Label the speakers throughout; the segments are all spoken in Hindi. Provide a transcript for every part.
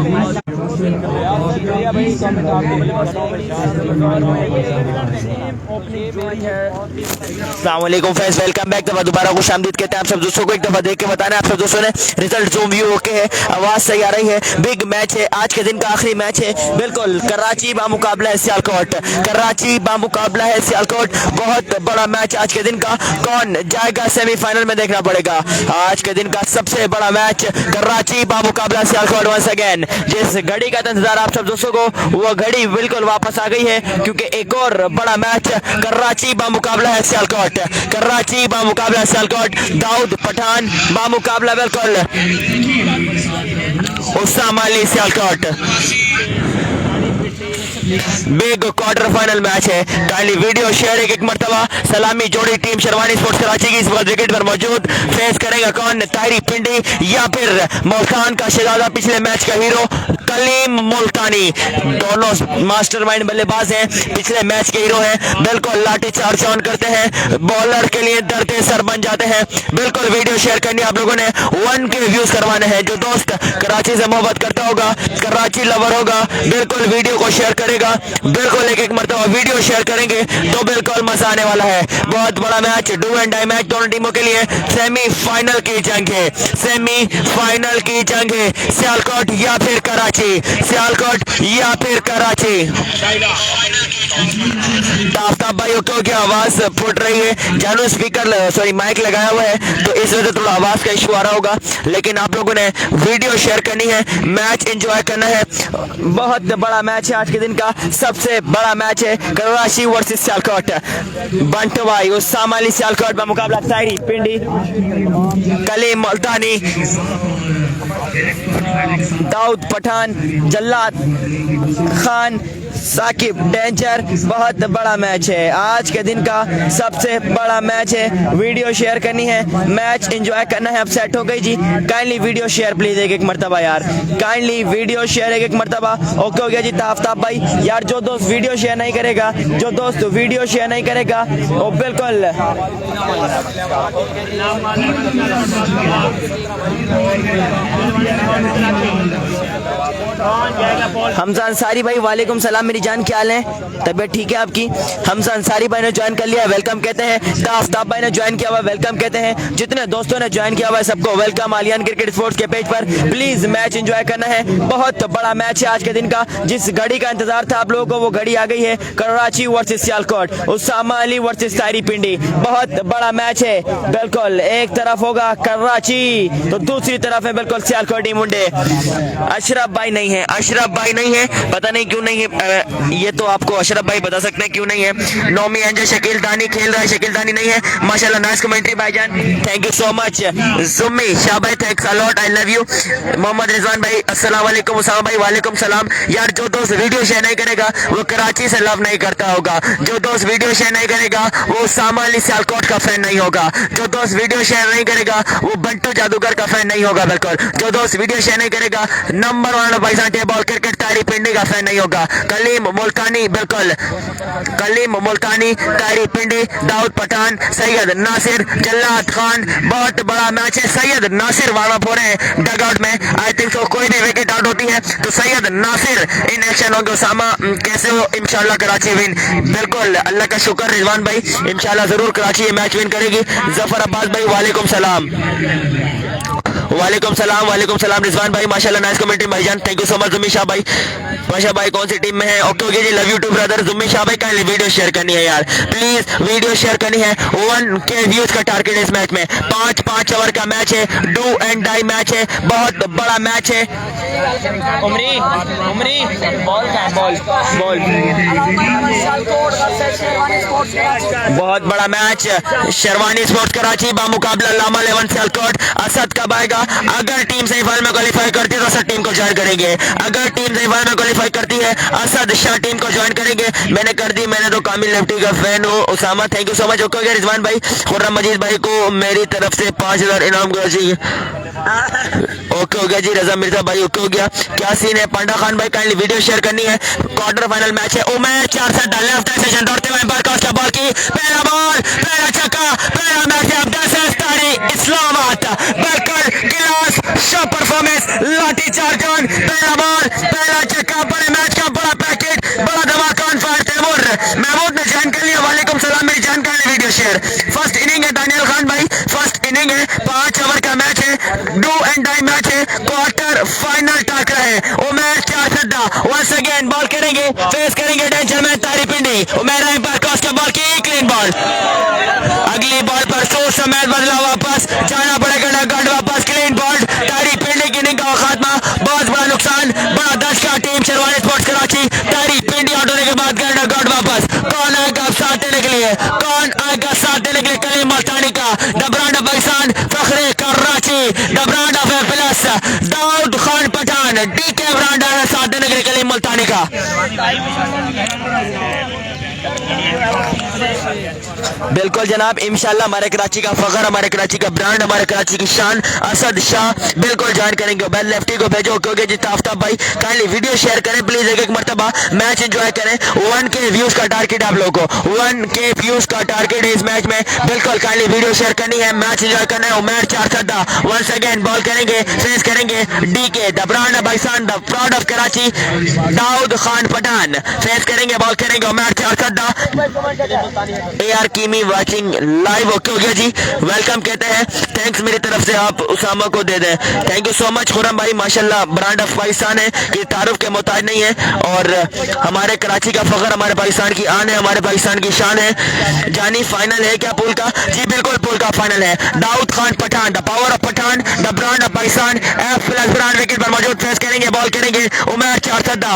Speaker 1: अस्सलामुअलैकुम फ्रेंड्स, वेलकम बैक। दफा दोबारा खुश आमदीद कहते हैं आप सब दोस्तों को। एक दफा देख के बताना आप सब दोस्तों ने रिजल्ट जूम व्यू ओके है, आवाज सही आ रही है। बिग मैच है, आज के दिन का आखिरी मैच है। बिल्कुल कराची बामुकाबला है सियालकोट, कराची बामुकाबला है सियालकोट। बहुत बड़ा मैच आज के दिन का। कौन जाएगा सेमीफाइनल में देखना पड़ेगा। आज के दिन का सबसे बड़ा मैच कराची बामुकाबला सियालकोट। वंस अगेन जिस घड़ी का इंतजार आप सब दोस्तों को, वो घड़ी बिल्कुल वापस आ गई है, क्योंकि एक और बड़ा मैच कराची बामुकाबला है सियालकोट। कराची बामुकाबला सियालकोट। दाऊद पठान बामुकाबला बिल्कुल Usama Ali Sialkot. Big quarter final match है। काइंडली वीडियो शेयर एक मरतबा। सलामी जोड़ी टीम शेरवानी स्पोर्ट्स कराची की इस वक्त विकेट पर मौजूद। फेस करेगा कौन, ताहिरी पिंडी या फिर मुल्तान का शहजादा, पिछले मैच का हीरो कलीम मुल्तानी। दोनों मास्टरमाइंड बल्लेबाज हैं, पिछले मैच के हीरो हैं। बिल्कुल लाठी चार्ज ऑन करते हैं, बॉलर के लिए डरते सर बन जाते हैं। बिल्कुल वीडियो शेयर करनी आप लोगों ने, 1K व्यूज करवाने हैं। जो दोस्त कराची से मोहब्बत करता होगा, कराची लवर होगा, बिल्कुल वीडियो को शेयर करेगा। बिल्कुल एक मरतबा वीडियो शेयर करेंगे तो बिल्कुल मजा आने वाला है। बहुत बड़ा match, do and die match दोनों टीमों के लिए। सेमीफाइनल की जंग है, सेमीफाइनल की जंग है। सियालकोट या फिर कराची, सियालकोट या फिर कराची। ताफ्ताब भाई को क्या आवाज फुट रही है, जानू स्पीकर सॉरी माइक लगाया हुआ है, तो इस वजह से थोड़ा आवाज का इशू आ रहा होगा। लेकिन आप लोगों ने वीडियो शेयर करनी है, मैच एंजॉय करना है। बहुत बड़ा मैच है आज के दिन का, सबसे बड़ा मैच है कराची वर्सेस सियालकोट। बंटू भाई उस्सामा अली सियालकोट बामुकाबला ताहिरी पिंडी, कलीम मुल्तानी, दाऊद पठान, जल्लाद खान, साकिब डेंजर। बहुत बड़ा मैच है आज के दिन का, सबसे बड़ा मैच है। वीडियो शेयर करनी है, मैच एंजॉय करना है। अब सेट हो गई जी, काइंडली वीडियो शेयर प्लीज एक मरतबा यार, काइंडली वीडियो शेयर एक मरतबा। ओके हो गया जी। ताफ्ताब भाई यार, जो दोस्त वीडियो शेयर नहीं करेगा, जो दोस्त वीडियो शेयर नहीं करेगा वो बिल्कुल हमजा अंसारी भाई वालेकुम सलाम मेरी जान, क्या हाल है, तबीयत ठीक है आपकी। हमजा अंसारी भाई ने ज्वाइन कर लिया, वेलकम कहते हैं। ताफ्ताब भाई ने ज्वाइन किया हुआ, वेलकम कहते हैं। जितने दोस्तों ने ज्वाइन किया हुआ है सबको वेलकम आलियान क्रिकेट स्पोर्ट्स के पेज पर। प्लीज मैच एंजॉय करना है, बहुत बड़ा मैच है आज के दिन का। जिस घड़ी का इंतजार था आप लोगों को, वो घड़ी आ गई है। कराची वर्सेस सियालकोट, उस्सामा अली वर्सेस ताहिरी पिंडी। बहुत बड़ा मैच है, बिल्कुल एक तरफ होगा कराची तो दूसरी तरफ है बिल्कुल सियालकोटी मुंडे। अशरफ भाई नहीं है, अशरफ भाई नहीं है, पता नहीं क्यों नहीं है। ये तो आपको अशरफ भाई बता सकते हैं क्यों नहीं है। नौमी एंजल शकील दानी खेल रहा है, शकील दानी नहीं है। माशाल्लाह नाइस कमेंट्री भाईजान, thank you so much. Jummi Shah भाई thanks a lot, I love you. Mohammad Rizwan भाई अस्सलाम वालेकुम, उसामा भाई वालेकुम सलाम। यार जो दोस्त वीडियो शेयर नहीं करेगा वो कराची से लव नहीं करता होगा। जो दोस्त वीडियो शेयर नहीं करेगा वो उस्सामा अली सियालकोट का फैन नहीं होगा। जो दोस्त वीडियो शेयर नहीं करेगा वो बंटू जादूगर का फैन नहीं होगा। बिल्कुल जो दोस्त वीडियो शेयर नहीं करेगा नंबर 1 पाकिस्तान टेबल क्रिकेट ताहिरी पिंडी का फैन नहीं होगा। कलीम मुल्तानी, बिल्कुल कलीम मुल्तानी, ताहिरी पिंडी, दाऊद पठान, सैयद नासिर, जल्लाद खान। बहुत बड़ा मैच है। सैयद नासिर वार्म अप हो रहे हैं डग आउट में। आई थिंक सो कोई भी विकेट आउट होती है तो सैयद नासिर इन एक्शन होंगे। उसामा कैसे हो, इंशाल्लाह कराची विन। बिल्कुल अल्लाह का शुक्र रिजवान भाई, इंशाल्लाह जरूर कराची ये मैच विन करेगी। जफर अब्बास भाई वालेकुम सलाम, वालेकुम सलाम, वालेकुम सलाम रिजवान भाई, माशाल्लाह नाइस कमेंट्री भाईजान, thank you so much. Jummi Shah भाई, माशा भाई कौन सी टीम में है, okay okay ji, love you too brother. Jummi Shah भाई काइंडली वीडियो शेयर करनी है यार, प्लीज वीडियो शेयर करनी है। 1K व्यूज का टारगेट है इस मैच में। 5 ओवर का मैच है, डू एंड डाई मैच है, बहुत बड़ा मैच है। उमरी उमरी बॉल का बॉल बॉल बहुत बड़ा मैच। शेरवानी स्पोर्ट्स कराची बामुकाबला लामा 11 सियालकोट। असद कब आएगा? अगर टीम सेमीफाइनल में क्वालिफाई करती है तो असद टीम को ज्वाइन करेंगे। अगर टीम सेमीफाइनल में क्वालिफाई करती है असद शाह टीम को ज्वाइन करेंगे। मैंने कर दी, मैंने तो कामिल लेफ्टी का फैन हूँ। Usama thank you so much. Okay Rizwan भाई, खुर्रम मजीद भाई को मेरी तरफ से 5000 इनाम कर चाहिए। ओके हो गया जी। रजा मिर्जा भाई ओके हो गया। क्या सीन है? पांडा खान भाई काइंडली वीडियो शेयर करनी है। क्वार्टर फाइनल मैच है। उमर 4 सेट डालने आफ्टर सेशन दौड़ते हुए एम्पायर का बॉल की पहला बॉल, पहला छक्का, पहला मैच है। अब्दुल तारी इस्लामाबाद बिल्कुल क्लास शो परफॉर्मेंस, लाठी चार्ज ऑन, पहला बॉल, पहला छक्का, बड़े मैच का बड़ा पैकेट, बड़ा धमाका ऑन फायर। तैमूर महमूद ने ज्वाइन कर लिया, वालेकुम सलाम मेरी जान का वीडियो शेयर। फर्स्ट इनिंग है दानियल खान भाई, फर्स्ट इनिंग है, 5 ओवर का मैच है, डू एंड डाई मैच है, क्वार्टर फाइनल टाकरा है। उमर 4 सद्दा वंस अगेन बॉल करेंगे, फेस करेंगे डेंजर मैन तारी पिंडी। उमर राय पर क्रॉस का बॉल की क्लीन बॉल, अगली बॉल पर सोच समेत बदला, वापस जाना पड़ेगा नगड, वापस क्लीन बॉल। तारी पिंडी की इनिंग का खात्मा, बहुत बड़ा नुकसान, बड़ा दर्ज का टीम शेरवानी स्पोर्ट्स कराची। तारी पिंडी आउट होने के बाद गड वापस, कौन आएगा साथ देने के लिए, कौन आएगा साथ देने के लिए, कलीम मुल्तानी का द ब्रांड ऑफ पाकिस्तान, फखरे Karachi, the brand of plus, Daud Khan Pathan, DK brand है साथ देने के लिए कलीम मुल्तानी का। बिल्कुल जनाब, इंशाल्लाह हमारे कराची का फखर, हमारे कराची का ब्रांड, हमारे कराची की शान असद शाह बिल्कुल ज्वाइन करेंगे। बेल लेफ्टी को भेजो क्योंकि जी आफ्ताब भाई काइंडली वीडियो शेयर करें प्लीज, एक मरतबा मैच एंजॉय करें। 1K व्यूज का टारगेट आप लोगों को, 1K व्यूज का टारगेट है इस मैच में, बिल्कुल काइंडली वीडियो शेयर करनी है, मैच एंजॉय करना है। उमर 4 सद्दा वंस अगेन बॉल करेंगे, फेस करेंगे DK the brand of Pakistan, the proud of Karachi, Daud Khan Pathan, face करेंगे, बॉल करेंगे। उमर 4 सद्दा, AR कीमी वाचिंग लाइव, ओके हो गया जी, वेलकम कहते हैं, थैंक्स मेरी तरफ से आप उसामा को दे दें, thank you so much. Khurram भाई माशाल्लाह ब्रांड ऑफ पाकिस्तान है कि तारुफ के मोहताज नहीं है, और हमारे कराची का फखर, हमारे पाकिस्तान की आन है, हमारे पाकिस्तान की शान है। जानी फाइनल है क्या पूल का? जी बिल्कुल पूल का फाइनल है। Daud Khan Pathan, the power of Pathan, the brand of Pakistan, F+ brand wicket पर मौजूद, फेस करेंगे, बॉल करेंगे। उमर 4 सद्दा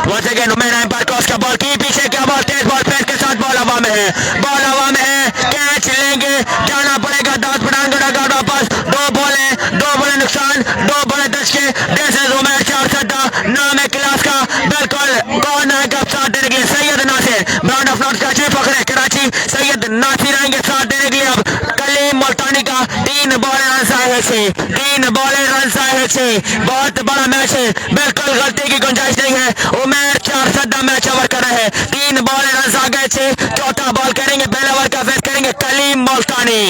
Speaker 1: once again, Umar umpire cross का बॉल की पीछे, क्या बॉल, तेज बॉल, फेस के साथ बॉल हवा में है, बॉल हवा में है, कैच लेंगे, जाना पड़ेगा दाऊद पठान को डगआउट वापस। 2 बॉलें नुकसान, 2 बॉलें दस के, दिस इज उमर 4 सद्दा, नाम है क्लास का, बिल्कुल कौन है कब साथ देने के लिए, Syed Nasir brand of north Karachi, फखरे कराची, सैयद नासिर आएंगे साथ देने के लिए। अब कलीम मुल्तानी का 3 बॉलें रन आए हैं 6, 3 बॉलें रन आए हैं 6, बहुत बड़ा मैच है, बिल्कुल गलती की गुंजाइश नहीं है। उमर 4 सद्दा मैच ओवर कर रहे हैं, 3 बॉलें रन आ गए 6, चौथा बॉल करेंगे, पहले ओवर का फेस करेंगे कलीम मुल्तानी।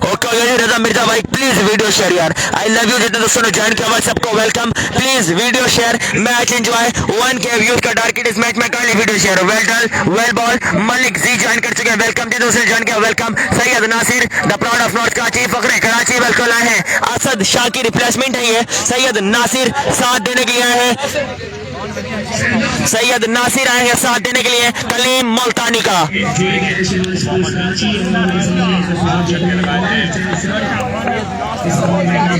Speaker 1: ओके रजा मिर्जा भाई प्लीज वीडियो शेयर यार, आई लव यू, जितने दोस्तों ने ज्वाइन किया हुआ सबको welcome, please video share, match enjoy, 1K views का टारगेट इस मैच में, kindly video share. Well done, well ball, Malik ji join कर चुके हैं, वेलकम जी, दोस्तों ज्वाइन किया welcome. Syed Nasir the proud of north Karachi, फखरे कराची बिल्कुल आए हैं, असद शाह की रिप्लेसमेंट है ये, सैयद नासिर साथ देने के लिए आए हैं, सैयद नासिर आए हैं साथ देने के लिए कलीम मुल्तानी का।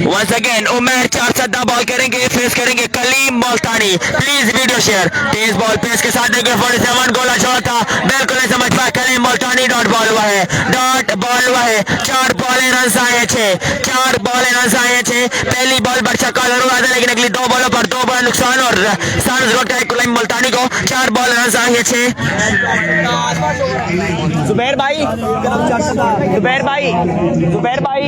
Speaker 1: वंस अगेन उमर 4 सद्दा बॉल करेंगे, फेस करेंगे Kaleem Multani, please video share. तेज बॉल पेस के साथ देंगे, 47 गोला छोड़ा था, बिल्कुल नहीं समझ पाया, कलीम मुल्तानी डॉट बॉल हुआ है, डॉट बॉल हुआ है। 4 बॉलें रन आए हैं 6, 4 बॉलें रन आए हैं 6, पहली बॉल पर छक्का जरूर आता है लेकिन अगली 2 बॉलों पर 2 बड़ा नुकसान, और सारा जरूरत है कलीम मुल्तानी को। 4 बॉल रन आए हैं 6। जुबैर भाई, जुबैर भाई, जुबैर भाई,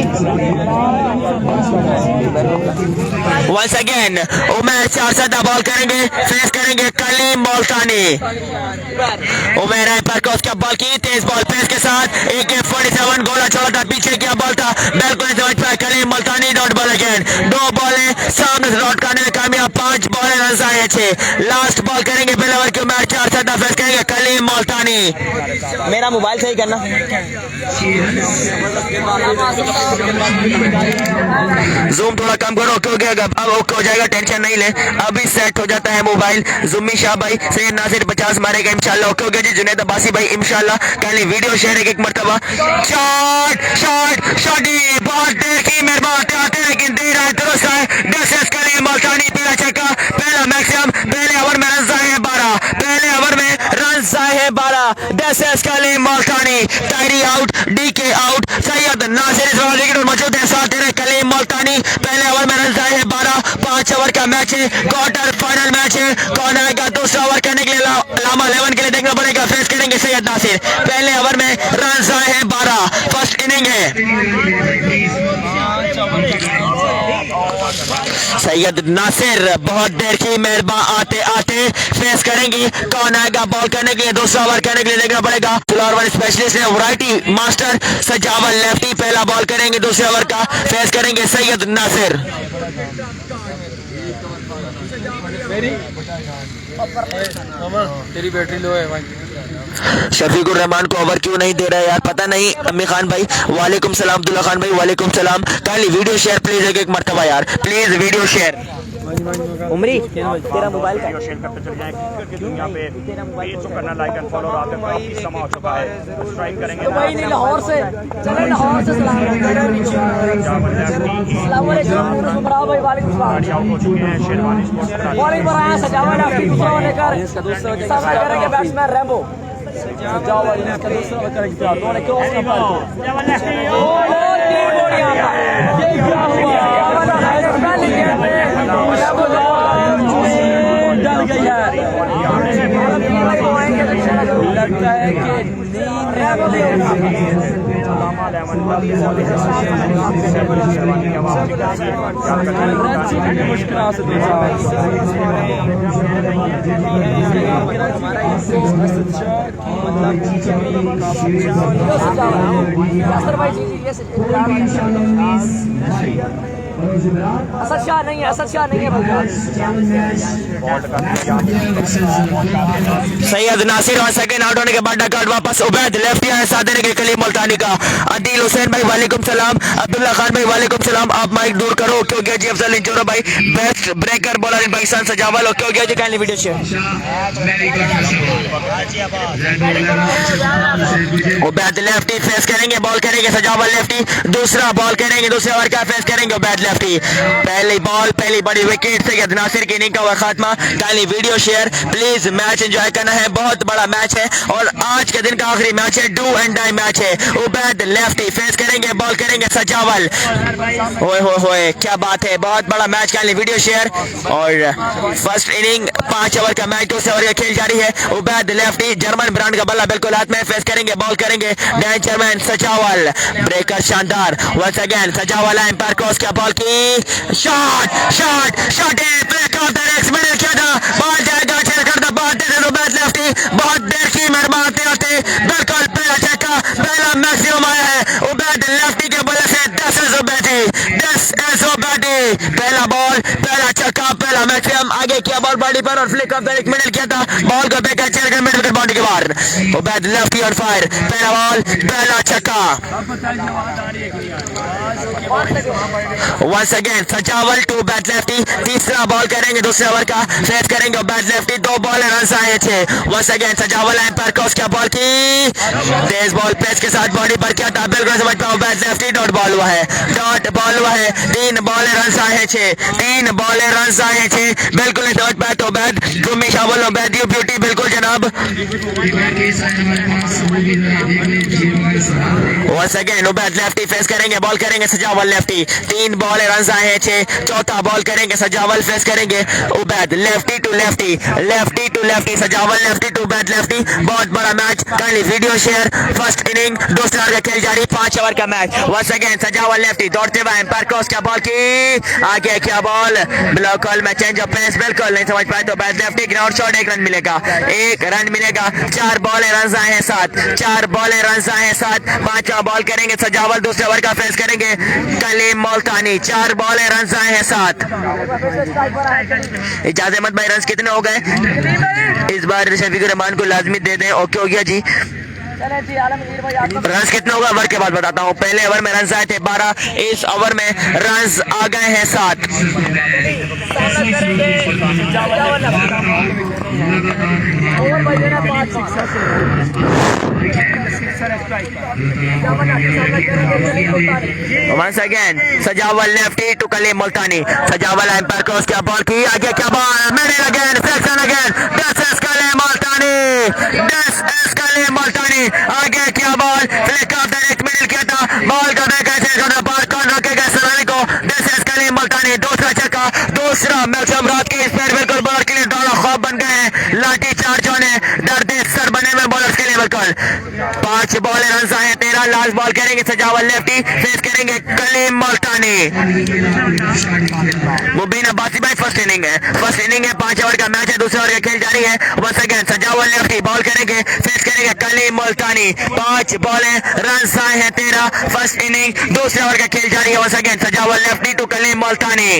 Speaker 1: वंस अगेन उमर 4 सद्दा बॉल करेंगे, फेस करेंगे कलीम मुल्तानी। उमर पर उसका बॉल की तेज बॉल फेस के साथ, AK-47 गोला छोड़ा था, पीछे क्या बॉल था, बिल्कुल समझ पाया कलीम मुल्तानी, डॉट बॉल अगेन। 2 बॉलें सामने से डॉट करने में कामयाब, 5 बॉलें रन आए 6, लास्ट बॉल करेंगे पहले ओवर के, उमर 4 सद्दा फेस करेंगे कलीम मुल्तानी। मेरा मोबाइल सही करना, जूम थोड़ा कम करो, क्योंकि अब ओके हो जाएगा, टेंशन नहीं ले, अभी सेट हो जाता है मोबाइल। जुम्मी शाह भाई, सैयद नासिर 50 मारेगा इंशाल्लाह, ओके हो गया जी। जुनैद अब्बासी भाई इंशाल्लाह, काली वीडियो शेयर एक मरतबा। शादी बहुत देर की मेरे बात आते लेकिन देर आए दुरुस्त है, डिस्कस कलीम मुल्तानी, पहला छक्का, पहला मैक्सिमम, पहले ओवर में रन आए हैं 12, पहले ओवर में रन आए हैं 12, discuss Kaleem Multani. Tayari out, DK out, Syed Nasir मौजूद है साथ दे रहे कलीम मुल्तानी, पहले ओवर में रन आए हैं 12, 5 ओवर का मैच है, क्वार्टर फाइनल मैच है, कौन आएगा दूसरा ओवर करने के लिए, लामा 11 के लिए देखना पड़ेगा, फेस करेंगे सैयद नासिर, पहले ओवर में रन आए हैं 12, फर्स्ट इनिंग है। सैयद नासिर बहुत देर की मेहरबान आते आते फेस करेंगे, कौन आएगा बॉल करने के लिए, दूसरा ओवर करने के लिए देखना पड़ेगा। फ्लोर वन स्पेशलिस्ट है, वैरायटी मास्टर सजावल लेफ्टी पहला बॉल करेंगे, दूसरे ओवर का फेस करेंगे सैयद नासिर।
Speaker 2: तेरी बैटरी लो है भाई।
Speaker 1: शफीकुर रहमान को ओवर क्यों नहीं दे रहा है यार, पता नहीं। अम्मी खान भाई वालेकुम सलाम, अब्दुल्ला खान भाई वालेकुम सलाम। काली वीडियो शेयर प्लीज एक मरतबा यार, प्लीज वीडियो शेयर। उमरी तेरा मोबाइल का
Speaker 3: शेयर करते चले जाएं क्रिकेट की दुनिया पे पेज को करना लाइक एंड फॉलो। रात में काफी समय हो चुका है, सब्सक्राइब करेंगे ना।
Speaker 4: भाई नहीं लाहौर से चले, लाहौर से सलाम अलैकुम भाई, वालेकुम सलाम।
Speaker 3: आउट हो चुके हैं शेरवानी स्पोर्ट्स
Speaker 4: बॉलिंग पर आया सजावल आपकी दूसरा ओवर लेकर सब करेंगे बैट्समैन रैम्बो सजावल इसका दूसरा ओवर करेंगे तैयार, उन्होंने क्रॉस का बॉल ये क्या हुआ डल गई है, लगता है कि असद शाह नहीं है, असद शाह नहीं है भैया।
Speaker 1: सैयद नासिर और सेकंड आउट होने के बाद डकआउट वापस उबैद लेफ्ट हैंड साथ देने के कलीम मुल्तानी का। अदील हुसैन भाई वालेकुम सलाम, अब्दुल्ला खान भाई वालेकुम सलाम। आप माइक दूर करो क्योंकि जी अफजल इंजोरा भाई best breaker bowler in Pakistan Sajawal हो क्योंकि जी kindly video share. Ubaid lefty face करेंगे, बॉल करेंगे सजावल लेफ्टी, दूसरा बॉल करेंगे, दूसरे ओवर का फेस करेंगे उबैद लेफ्टी। पहली बॉल पहली बड़ी विकेट सैयद नासिर की इनिंग का हुआ खात्मा। Kindly video share please, match enjoy करना है, बहुत बड़ा मैच है और आज के दिन का आखिरी मैच है, डू एंड डाई मैच है। उबैद लेफ्टी फेस करेंगे, बॉल करेंगे सजावल। ओए होए होए क्या बात है, बहुत बड़ा मैच। Kindly video share. और फर्स्ट इनिंग 5 ओवर का मैच, दूसरे ओवर का खेल जारी है। उबैद लेफ्टी जर्मन ब्रांड का बल्ला बिल्कुल हाथ में, फेस करेंगे, बॉल करेंगे डैन चेयरमैन सजावल। ब्रेकर शानदार once again Sajawal umpire cross किया, बॉल की shot shot shot break off the next minute किया था, बॉल जाएगा छेड़ कर द बॉल दे उबैद लेफ्टी। बहुत देर की मेहरबान आते बिल्कुल पहला छक्का, पहला मैक्सिमम आया है उबैद लेफ्टी के बल्ले से। 10 इज उबैदी, पहला बॉल पहला छक्का पहला मैक्सिमम। आगे किया बॉल बॉडी पर और फ्लिक ऑफ द एक मिनट किया था, बॉल को बेकर छेड़ कर मिड विकेट बाउंड्री के बाहर। उबैद लेफ्टी ऑन फायर, पहला बॉल पहला छक्का। वंस अगेन सजावल टू बैट लेफ्टी, तीसरा बॉल करेंगे, दूसरे ओवर का फेस करेंगे बैट लेफ्टी। 2 बॉल रन आए थे। Once again Sajawal umpire cross किया, बॉल की तेज बॉल पेस के साथ बॉडी पर किया था, बिल्कुल समझ पाओ बैट लेफ्टी। डॉट बॉल हुआ है, डॉट बॉल हुआ है। 3 बॉल रन आए थे, 3 बॉल रन आए थे, बिल्कुल नहीं समझ पाए तो बैट गुमी शावल बैट यू ब्यूटी बिल्कुल जनाब। Once again Ubaid lefty face करेंगे, बॉल करेंगे सजावल लेफ्टी। 3 बॉल रन आए थे, चौथा बॉल करेंगे सजावल फेस करेंगे Ubaid lefty to lefty, lefty to lefty Sajawal lefty to Ubaid lefty. बहुत बड़ा match, kindly video share. First inning दूसरा ओवर का खेल जारी, 5 ओवर का match. Once again Sajawal lefty दौड़ते हुए एम्पायर क्रॉस किया, बॉल की आगे क्या बॉल बिल्कुल में चेंज ऑफ पेस बिल्कुल नहीं समझ पाए तो Ubaid lefty. Ground shot 1 run मिलेगा, 1 रन मिलेगा। 4 बॉल रन आए हैं 7, 4 बॉल रन आए हैं 7। 5वां बॉल करेंगे सजावल, दूसरे ओवर का फेस करेंगे कलीम मुल्तानी। 4 बॉल रन आए हैं 7। इजाज़त अहमद भाई रन कितने हो गए इस बार? शफीकुर रहमान को लाजमी दे दें। ओके हो गया जी। रन कितने होगा ओवर के बाद बताता हूँ। पहले ओवर में रन आए थे 12, इस ओवर में रन आ गए हैं 7। Once again, Sajawal lefty to Kaleem Multani. Sajawal umpire cross किया, बॉल की आगे क्या ball middle again section again 10 एस कलीम मुल्तानी, 10 एस कलीम मुल्तानी। आगे क्या ball flick off direct middle किया था, बॉल का बैक ऐसे करना बाहर कौन रोकेगा सलामी को। 10 एस कलीम मुल्तानी, दूसरा छक्का, दूसरा मैक्सिमम रात के स्पीड बिल्कुल बॉलर के लिए डॉलर खौफ बन गए हैं। लाठी चार्ज होने डरते सर बने में बॉलर्स के लिए बिल्कुल। 5 5 बॉल रन आए 13। लास्ट बॉल करेंगे सजावल लेफ्टी, फेस करेंगे कलीम मुल्तानी। मुबीन अब्बासी भाई फर्स्ट इनिंग है, 5 ओवर का मैच है, दूसरे ओवर का खेल जारी है। Once again Sajawal lefty ball करेंगे, फेस करेंगे कलीम मुल्तानी। 5 बॉलें रन आए हैं 13। फर्स्ट इनिंग, दूसरे ओवर का खेल जारी है। Once again Sajawal lefty to Kaleem Multani.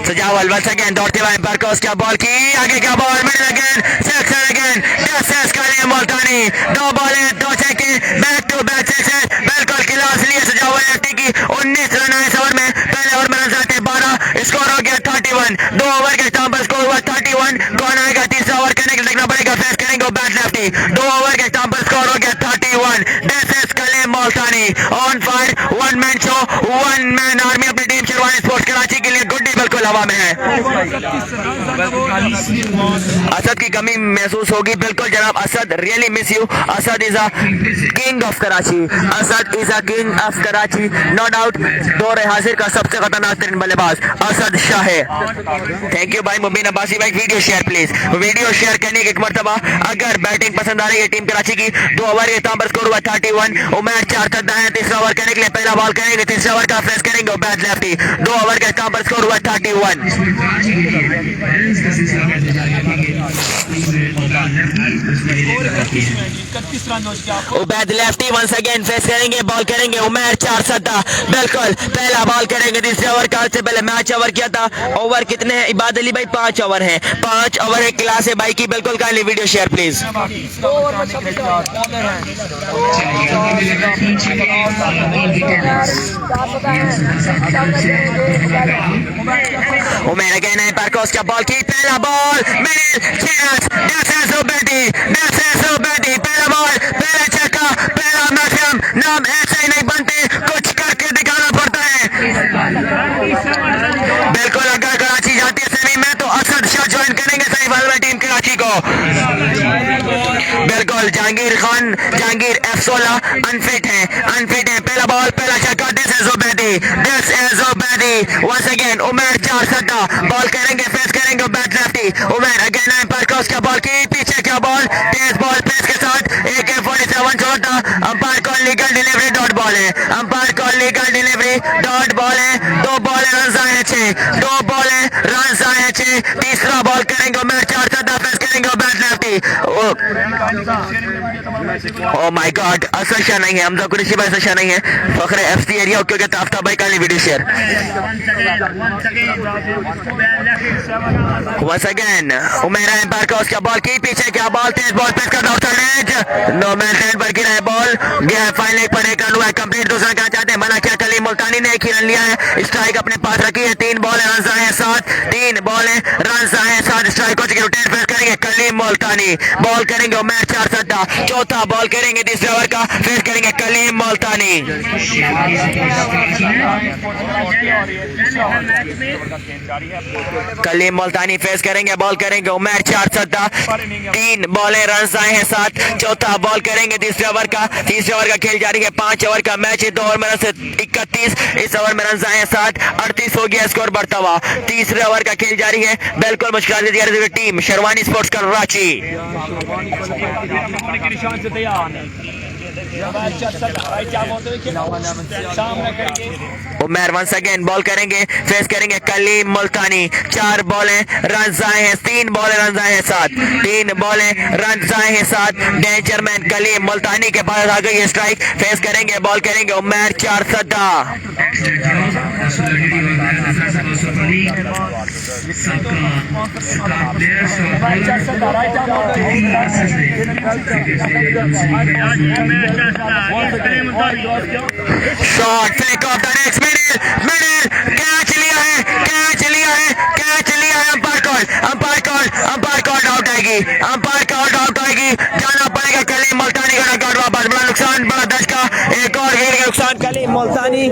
Speaker 1: सजावल वंस अगेन दौड़ते हुए एम्पायर को उसका बॉल की, आगे का ball middle again, section again, this Kaleem Multani. 2 बॉलें 2 छक्के, बैक टू बैक सिक्सेस, बिल्कुल क्लास लिए सजावल लेफ्टी की। 19 रन आए इस ओवर में, पहले ओवर में रन आते 12, स्कोर हो गया 31। 2 ओवर के स्टाम्प पर स्कोर हुआ 31। कौन आएगा तीसरा ओवर करने के लिए देखना पड़ेगा, फेस करेंगे बैट लेफ्टी। 2 ओवर के स्टाम्प पर स्कोर हो गया 31। This is Kaleem Multani on fire, 1 man show, 1 man army. अपनी टीम शेरवानी स्पोर्ट्स कराची के लिए गुड्डी बिल्कुल हवा में है। असद की कमी महसूस होगी, बिल्कुल जनाब Asad, really miss you. Asad is a king of Karachi, Asad is a king of Karachi, no doubt. दौर हाजिर का सबसे खतरनाक तरीन बल्लेबाज असद शाह है। थैंक यू भाई मुबीन अब्बासी भाई। Video share please, video share करने की एक मरतबा। अगर बैटिंग पसंद आ रही है टीम कराची की, 2 ओवर के स्टाम्प पर स्कोर हुआ 31। उमर 4 तक है, तीसरा ओवर करने के लिए पहला बॉल करेंगे, तीसरा ओवर का फेस करेंगे बैट लेफ्टी। 2 ओवर के स्टाम्प पर स्कोर हुआ 31। Ubaid lefty once again face करेंगे, बॉल करेंगे उमर 4 सद्दा, बिल्कुल पहला बॉल करेंगे। तीसरे ओवर का से पहले मैच ओवर किया था। ओवर कितने हैं इबाद अली भाई? 5 ओवर हैं, 5 ओवर है। क्लास है भाई की, बिल्कुल kindly video share please. Umar again है पार्कोस का बॉल की, पहला बॉल मिडिल चांस, पहला बॉल, पहला छक्का, पहला मैचम। नाम ऐसे ही नहीं बनते, कुछ करके दिखाना पड़ता है। बिल्कुल अगर कराची जाती है सेमी में तो असद शाह ज्वाइन करेंगे सेमीफाइनल में टीम कराची को। बिल्कुल जहांगीर खान, जहांगीर F16 अनफिट है। पहला बॉल, पहला छक्का, this is Ubaidi. Once again Umar 4 सद्दा, बॉल करेंगे, फेस करेंगे bat lefty. Umar again umpire का उसका बॉल की, पीछे क्या बॉल, तेज बॉल पेस के साथ AK-47 छोड़ता। अंपायर को लीगल डिलीवरी डॉट बॉल है, अंपायर को लीगल डिलीवरी डॉट बॉल है। 2 बॉल रन आए हैं 6, 2 बॉल रन आए हैं 6। तीसरा बॉल करेंगे उमर 4 सद्दा, फेस करेंगे bat lefty. Oh my God, Asad Shah नहीं है, हमजा कुरैशी भाई असद शाह नहीं है। फखरे FC एरिया क्योंकि ताफ्ता भाई का वीडियो शेयर। वंस अगेन उमेरा एम्पायर का उसका बॉल की, पीछे क्या बॉल, तेज बॉल पेस कर नो मैन टेन पर गिरा है बॉल, गया है फाइनल पर 1 रन हुआ है कंप्लीट। दूसरा क्या चाहते हैं, मना क्या कलीम मुल्तानी ने 1 ही रन लिया है। स्ट्राइक अपने पास रखी है, 3 बॉल रन आए हैं 7, 3 बॉल रन आए हैं 7। स्ट्राइक को रोटेट फेस करेंगे कलीम मुल्तानी, बॉल करेंगे उमर 4 सद्दा। चौथा बॉल करेंगे तीसरे ओवर का, फेस करेंगे कलीम मुल्तानी। कलीम मुल्तानी फेस करेंगे, बॉल करेंगे उमर 4 सद्दा। 3 बॉलें रन आए हैं 7। चौथा बॉल करेंगे तीसरे ओवर का, तीसरे ओवर का खेल जारी है। 5 ओवर का मैच है, 2 ओवर में रन 31, इस ओवर में रन आए हैं 7, 38 हो गया स्कोर बढ़ता हुआ। तीसरे ओवर का खेल जारी है, बिल्कुल मुश्किल team Sherwani sports Karachi. Umar once again ball करेंगे, फेस करेंगे कलीम मुल्तानी। 4 बॉलें रन आए हैं, 3 बॉलें रन आए हैं 7, 3 बॉलें रन आए हैं 7। डेंजरमैन कलीम मुल्तानी के पास आ गई है स्ट्राइक, फेस करेंगे, बॉल करेंगे उमर 4 सद्दा। Shot flick of the next middle catch लिया है अंपायर कॉल आउट आएगी, जाना पड़ेगा कलीम मुल्तानी को नॉकआउट वापस। बड़ा नुकसान, बड़ा दशका, एक और नुकसान कलीम मुल्तानी। मुल्तानी,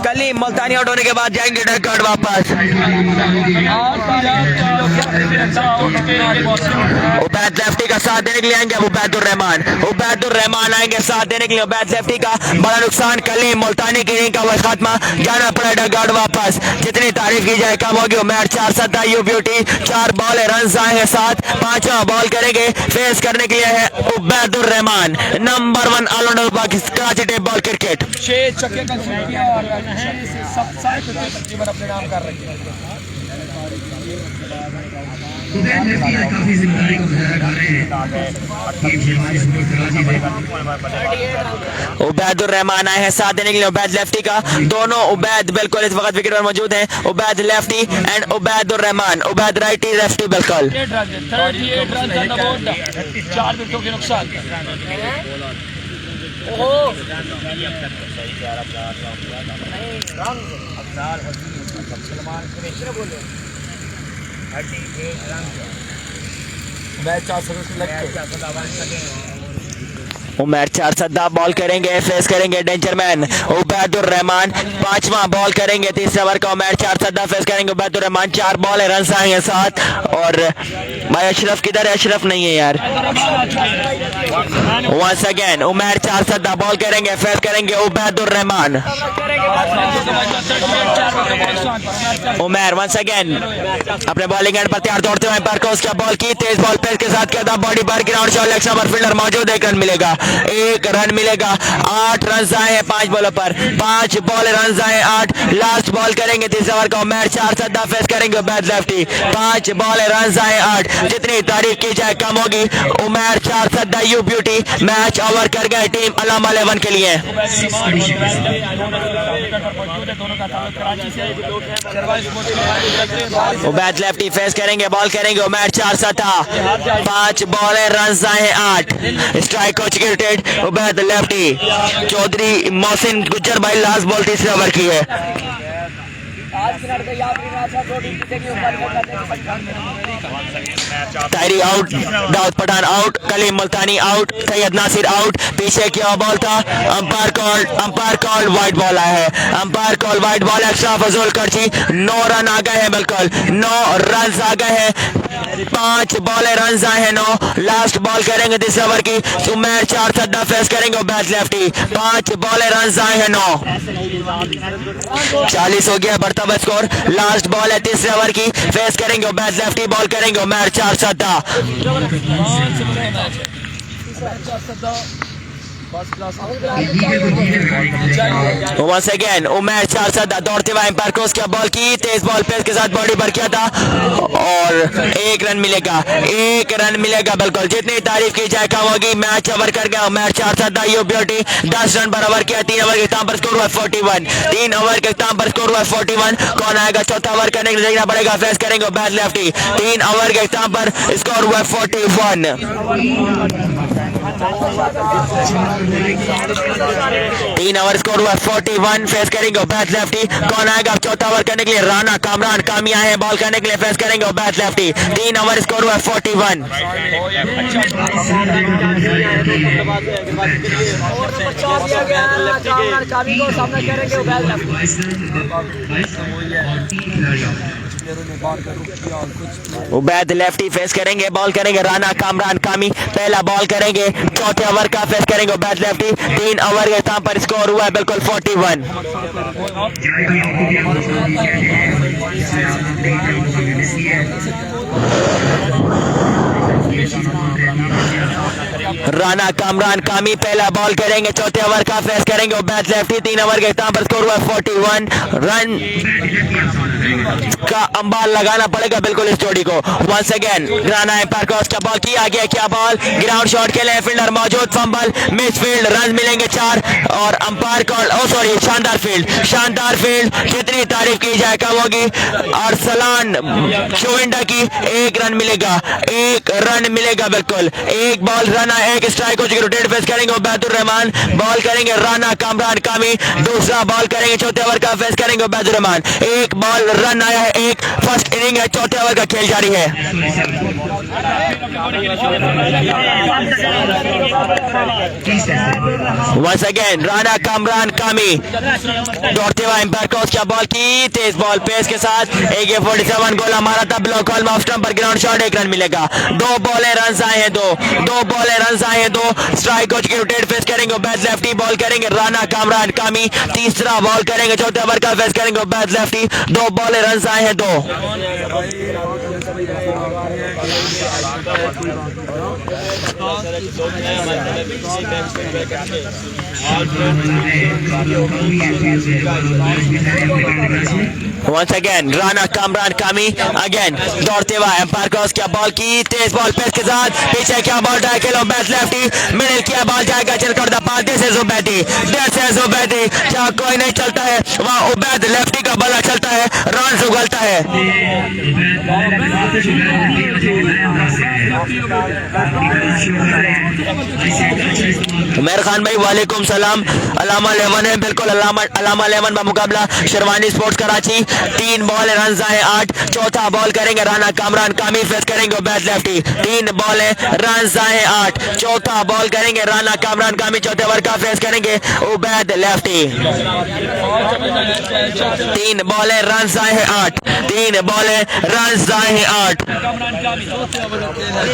Speaker 1: कलीम मुल्तानी आउट होने के बाद जाएंगे डेड कार्ड वापस। उबैद लेफ्टी का साथ देने के लिए आएंगे उबैदुर रहमान आएंगे साथ देने के लिए उबैद लेफ्टी का। बड़ा नुकसान, कलीम मुल्तानी की इनिंग का वह खात्मा, जाना पड़ा डेड कार्ड वापस। जितनी तारीफ की जाए कम होगी। उमैर 4 सदा यू ब्यूटी, 4 बॉल रन आए हैं 7। 5वां बॉल करेंगे, फेस करने के लिए है Ubaidur Rahman, number 1 allrounder Pakistan Karachi tape ball cricket.
Speaker 4: 6 छक्के कंसीडर किया और सब सारे तकरीबन अपने नाम कर रहे हैं।
Speaker 2: काफी जिम्मेदारी को उठा रहे हैं।
Speaker 1: उबैदुर रहमान आए हैं साथ देने के लिए उबैद लेफ्टी का। दोनों उबैद बिल्कुल इस वक्त विकेट पर मौजूद हैं। Ubaid lefty and Ubaidur Rahman. Ubaid righty lefty बिल्कुल।
Speaker 4: 38 रन ऑन द बोर्ड, 4 विकेटों के नुकसान।
Speaker 1: उमैर 4 सदा बॉल करेंगे, फेस करेंगे डेंजर मैन उबैदुर रहमान। 5वां बॉल करेंगे, तीसरे ओवर का। उमैर 4 सदा फेस करेंगे उबैदुर रहमान। 4 बॉल है, रन आएंगे 7। और भाई अशरफ किधर है? अशरफ नहीं है यार। वंस अगेन उमैर 4 सदा बॉल करेंगे, फेस करेंगे उबैदुर रहमान। उमैर वंस अगेन अपने बॉलिंग एंड पर तैयार दौड़ते हुए पर उसका बॉल की तेज बॉल पेस के साथ किया था बॉडी बार ग्राउंड शॉट। लेग स्टंप पर फील्डर मौजूद, 1 रन मिलेगा। 1 रन मिलेगा। 8 रन आए हैं 5 बॉलों पर। 5 बॉल रन आए 8। लास्ट बॉल करेंगे तीसरे ओवर का। उमैर 4 सदा फेस करेंगे उबैद लेफ्टी। 5 बॉल रन आए 8। जितनी तारीफ की जाए कम होगी। उमैर 4 सदा यू ब्यूटी। मैच ओवर कर गए टीम अलामा 11 के लिए। उबैद लेफ्टी फेस करेंगे, बॉल करेंगे। उमैर 4 सदा, 5 बॉल रन आए 8। Strike coach cricket Ubaid lefty. Chaudhary Mohsin Gujjar भाई लास्ट बॉल तीसरे ओवर की है। तायरी out, Dawood Pathan out, Kaleem Multani out, Syed Nasir out. पीछे क्या बॉल था, अंपायर कॉल वाइड बॉल आया है। Umpire call wide ball, extra फजूल करची। 9 रन आ गए हैं, बिल्कुल 9 रन आ गए हैं। 5 बॉल रन आए हैं 9। लास्ट बॉल करेंगे तीसरे ओवर की। उमैर 4 सदा फेस करेंगे उबैद लेफ्टी। 5 बॉल रन आए हैं 9। 40 हो गया बढ़ता हुआ स्कोर। लास्ट बॉल है तीसरे ओवर की, फेस करेंगे उबैद लेफ्टी, बॉल करेंगे उमैर 4 सदा। वंस अगेन उमैर 4 सदा दौड़ते हुए एम्पायर को उसका बॉल की तेज बॉल पेस के साथ बॉडी भर किया था और 1 रन मिलेगा। 1 रन मिलेगा बिल्कुल। जितनी तारीफ की जाए कम होगी। मैच ओवर कर गया उमैर 4 सदा यू ब्यूटी। 10 रन पर ओवर किया। 3 ओवर के इख्तिताम पर स्कोर हुआ 41। 3 ओवर के इख्तिताम पर स्कोर हुआ 41। कौन आएगा चौथा ओवर करने के लिए देखना पड़ेगा। फेस करेंगे उबैद लेफ्टी। 3 ओवर के इख्तिताम पर स्कोर हुआ 41। 3 ओवर स्कोर हुआ 41। फेस करेंगे उबैद लेफ्टी। कौन आएगा चौथा ओवर करने के लिए। राना कामरान कामी आए हैं बॉल करने के लिए। फेस करेंगे उबैद लेफ्टी। 3 ओवर स्कोर हुआ 41। उबैद लेफ्टी फेस करेंगे, बॉल करेंगे राना कामरान कामी। पहला बॉल करेंगे चौथे ओवर का। फेस करेंगे उबैद लेफ्टी। 3 ओवर के स्थान पर स्कोर हुआ है बिल्कुल 41। राना कामरान कामी पहला बॉल करेंगे चौथे ओवर का। फेस करेंगे उबैद लेफ्टी। 3 ओवर के स्थान पर स्कोर हुआ 41 रन का अंबाल लगाना पड़ेगा बिल्कुल इस जोड़ी को। Once again Rana umpire cross का बॉल किया गया। क्या बॉल ग्राउंड शॉट के लिए फील्डर मौजूद। फंबल मिस फील्ड, रन मिलेंगे 4 और अंपायर कॉल सॉरी शानदार फील्ड। कितनी तारीफ की जाए कम होगी। अरसलान चोविंडा की 1 रन मिलेगा। 1 रन रन मिलेगा बिल्कुल। एक बॉल रन आया, एक स्ट्राइक हो चुकी, रोटेट फेस करेंगे उबैदुर रहमान, बॉल करेंगे राना कामरान कामी, दूसरा बॉल करेंगे चौथे ओवर का फेस करेंगे उबैदुर रहमान। एक बॉल रन आया है, एक फर्स्ट इनिंग है, चौथे ओवर का खेल जारी है। वंस अगेन राना कामरान कामी दौड़ते हुए एम्पायर क्रॉस किया, बॉल की तेज बॉल पेस के साथ AK-47 गोला मारा था, ब्लॉक हॉल में ऑफ स्टंप पर ग्राउंड शॉट, एक रन मिलेगा। दो बॉलें रन आए हैं, दो बॉलें रन आए हैं, दो स्ट्राइक हो चुकी, रोटेट फेस करेंगे बैट लेफ्टी, बॉल करेंगे राना कामरान कामी, तीसरा बॉल करेंगे चौथे ओवर का फेस करेंगे बैट लेफ्टी, दो बॉलें रन आए हैं, दो। Once again Rana Kamran Kami again दौड़ते हुए एम्पायर क्रॉस किया, बॉल की तेज बॉल पेस के साथ, पीछे क्या बॉल डाय खेलो बैट लेफ्टी, मिडिल किया बॉल जाएगा चल कर the pass, this is Ubaidi, क्या कोई नहीं चलता है वहाँ, उबैद लेफ्टी का बल्ला चलता है, रन उगलता है। उमर खान भाई वालेकुम सलाम, अलामा लेमन है बिल्कुल, अलामा लेमन का मुकाबला sherwani sports Karachi. 3 ball run आए 8, चौथा बॉल करेंगे राना कामरान कामी फेस करेंगे बैट लेफ्टी, 3 बॉल रन आए 8, चौथा बॉल करेंगे राना कामरान कामी, चौथे ओवर का फेस करेंगे उबैद लेफ्टी। 3 बॉल रन आए 8, 3 बॉल रन आए 8।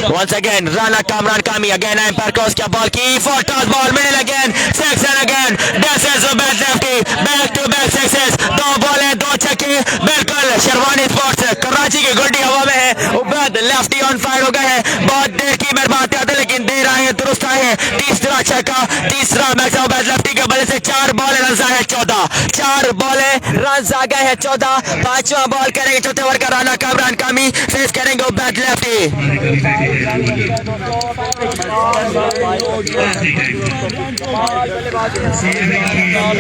Speaker 1: Once again Rana Kamran Kami again umpire cross किया, बॉल की full toss ball middle again section again, this is Ubaid lefty, back to back success, 2 ball 2 छक्के, बिल्कुल शेरवानी स्पोर्ट्स कराची की गुड्डी हवा में है, उबैद लेफ्टी ऑन फायर हो गए हैं, बहुत देर की मेरे बात आते लेकिन देर आए हैं, दुरुस्त आए हैं, तीसरा छक्का, तीसरा मैच उबैद लेफ्टी के बल्ले से 4 बॉल रन आए हैं 14, 4 बॉल रन आ गए हैं 14, पांचवा बॉल करेंगे चौथे ओवर का राना कामरान कामी फेस करेंगे उबैद लेफ्टी।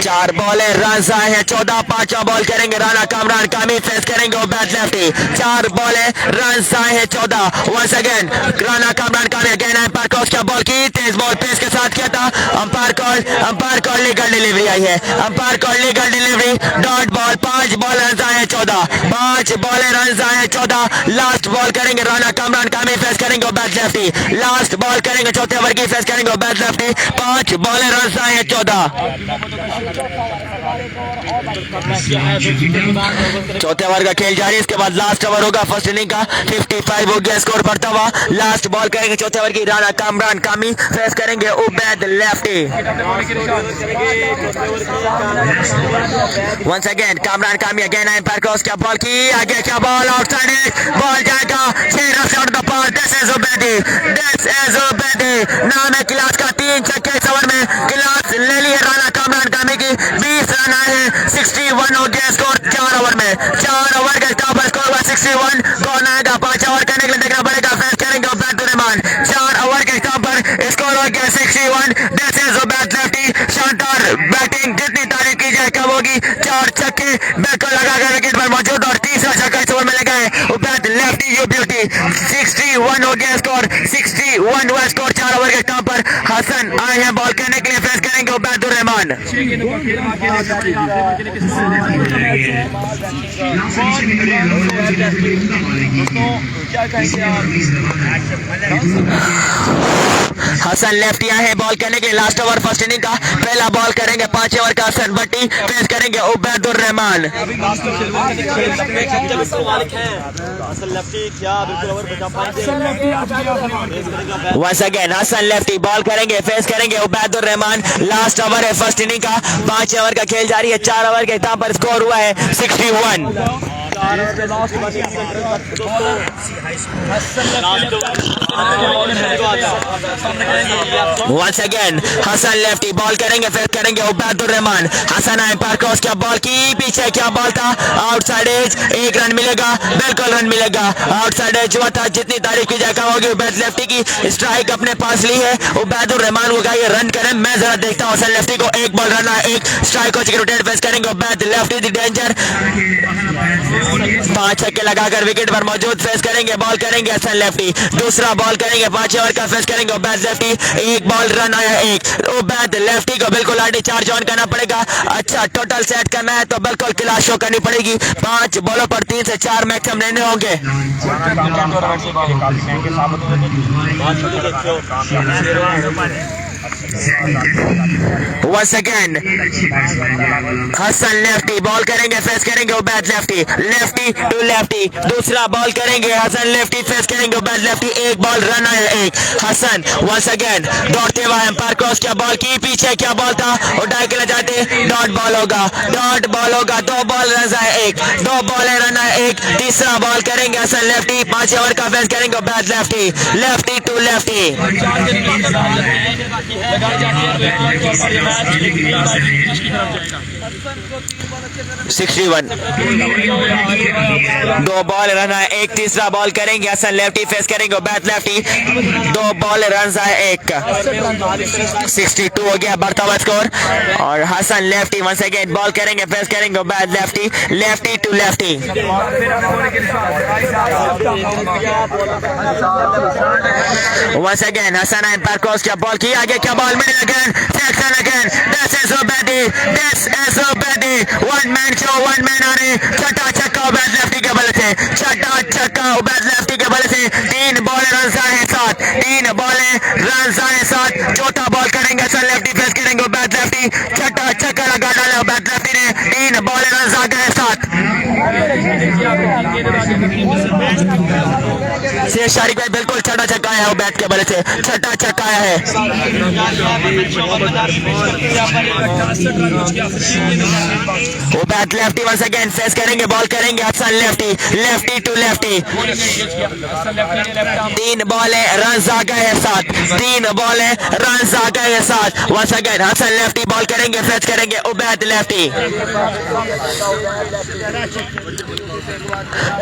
Speaker 1: 4 बॉल रन आए हैं 14, पांचवा बॉल करेंगे राना कामरान कामी फेस करेंगे उबैद लेफ्टी, 4 बॉल रन आए हैं 14। Once again Rana Kamran Kami again umpire cross किया, बॉल की तेज बॉल पेस के साथ किया था, अंपायर कॉल लीगल डिलीवरी आई है, umpire call legal delivery, dot ball, 5 ball run आए हैं 14, 5 बॉल रन आए हैं 14, लास्ट बॉल करेंगे राना कामरान कामी फेस करेंगे उबैद लेफ्टी, लास्ट बॉल करेंगे चौथे ओवर की फेस करेंगे उबैद लेफ्टी, 5 बॉल रन आए हैं 14। चौथे ओवर का खेल जारी, इसके बाद लास्ट ओवर होगा फर्स्ट इनिंग का, 55 हो गया स्कोर बढ़ता हुआ, लास्ट बॉल करेंगे चौथे ओवर की राना कामरान कामी फेस करेंगे Ubaid lefty. Once again Kamran Kami again umpire cross किया, बॉल की आगे क्या बॉल आउटसाइड, बॉल जाएगा 6 रन आउट द पार, दिस इज उबैदी, नाम है क्लास का, 3 छक्के इस ओवर में क्लास ले ली है राना कामरान कामी की, 20 रन आए हैं, 61 हो गया स्कोर 4 ओवर में, 4 ओवर का स्टॉप स्कोर हुआ 61, कौन आएगा 5 ओवर करने के लिए देखना पड़ेगा, फेस करेंगे उबैद रहमान, 4 ओवर के स्टॉप पर स्कोर हो गया 61, दिस इज उबैद लेफ्टी, शानदार बैटिंग जितनी तारीफ की जाए कम होगी, 4 छक्के बिल्कुल लगाकर विकेट पर मौजूद और तीसरा छक्का इस ओवर में लगा है उबैद लेफ्टी, यू ब्यूटी, 61 हो गया स्कोर, 61 हुआ स्कोर 4 ओवर के स्टॉप पर, हसन आए हैं बॉल करने के लिए, फेस करेंगे उबैद रहमान। हसन लेफ्टी आए हैं बॉल करने के लिए, लास्ट ओवर फर्स्ट इनिंग का, पहला बॉल करेंगे 5 ओवर का, हसन भट्टी फेस करेंगे Ubaidur Rehman. Once again Hasan lefty ball करेंगे फेस करेंगे उबैदुर रहमान, लास्ट ओवर है फर्स्ट इनिंग का, 5 ओवर का खेल जारी है, 4 ओवर के इख्तिताम पर स्कोर हुआ है 61। Once again Hasan lefty ball करेंगे फेस करेंगे उबैदुर रहमान, हसन आए पार क्रॉस किया, बॉल की पीछे क्या बॉल था, आउटसाइड एज, 1 रन मिलेगा, बिल्कुल रन मिलेगा, आउटसाइड एज हुआ था, जितनी तारीफ की जाए कम होगी, उबैद लेफ्टी की स्ट्राइक अपने पास ली है, उबैदुर रहमान को कहा रन करें, मैं जरा देखता हूँ हसन लेफ्टी को, 1 बॉल रन है, 1 स्ट्राइक को रोटेट फेस करेंगे उबैद लेफ्टी द डेंजर। 5 छक्के लगाकर विकेट पर मौजूद। फेस करेंगे, बॉल करेंगे हसन लेफ्टी। दूसरा बॉल करेंगे 5 ओवर का। फेस करेंगे उबैद लेफ्टी। एक बॉल रन आया एक। उबैद लेफ्टी को बिल्कुल आरडी 4 ज्वाइन करना पड़ेगा। अच्छा टोटल सेट करना है तो बिल्कुल क्लास शो करनी पड़ेगी। 5 बॉलों पर 3 से 4 मैक्सिमम लेने होंगे। Once again Hasan lefty ball करेंगे। फेस करेंगे Ubaid lefty. Lefty to lefty. दूसरा बॉल करेंगे हसन लेफ्टी। फेस करेंगे उबैद लेफ्टी। एक बॉल रन आया एक। हसन once again दौड़ते हुए एम्पायर क्रॉस किया, बॉल की पीछे क्या बॉल था, उठा के ले जाते। डॉट बॉल होगा, डॉट बॉल होगा। 2 बॉल रन आए एक। 2 बॉल रन आए एक। तीसरा बॉल करेंगे हसन लेफ्टी। 5 ओवर का। फेस करेंगे Ubaid lefty. Lefty to lefty. 61। 2 ball run आए एक। तीसरा बॉल करेंगे हसन लेफ्टी। फेस करेंगे उबैद लेफ्टी। 2 बॉल रन आए एक। 62 हो गया बढ़ता हुआ स्कोर। और Hasan lefty once again ball करेंगे। फेस करेंगे Ubaid lefty. Lefty to lefty. Once again Hasan umpire cross किया, बॉल की आगे क्या ball middle again. Section again. This is Ubaidi. This is Ubaidi. 1 man show 1 man आने। छठा छक्का उबैद लेफ्टी के बल से। छठा छक्का उबैद लेफ्टी के बल से। 3 बॉल रन आए 7। 3 बॉल रन आए 7। चौथा बॉल करेंगे हसन लेफ्टी। फेस करेंगे उबैद लेफ्टी। छठा छक्का लगा डाला उबैद लेफ्टी ने। 3 बॉल रन आ गए 7। शेष शारिक भाई बिल्कुल छठा छक्का आया है उबैद के बल से। छठा छक्का आया है। Ubaid lefty once again face करेंगे, बॉल करेंगे Hasan lefty. Lefty to lefty. 3 ball run आ गए 7। 3 बॉल रन आ गए 7। Once again Hasan lefty ball करेंगे। फेस करेंगे उबैद लेफ्टी।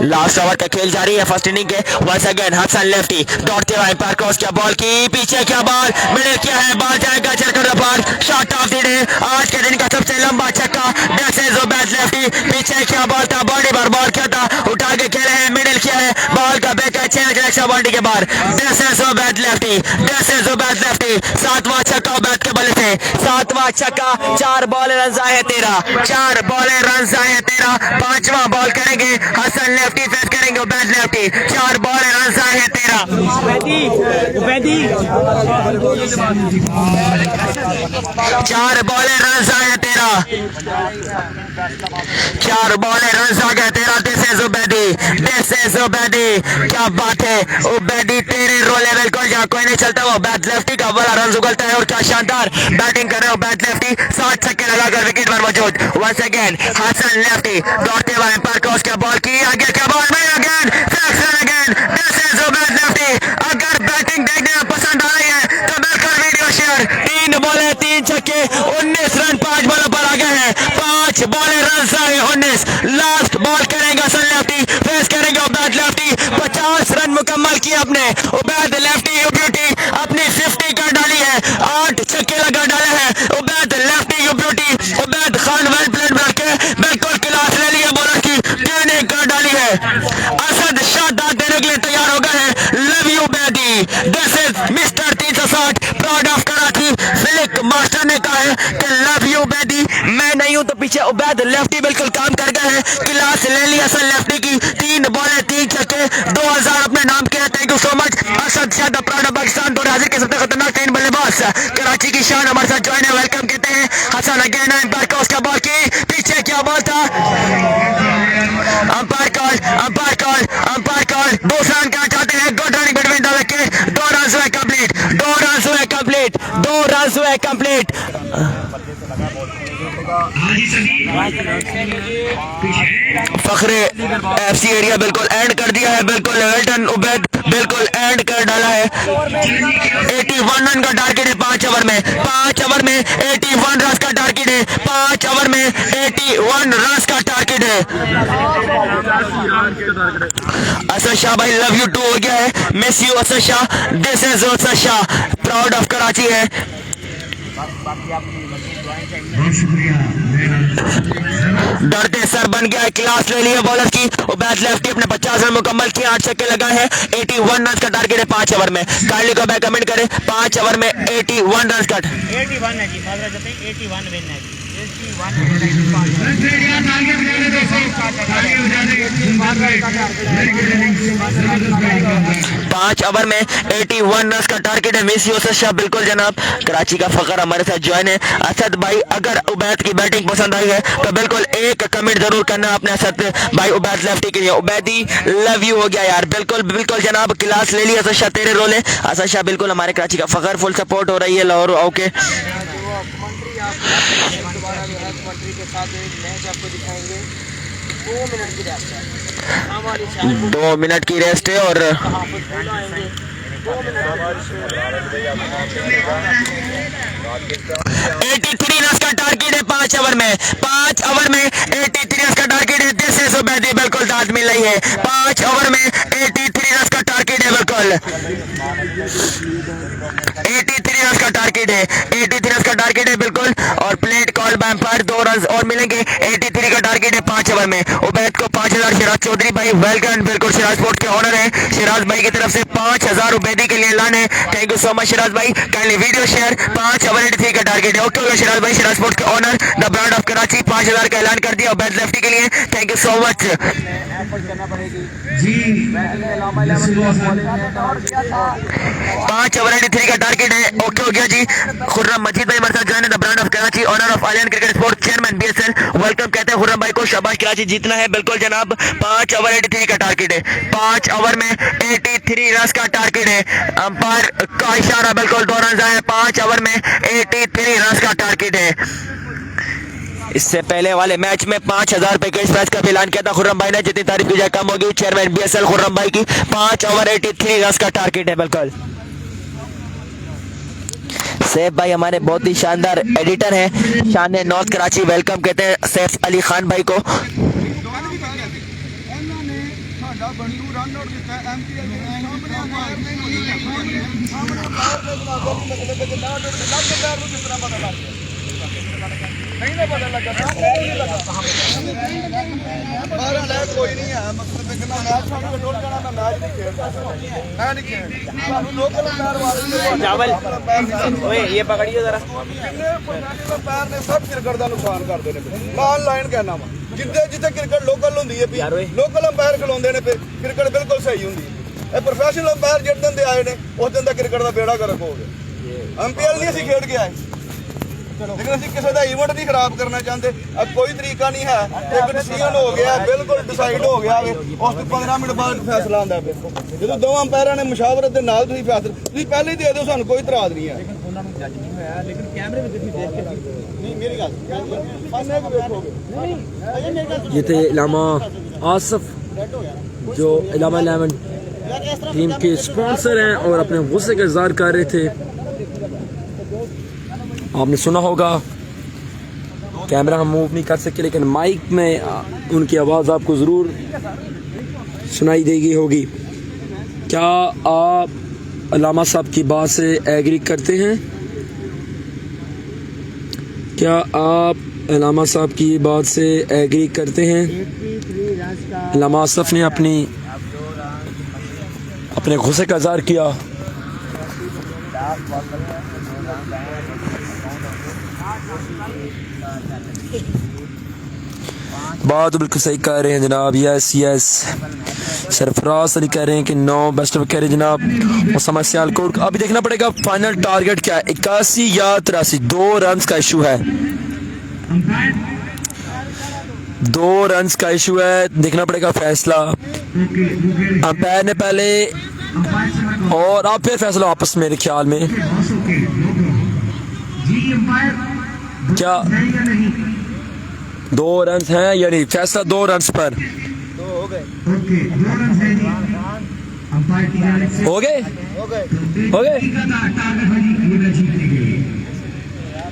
Speaker 1: लास्ट ओवर का खेल जारी है फर्स्ट इनिंग के। वंस अगेन हसन लेफ्टी दौड़ते हुए एम्पायर क्रॉस किया, बॉल की पीछे क्या बॉल मिडिल किया है। बॉल जाएगा चलकर पार। Shot of the day. आज के दिन का सबसे लंबा छक्का। This is Ubaid lefty. पीछे क्या बॉल था, बॉडी पर बॉल क्या था, उठा के खेले हैं, मिडिल किया है। बॉल का बैक है 6 एक्स्ट्रा बाउंड्री के बाहर। This is Ubaid lefty. This is Ubaid lefty. 7वां छक्का उबैद के बल से। 7वां छक्का। 4 बॉल रन आए 13। 4 बॉल रन आए 13। 5वां बॉल करेंगे हसन लेफ्टी। फेस करेंगे उबैद लेफ्टी। 4 बॉल रन आए 13। 4 बॉल रन आए 13। 4 बॉल रन आ गए 13। This is Ubaidi. This is Ubaidi. क्या बात है उबैदी, तेरे रो लेवल को जहाँ कोई नहीं चलता। वो उबैद लेफ्टी का बड़ा रन उगलता है और क्या शानदार बैटिंग कर रहे हो उबैद लेफ्टी। 7 छक्के लगाकर विकेट पर मौजूद। वंस अगेन हसन लेफ्टी दौड़ते हुए एम्पायर क्रॉस किया, बॉल की आगे क्या बॉल में again section again. This is Ubaid lefty. अगर बैटिंग देखने में पसंद आ रही है तो बिल्कुल वीडियो शेयर। 3 बॉल 3 छक्के 19 रन 5 बॉलों पर आ गए हैं। 5 बॉल रन आए 19। लास्ट बॉल करेंगे हसन लेफ्टी। फेस करेंगे उबैद लेफ्टी। 50 रन मुकम्मल किए अपने उबैद लेफ्टी। यू ब्यूटी अपनी 50 कर डाली है। 8 छक्के लगा डाले हैं Ubaid lefty. You beauty Ubaid Khan well played करके बिल्कुल क्लास ले लिया बॉलर की। 3 कर डाली है। असद शाह दाद देने के लिए तैयार हो गए हैं। Love you Ubaidi. This is mister 360 proud of Karachi. Philic master ने कहा है कि लव यू उबैदी। मैं नहीं हूं तो पीछे उबैद लेफ्टी बिल्कुल काम कर गए हैं। क्लास ले ली हसन लेफ्टी की। 3 बॉल 3 छक्के 2000 अपने नाम के। Thank you so much Asad Shah the proud of Pakistan. दौर हाजिर के सबसे खतरनाक 3 बल्लेबाज कराची की शान हमारे साथ ज्वाइन है। वेलकम कहते हैं हसन अगेन एम्पायर क्रॉस का बॉल की पीछे क्या बॉल था। Umpire call umpire call umpire call. 2 run क्या चाहते हैं। Good running between the wicket. 2 run हुए कंप्लीट। 2 रन हुए कंप्लीट। 2 रन हुए कंप्लीट। फखरे एफसी एरिया बिल्कुल एंड कर दिया है। बिल्कुल वेल्टन उबैद बिल्कुल एंड कर डाला है। 81 रन का टारगेट है 5 ओवर में। 5 ओवर में 81 रन का टारगेट है। 5 ओवर में 81 रन का टारगेट है। असद शाह भाई लव यू टू हो गया है। Miss you Asad Shah. This is Asad Shah proud of Karachi है।
Speaker 2: बहुत शुक्रिया मेरा
Speaker 1: डरते सर बन गया है, क्लास ले लिया बॉलर की। उबैद लेफ्टी अपने 50 रन मुकम्मल किए, 8 छक्के लगा है। 81 रन का टारगेट है 5 ओवर में। काइंडली को बैक कमेंट करें, 5 ओवर में 81 रन का
Speaker 5: 81 है जी, माजरा जते 81 विन है जी, 81
Speaker 2: यार आगे बजाने दो आगे बजाने
Speaker 1: 5 ओवर में 81 रन का टारगेट है। मिस यूसुफ शाह बिल्कुल जनाब, कराची का फखर हमारे साथ ज्वाइन है। असद भाई अगर उबैद की बैटिंग पसंद आई है तो बिल्कुल एक कमेंट जरूर करना अपने असद भाई उबैद लेफ्टी के लिए। उबैदी लव यू हो गया यार, बिल्कुल बिल्कुल जनाब, क्लास ले लिया। असद शाह तेरे रोल है। असद शाह बिल्कुल हमारे कराची का फखर, फुल सपोर्ट हो रही है लाहौर। ओके
Speaker 4: कमेंट्री के साथ एक मैच आपको दिखाएंगे। 2 मिनट की रेस्ट है हमारी चैनल
Speaker 1: 2 मिनट की रेस्ट है और
Speaker 4: हाफिज बोला आएंगे 2
Speaker 1: 83 रन का टारगेट है 5 ओवर में। 5 ओवर में 83 रन का टारगेट है। दिस इज उबैदी, बिल्कुल दाद मिल रही है। 5 ओवर में 83 रन का टारगेट है, बिल्कुल 83 रन का टारगेट है। 83 रन का टारगेट है बिल्कुल, और प्लेट कॉल बैंपर 2 रन और मिलेंगे। 83 का टारगेट है 5 ओवर में। उबैद को 5000। शिराज चौधरी भाई वेलकम, बिल्कुल शिराज स्पोर्ट्स के ऑनर है। शिराज भाई की तरफ से 5000 उबैदी के लिए ऐलान है। Thank you so much Siraj भाई, काइंडली वीडियो शेयर। 5 ओवर 83 का टारगेट है। ओके शिराज भाई, शिराज स्पोर्ट्स के owner the brand of Karachi, 5000 का ऐलान कर दिया उबैद लेफ्टी के लिए। थैंक यू सो मच
Speaker 4: करना पड़ेगी
Speaker 2: जी।
Speaker 4: बैटिंग में लामा 11 को बॉलिंग में और किया था
Speaker 1: 5 ओवर 83 का टारगेट है। ओके हो गया जी। खुर्रम मजीद भाई हमारे साथ ज्वाइन है, the brand of Karachi, owner of आलियन cricket sport, chairman BSL. Welcome कहते हैं खुर्रम भाई को। शाबाश कराची, जीतना है बिल्कुल जनाब। 5 ओवर 83 का टारगेट है। 5 ओवर में 83 रन का टारगेट है। अंपायर का इशारा, बिल्कुल 2 रन आए। 5 ओवर में 83 रन का टारगेट है। इससे पहले वाले मैच में 5000 रुपए के इस मैच का भी ऐलान किया था खुर्रम भाई ने। जितनी तारीफ की जाए कम होगी। चेयरमैन बीएसएल खुर्रम भाई की 5 ओवर 83 रन का टारगेट है, बिल्कुल। सैफ भाई हमारे बहुत ही शानदार एडिटर हैं, शान नॉर्थ कराची, वेलकम कहते हैं सैफ अली खान भाई को।
Speaker 6: कोई नहीं है मतलब इतना मैच सामने डोल जाना मैं मैच नहीं खेलता मैं नहीं खेलता लोकल पैर वाले
Speaker 5: चावल ओए ये पकड़िए जरा
Speaker 6: पैर ने सब क्रिकेट का नुकसान करते हैं। मैं ऑनलाइन कहना वा जिथे जिथे क्रिकेट लोकल होंगी है लोकल अंपायर खिलाते हैं फिर क्रिकेट बिल्कुल सही होंगी है। प्रोफैशनल अंपायर जिस दिन आए ने उस दिन का क्रिकेट का बेड़ा गर्क हो गया। अंपायर नहीं असीं खेड के आए, लेकिन ਅਸੀਂ ਕਿਸੇ ਦਾ ਇਵੈਂਟ ਨਹੀਂ ਖਰਾਬ ਕਰਨਾ ਚਾਹੁੰਦੇ। अब कोई तरीका नहीं है, एक डिसीजन हो गया बिल्कुल डिसाइड हो गया उस ਤੋਂ 15 ਮਿੰਟ ਬਾਅਦ फैसला आंदा पे ਜਦੋਂ ਦੋਵਾਂ ਅੰਪਾਇਰਾਂ ਨੇ ਮੁਸ਼ਾਵਰਤ ਦੇ ਨਾਲ ਤੁਸੀਂ ਫੈਸਲਾ ਤੁਸੀਂ ਪਹਿਲੇ ਹੀ ਦੇ ਦਿਓ, ਸਾਨੂੰ ਕੋਈ ਇਤਰਾਜ਼ ਨਹੀਂ ਹੈ। ਉਹਨਾਂ ਨੂੰ ਜੱਜ ਨਹੀਂ ਹੋਇਆ ਲੇਕਿਨ ਕੈਮਰੇ ਵਿੱਚ ਤੁਸੀਂ ਦੇਖ ਕੇ ਨਹੀਂ ਮੇਰੀ ਗੱਲ ਸਾਹਮਣੇ ਕੋ ਵੇਖੋਗੇ ਨਹੀਂ ਅਜੇ ਮੇਰੀ ਗੱਲ
Speaker 7: ये थे इलामा आसफ जो इलामा 11 टीम के स्पॉन्सर हैं और अपने गुस्से का इजहार कर रहे थे। आपने सुना होगा, कैमरा हम मूव नहीं कर सकते लेकिन माइक में उनकी आवाज़ आपको ज़रूर सुनाई देगी होगी। क्या आप अलामा साहब की बात से एग्री करते हैं? क्या आप अलामा साहब की बात से एग्री करते हैं? अलामा आसफ ने अपने गुस्से का इजहार किया। बात तो बिल्कुल सही कह रहे हैं जनाब। यस यस, सरफराज अली कह रहे हैं कि 9 बेस्ट कह रहे हैं जनाब। उसामा सियालकोट अभी देखना पड़ेगा फाइनल टारगेट क्या है, 81 या 83। 2 रन का इशू है, 2 रन का इशू है, देखना पड़ेगा फैसला। अंपायर ने पहले और आप फिर फैसला आपस मेरे ख्याल में क्या 2 रन हैं या नहीं, फैसला 2 रन पर हो गए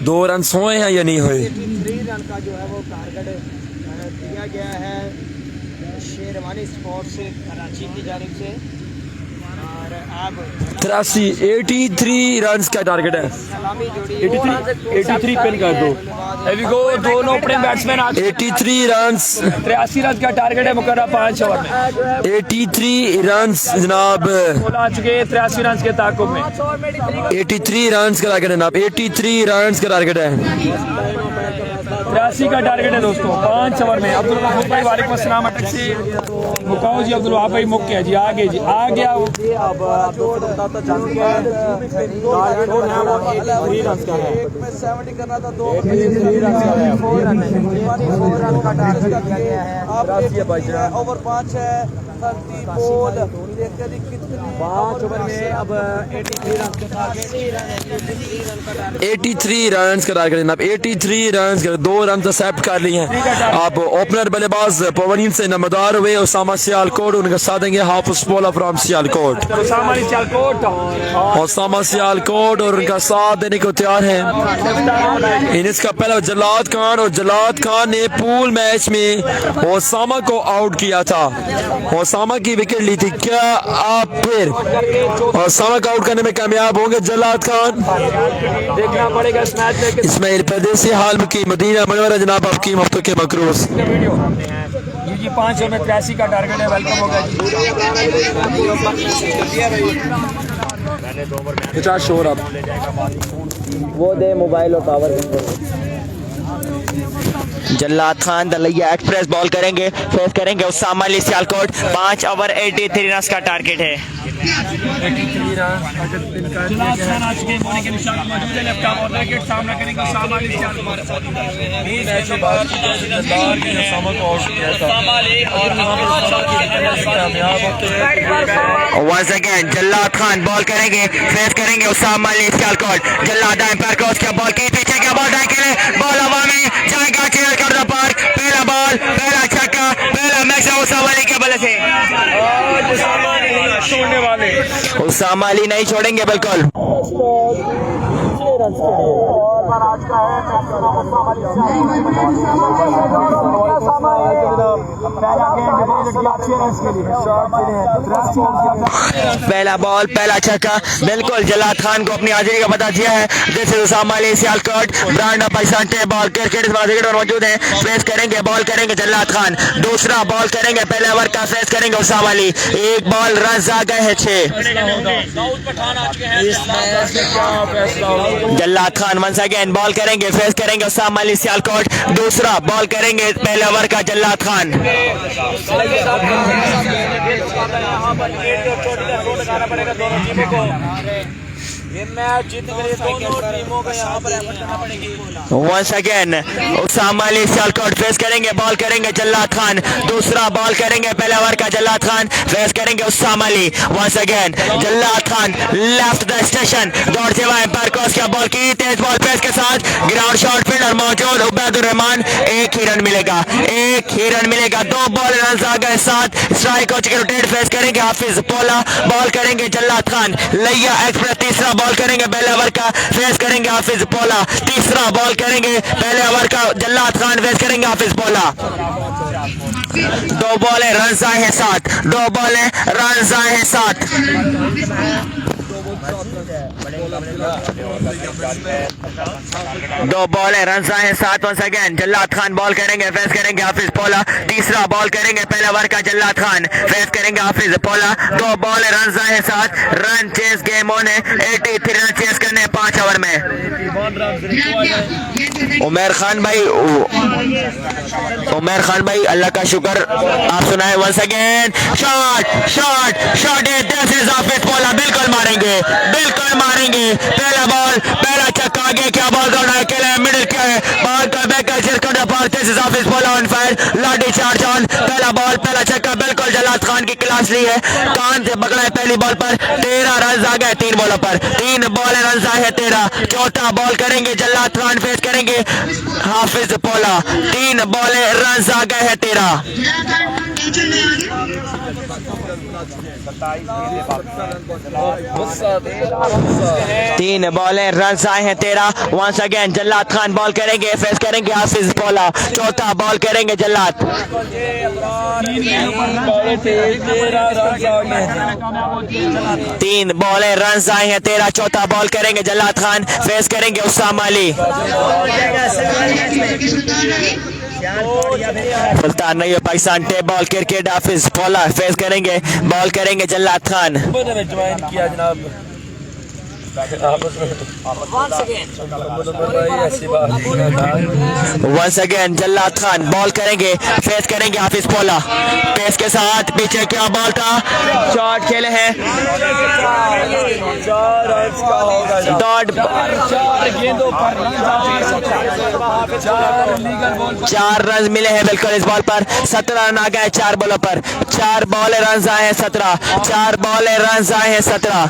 Speaker 7: 2 रन हुए हैं या नहीं हुए।
Speaker 4: 3 रन का जो है वो टारगेट दिया गया है शेरवानी स्पोर्ट्स से कराची की जानिब से।
Speaker 7: 83 रन का टारगेट है। 83 पिन कर दो। Here we go, दोनों ओपनिंग बैट्समैन 83 रन, 83 रन का टारगेट है मुकर्रर 5 ओवर में। 83 रन जनाब आ चुके 83 रन के ताकुब में। 83 रन का टारगेट है जनाब, 83 रन का टारगेट है। 83 का टारगेट है दोस्तों 5 ओवर में। अब्दुल वहाब भाई वालेकुम अस्सलाम। मुकाओ जी अब्दुल वहाब भाई मुक्के जी आगे जी आ गया।
Speaker 4: अब आप दोस्तों को बताता चलूं कि टारगेट जो है वो 83 रन का है। एक में 70 करना था, 2 में 83 रन का है। 4 रन है, 4 रन का टारगेट दिया गया है। आप देखिए ओवर 5 है, 30 बॉल देखकर कितने 5 ओवर में अब 83 रन का टारगेट।
Speaker 7: 83 रन का टारगेट जनाब, 83 रन का 2 रन तो सेट कर लिए हैं। अब ओपनर बल्लेबाज पवनीन से नमदार हुए उसामा सियालकोट, उनका साथ देंगे हाफिज बॉलर फ्रॉम सियालकोट। उसामा सियालकोट और उनका साथ देने को तैयार हैं। इसका पहला जलाद खान, और जलाद खान ने पूल मैच में ओसामा को आउट किया था। ओसामा की विकेट ली थी। क्या आप फिर ओसामा को आउट करने में कामयाब होंगे जलाद खान?
Speaker 4: देखना पड़ेगा इस मैच में।
Speaker 7: इसमाइल परदेसी हाल की मदीना मनोरा जनाब आपकी हफ्तों के मकरूज।
Speaker 4: ये 5 ओवर में 83 का टारगेट है। वेलकम होगा जी।
Speaker 7: बेटा शोर अब
Speaker 1: वो दे मोबाइल और पावर जल्लाद खान दलैया एक्सप्रेस बॉल करेंगे, फेस करेंगे उसामा अली सियालकोट। 5 ओवर 83 रन का टारगेट है।
Speaker 4: जलाद खान आज के होने के निशान मौजूद है। लेफ्ट आर्म और विकेट सामना करेंगे उसामा अली सियालकोट। मैच में बात की जाए तो जलाद ने उसामा को आउट किया था और कामयाब होते हैं।
Speaker 1: Once again Jallad Khan ball करेंगे, फेस करेंगे उसामा अली सियालकोट। जल्लाद दाएं पर क्रॉस किया, बॉल की पीछे क्या बॉल डाई खेले, बॉल हवा में जाएगा, चेयर कर दो पार्क। पहला बॉल, पहला छक्का, पहला मैच उसामा अली के बल्ले से।
Speaker 4: छोड़ने वाले
Speaker 1: उसामा अली नहीं छोड़ेंगे बिल्कुल। पहला बॉल, पहला छक्का, बिल्कुल जलाद खान को अपनी हाजिरी का पता दिया है। जैसे Usama Ali Sialkot brand of Pakistan ball cricket मौजूद है। फेस करेंगे, बॉल करेंगे जलाद खान। दूसरा बॉल करेंगे, पहले ओवर का फेस करेंगे उसामा अली। एक बॉल रन आ गए हैं 6। जल्लाद खान वंस अगेन बॉल करेंगे, फेस करेंगे उसामा अली सियालकोट। दूसरा बॉल करेंगे, पहले ओवर का जल्लाद खान।
Speaker 4: ये मैच जीत गई दोनों टीमों का। यहाँ पर एफर्ट करना पड़ेगी।
Speaker 1: Once again Usama Ali Sialkot face करेंगे, बॉल करेंगे जल्लाद खान। दूसरा बॉल करेंगे, पहले ओवर का जल्लाद खान, फेस करेंगे Usama Ali. Once again Jallad Khan left the station, दौड़ से वहां पर क्रॉस किया, बॉल की तेज बॉल पेस के साथ ग्राउंड शॉट फील्डर मौजूद उबैदुर रहमान। एक ही रन मिलेगा, एक ही रन मिलेगा। 2 बॉल रन आ गए 7। स्ट्राइक हो चुके, रोटेट फेस करेंगे हाफिज पोला, बॉल करेंगे जल्लाद खान। लैया एक्सप्रेस तीसरा बॉल करेंगे, पहले ओवर का फेस करेंगे हाफिज पोला। तीसरा बॉल करेंगे, पहले ओवर का जल्लाद खान, फेस करेंगे हाफिज पोला। 2 बॉल है, रन आए हैं 7। 2 बॉल है, रन आए हैं 7। 2 बॉल है, रन आए हैं 7। Once again Jallad Khan ball करेंगे, फेस करेंगे हाफिज पोला। तीसरा बॉल करेंगे, पहले ओवर का जल्लाद खान, फेस करेंगे हाफिज पोला। 2 बॉल है, रन आए हैं 7। रन चेस गेम ऑन है। 83 रन चेस करने 5 ओवर में। उमर खान भाई अल्लाह का शुक्र, आप सुनाए। Once again shot shot shot है, दिस इज हाफिज पोला, बिल्कुल मारेंगे, बिल्कुल मारेंगे। पहला बॉल, पहला छक्का, आगे क्या बॉल दौड़ा है, मिडिल क्या है, बॉल का बैक का चिरकट पार, this is Hafiz Pola on fire, लाठी चार्ज ऑन। पहला बॉल, पहला छक्का, बिल्कुल जलाद खान की क्लास ली है, कान से पकड़ा है पहली बॉल पर। 13 रन आ गए 3 बॉलों पर। 3 बॉल रन आए हैं 13। चौथा बॉल करेंगे जल्लाद खान, फेस करेंगे हाफिज पोला। 3 बॉल रन आ गए हैं 13। तीन बॉलें रन आए हैं 13। Once again Jallad Khan ball करेंगे, फेस करेंगे हाफिज पौला। चौथा बॉल करेंगे जल्लाद। तीन बॉलें रन आए हैं 13। चौथा बॉल करेंगे जल्लाद खान, फेस करेंगे उसामा अली। सुल्तान नहीं है पाकिस्तान। टेप बॉल क्रिकेट हाफिज पौला, फेस करेंगे, बॉल करेंगे जल्लाद खान।
Speaker 7: ज्वाइन किया जनाब।
Speaker 1: Once again Jallad Khan ball करेंगे, फेस करेंगे हाफिज पौला। पेस के साथ पीछे क्या बॉल था, शॉट खेले हैं। डॉट 4 रन मिले हैं बिल्कुल इस बॉल पर। 17 रन आ गए 4 बॉलों पर। 4 बॉल रन आए हैं 17। 4 बॉल रन आए हैं 17।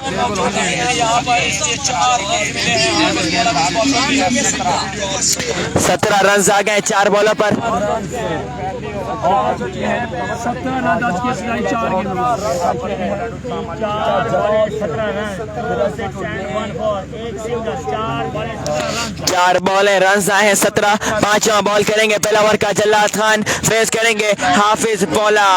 Speaker 1: 17 रन आ गए 4 बॉलों पर। चार बॉलें रन आए हैं 17। पांचवा बॉल करेंगे पहला ओवर का जल्लाद खान, फेस करेंगे Hafiz Paula.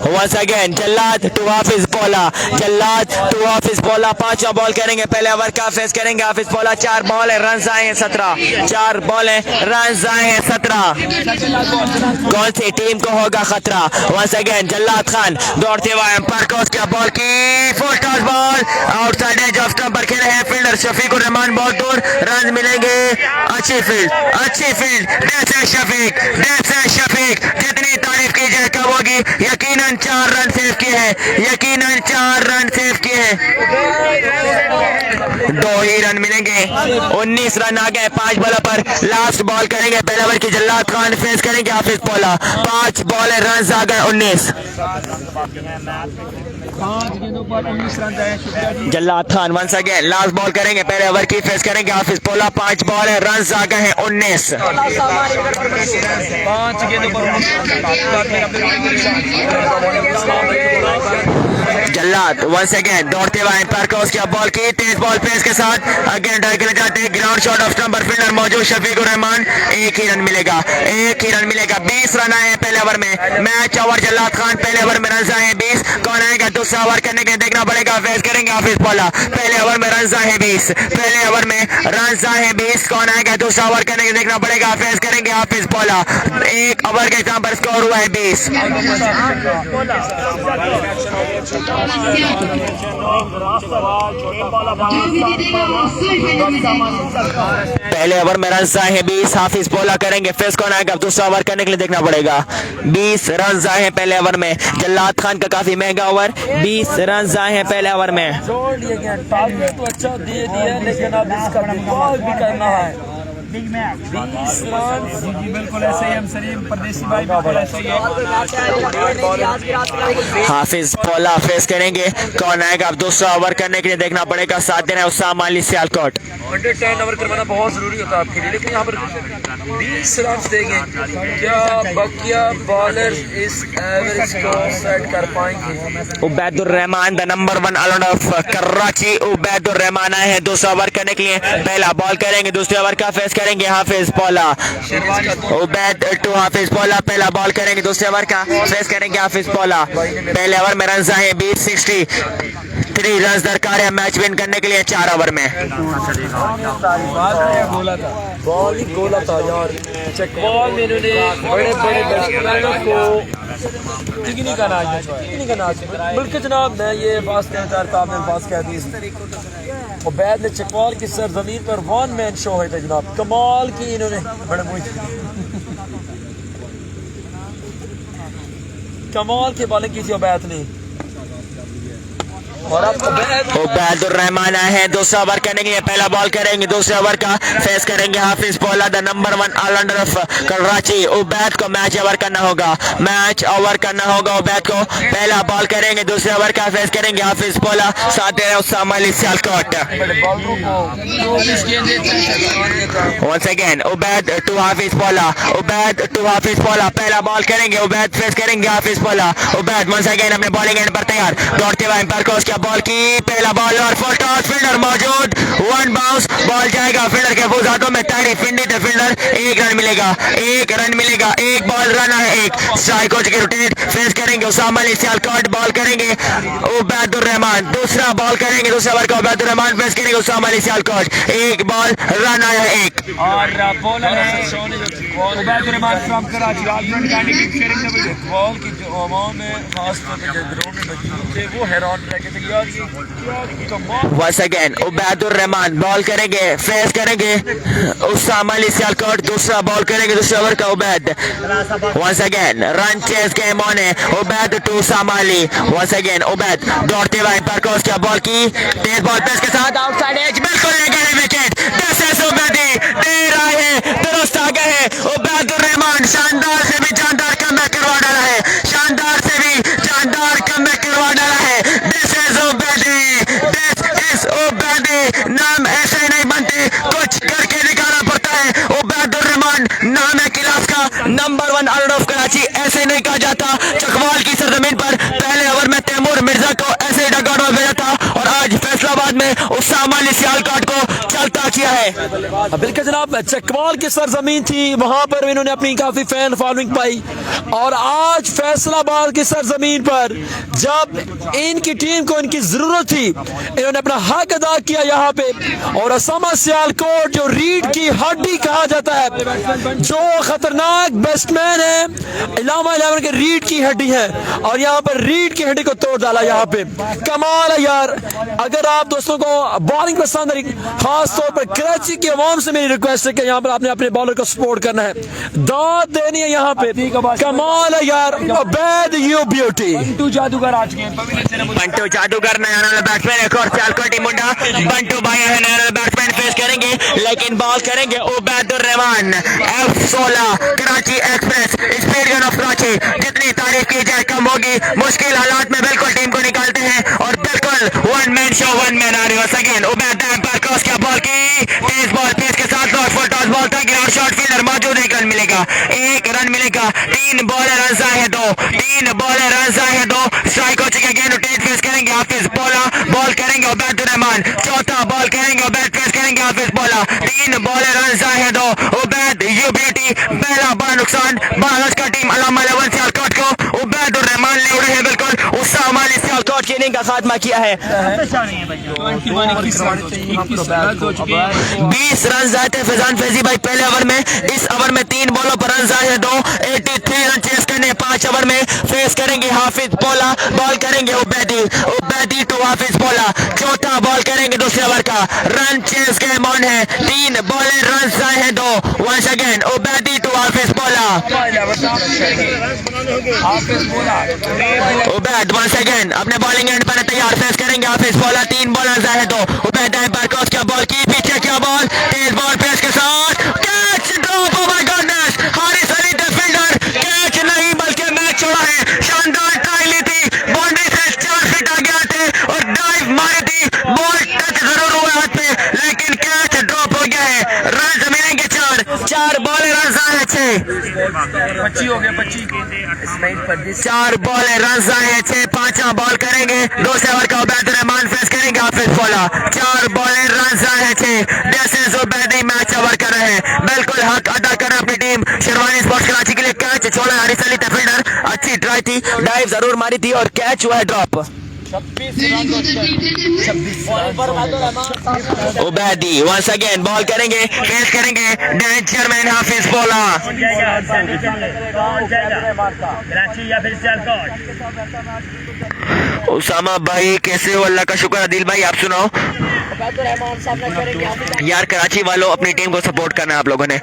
Speaker 1: Once again Jallad to Hafiz Paula. Jallad to Hafiz Paula. पांचवा बॉल करेंगे पहले ओवर का, फेस करेंगे हाफिज पौला। 4 बॉलें रन आए हैं 17। 4 बॉलें रन आए हैं 17। कौन सी टीम को होगा खतरा। वंस अगेन जल्लाद खान दौड़ते हुए एम्पायर को उसके बॉल की full toss ball outside edge off stump पर खेले हैं फील्डर शफीकुर रहमान। बहुत दूर रन मिलेंगे। अच्छी फील्ड, अच्छी फील्ड। शफीक जितनी तारीफ की जाए कब होगी। यकीनन 4 रन सेव किए हैं, यकीनन 4 रन सेव किए हैं। 2 ही रन मिलेंगे। 19 रन आ गए 5 बॉलों पर। लास्ट बॉल करेंगे पहले ओवर की जल्लाद खान, फेस करेंगे हाफिज पौला। 5 बॉल रन आ गए 19। Jallad Khan once again last ball करेंगे पहले ओवर की, फेस करेंगे हाफिज पौला। 5 बॉल रन आ गए हैं 19। जल्लाद वंस अगेन दौड़ते हुए एम्पायर को उसकी बॉल की तेज बॉल पेस के साथ अगेन ड्राइव के जाते हैं। ग्राउंड शॉट ऑफ स्टंप पर फील्डर मौजूद शफीकुर रहमान। 1 ही रन मिलेगा, 1 ही रन मिलेगा। 20 रन आए हैं पहले ओवर में। मैच ओवर जल्लाद खान पहले ओवर में रन आए हैं 20। कौन आएगा दूसरा ओवर करने के देखना पड़ेगा, फेस करेंगे हाफिज पौला। पहले ओवर में रन आए हैं 20। पहले ओवर में रन आए हैं 20। कौन आएगा दूसरा ओवर करने के देखना पड़ेगा, फेस करेंगे हाफिज पौला। 1 ओवर के यहाँ पर स्कोर हुआ है 20। पहले ओवर में रन आए हैं 20। हाफिज पौला करेंगे, फेस कौन आएगा दूसरा ओवर करने के लिए देखना पड़ेगा। 20 रन आए हैं पहले ओवर में। जल्लाद खान का काफी महंगा ओवर। 20 रन आए हैं पहले ओवर में।
Speaker 7: टारगेट तो अच्छा दे दिया, लेकिन अब इसका बॉल भी करना है। 20 रन।
Speaker 3: जी बिल्कुल ऐसे ही हम सलीम परदेसी भाई बिल्कुल ऐसे ही है।
Speaker 1: हाफिज पौला फेस करेंगे, कौन आएगा अब दूसरा ओवर करने के लिए देखना पड़ेगा। 7 दिन है उसामा अली सियालकोट।
Speaker 7: अंडर 10 ओवर करवाना बहुत जरूरी होता है आपके लिए, लेकिन यहाँ पर 20 रन देंगे। क्या बकिया बॉलर इस एवरेज को सेट कर पाएंगे।
Speaker 1: Ubaidur Rehman the number 1 allrounder of Karachi. Ubaidur Rehman आए हैं दूसरा ओवर करने के लिए। पहला बॉल करेंगे, दूसरे ओवर का फेस करेंगे हाफिज पौला। उबैद टू हाफिज पौला। पहला बॉल करेंगे, दूसरे ओवर का फेस करेंगे हाफिज पौला। पहले ओवर में रन आए 20। 63 रन दरकार है मैच विन करने के लिए 4 ओवर में।
Speaker 7: बॉल ही गोला था यार। चकवाल में इन्होंने बड़े बड़े बैट्समैनों को टिकनी का नाच। बल्कि जनाब मैं ये बात कहना चाहता हूँ, आपने बात कह दी। उबैद ने चकवाल की सरजमीन पर 1 मैन शो है जनाब। कमाल की इन्होंने बड़े कमाल की बॉलिंग की थी उबैद ने।
Speaker 1: उबैदुर रहमान आए हैं, दूसरा ओवर करेंगे, पहला बॉल करेंगे, दूसरे ओवर का फेस करेंगे Hafiz Paula, the number 1 allrounder of Karachi. Ubaid को मैच ओवर करना होगा, मैच ओवर करना होगा उबैद को। पहला बॉल करेंगे, दूसरे ओवर का फेस करेंगे हाफिज पौला, साथ दे रहे Usama Ali Sialkot. Once again, Ubaid to Hafiz Paula, Ubaid to Hafiz Paula, पहला बॉल करेंगे, उबैद फेस करेंगे हाफिज पौला। उबैद once again अपने बॉलिंग एंड पर तैयार, दौड़ते हुए एम्पायर को उसका बॉल की, पहला बॉल और फुल टॉस, फील्डर मौजूद, 1 बाउंस, बॉल जाएगा फील्डर के फुल हाथों में, तारी फिंडी द फील्डर, 1 रन मिलेगा, 1 रन मिलेगा, 1 बॉल रन है, 1 स्ट्राइक हो चुकी, रोटेट फेस करेंगे उसामा अली सियालकोट, बॉल करेंगे उबैदुर रहमान, दूसरा बॉल करेंगे, दूसरा ओवर का उबैदुर रहमान फेस करेंगे उसामा अली सियालकोट, 1 बॉल रन आया, 1
Speaker 3: और बॉलर है उबैदुर रहमान फ्रॉम कराची। बॉल की जो आवाम है खास तौर पे जो ग्राउंड में मौजूद थे वो हैरान रह गए थे यार ये कमाल।
Speaker 1: Once again, Ubaidur Rahman ball करेंगे, फेस करेंगे उसामा अली सियालकोट, दूसरा बॉल करेंगे, दूसरे ओवर का Ubaid. Once again, run chase game on है, Ubaid to Usama Ali. Once again, Ubaid दौड़ते हुए एम्पायर को उसका बॉल की, तेज बॉल पेस के साथ आउटसाइड एज, बिल्कुल लेके विकेट, दिस इज उबैदी, दे रहा है, दुरुस्त आ गए हैं उबैदुर रहमान, शानदार से भी जानदार कमबैक करवा डाला है, शानदार से भी जानदार कमबैक करवा डाला है, this is Ubaidi, this is Ubaidi. नाम ऐसे नहीं बनते, कुछ करके दिखाना पड़ता है। उबैदुर रहमान नाम है क्लास का, नंबर 1 ऑलराउंडर ऑफ कराची, ऐसे नहीं कहा जाता। चकवाल की सरजमीन पर पहले ओवर में तैमूर मिर्जा को ऐसे ही डगआउट में भेजा था और आज फैसलाबाद में उसामा अली सियालकोट को चलता किया है।
Speaker 7: बिल्कुल जनाब, चकवाल की सरजमीन थी, वहां पर इन्होंने अपनी काफी फैन फॉलोइंग पाई और आज फैसलाबाद की सरजमीन पर जब इनकी टीम को इनकी जरूरत थी, इन्होंने अपना हक अदा किया यहाँ पे। और उसामा सियालकोट जो रीढ़ की हड्डी कहा जाता है, जो खतरनाक बैट्समैन है, इलामा 11 के रीढ़ की हड्डी है और यहाँ पर रीढ़ की हड्डी को तोड़ डाला यहाँ पे। कमाल है यार। अगर आप दोस्तों को बॉलिंग पसंद है, खास तौर पर कराची की आवाम से मेरी रिक्वेस्ट है कि यहाँ पर आपने अपने बॉलर को सपोर्ट करना है, दाद देनी है यहाँ पे। कमाल है यार, उबैद यू ब्यूटी।
Speaker 3: बंटू जादूगर आज के
Speaker 1: बंटू जादूगर नया वाला बैट्समैन, एक और सियालकोटी मुंडा, बंटू भाई है नया वाला बैट्समैन फेस करेंगे, लेकिन बॉल करेंगे Ubaidur Rahman, F16 Karachi express, speed gun of Karachi, जितनी तारीफ की जाए कम होगी। मुश्किल हालात में बिल्कुल टीम को निकालते हैं और बिल्कुल 1 मैन शो 1 मैन आ रही है। सेकंड उबैद एम्पायर क्रॉस किया, बॉल की, तेज बॉल पेस के साथ लॉट फुल टॉस बॉल था, ग्राउंड शॉट फील्डर मौजूद, 1 रन मिलेगा, 1 रन मिलेगा, 3 बॉलर रन आए हैं 2, 3 बॉलर रन आए हैं 2, स्ट्राइक हो चुके, गेंद रोटेट फेस करेंगे हाफिज पौला, बॉल करेंगे उबैदुर रहमान, चौथा बॉल करेंगे उबैद फेस करेंगे हाफिज पौला, 3 बॉलर रन आए हैं 2, उबैद यू ब्यूटी, पहला बड़ा नुकसान बांग्लादेश का टीम अलामा 11 सियालकोट को, उबैदुर रहमान ले उड़े हैं बिल्कुल, उसामा अली सियालकोट की इनिंग का खात्मा किया है। 20 रन आए थे फैजान फैजी भाई पहले ओवर में, इस ओवर में 3 बॉलों पर रन आए हैं 2, 83 रन चेस करने 5 ओवर में, फेस करेंगे हाफिज पौला, बॉल करेंगे उबैदी, उबैदी टू हाफिज पौला, चौथा बॉल करेंगे दूसरे ओवर का, रन चेस गेम ऑन है, 3 बॉलर रन आए हैं 2, once again Ubaidi to Hafiz Paula, Ubaid once again अपने बॉलिंग एंड पर तैयार, फेस करेंगे हाफिज पौला, 3 बॉलर आए हैं 2, उबैद एम्पायर क्रॉस किया, बॉल की, पीछे क्या बॉल, तेज बॉल पेस के साथ, catch drop, oh my goodness, Haris Ali the fielder, catch नहीं बल्कि मैच छोड़ा है, शानदार ट्राई ली थी, बाउंड्री से 4 फीट आगे आते और डाइव मारी थी, बॉल टच जरूर हुआ हाथ में लेकिन कैच ड्रॉप हो गया है, रन मिलेंगे 4 बॉल रन आए 6,
Speaker 3: 25 हो गया, 25
Speaker 1: 4 बॉल रन आए 6, 5वां बॉल करेंगे दूसरे ओवर का उबैदुर रहमान फेस करेंगे हाफिज पौला, 4 बॉल रन आए 6, this is Ubaidi match over कर रहे हैं, बिल्कुल हक अदा कर अपनी टीम। शेरवानी स्पोर्ट्स कराची के लिए कैच छोड़ा हारिस अली द फील्डर, अच्छी ट्राई थी, डाइव जरूर मारी थी और कैच हुआ है drop. 26 Ubaidi once again ball करेंगे, फेस करेंगे चेयरमैन हाफिज पौला,
Speaker 5: कराची या फिर सियालकोट।
Speaker 1: उसामा भाई कैसे हो? अल्लाह का शुक्र। आदिल भाई आप सुनाओ। यार कराची वालों अपनी टीम को सपोर्ट करना है, आप लोगों ने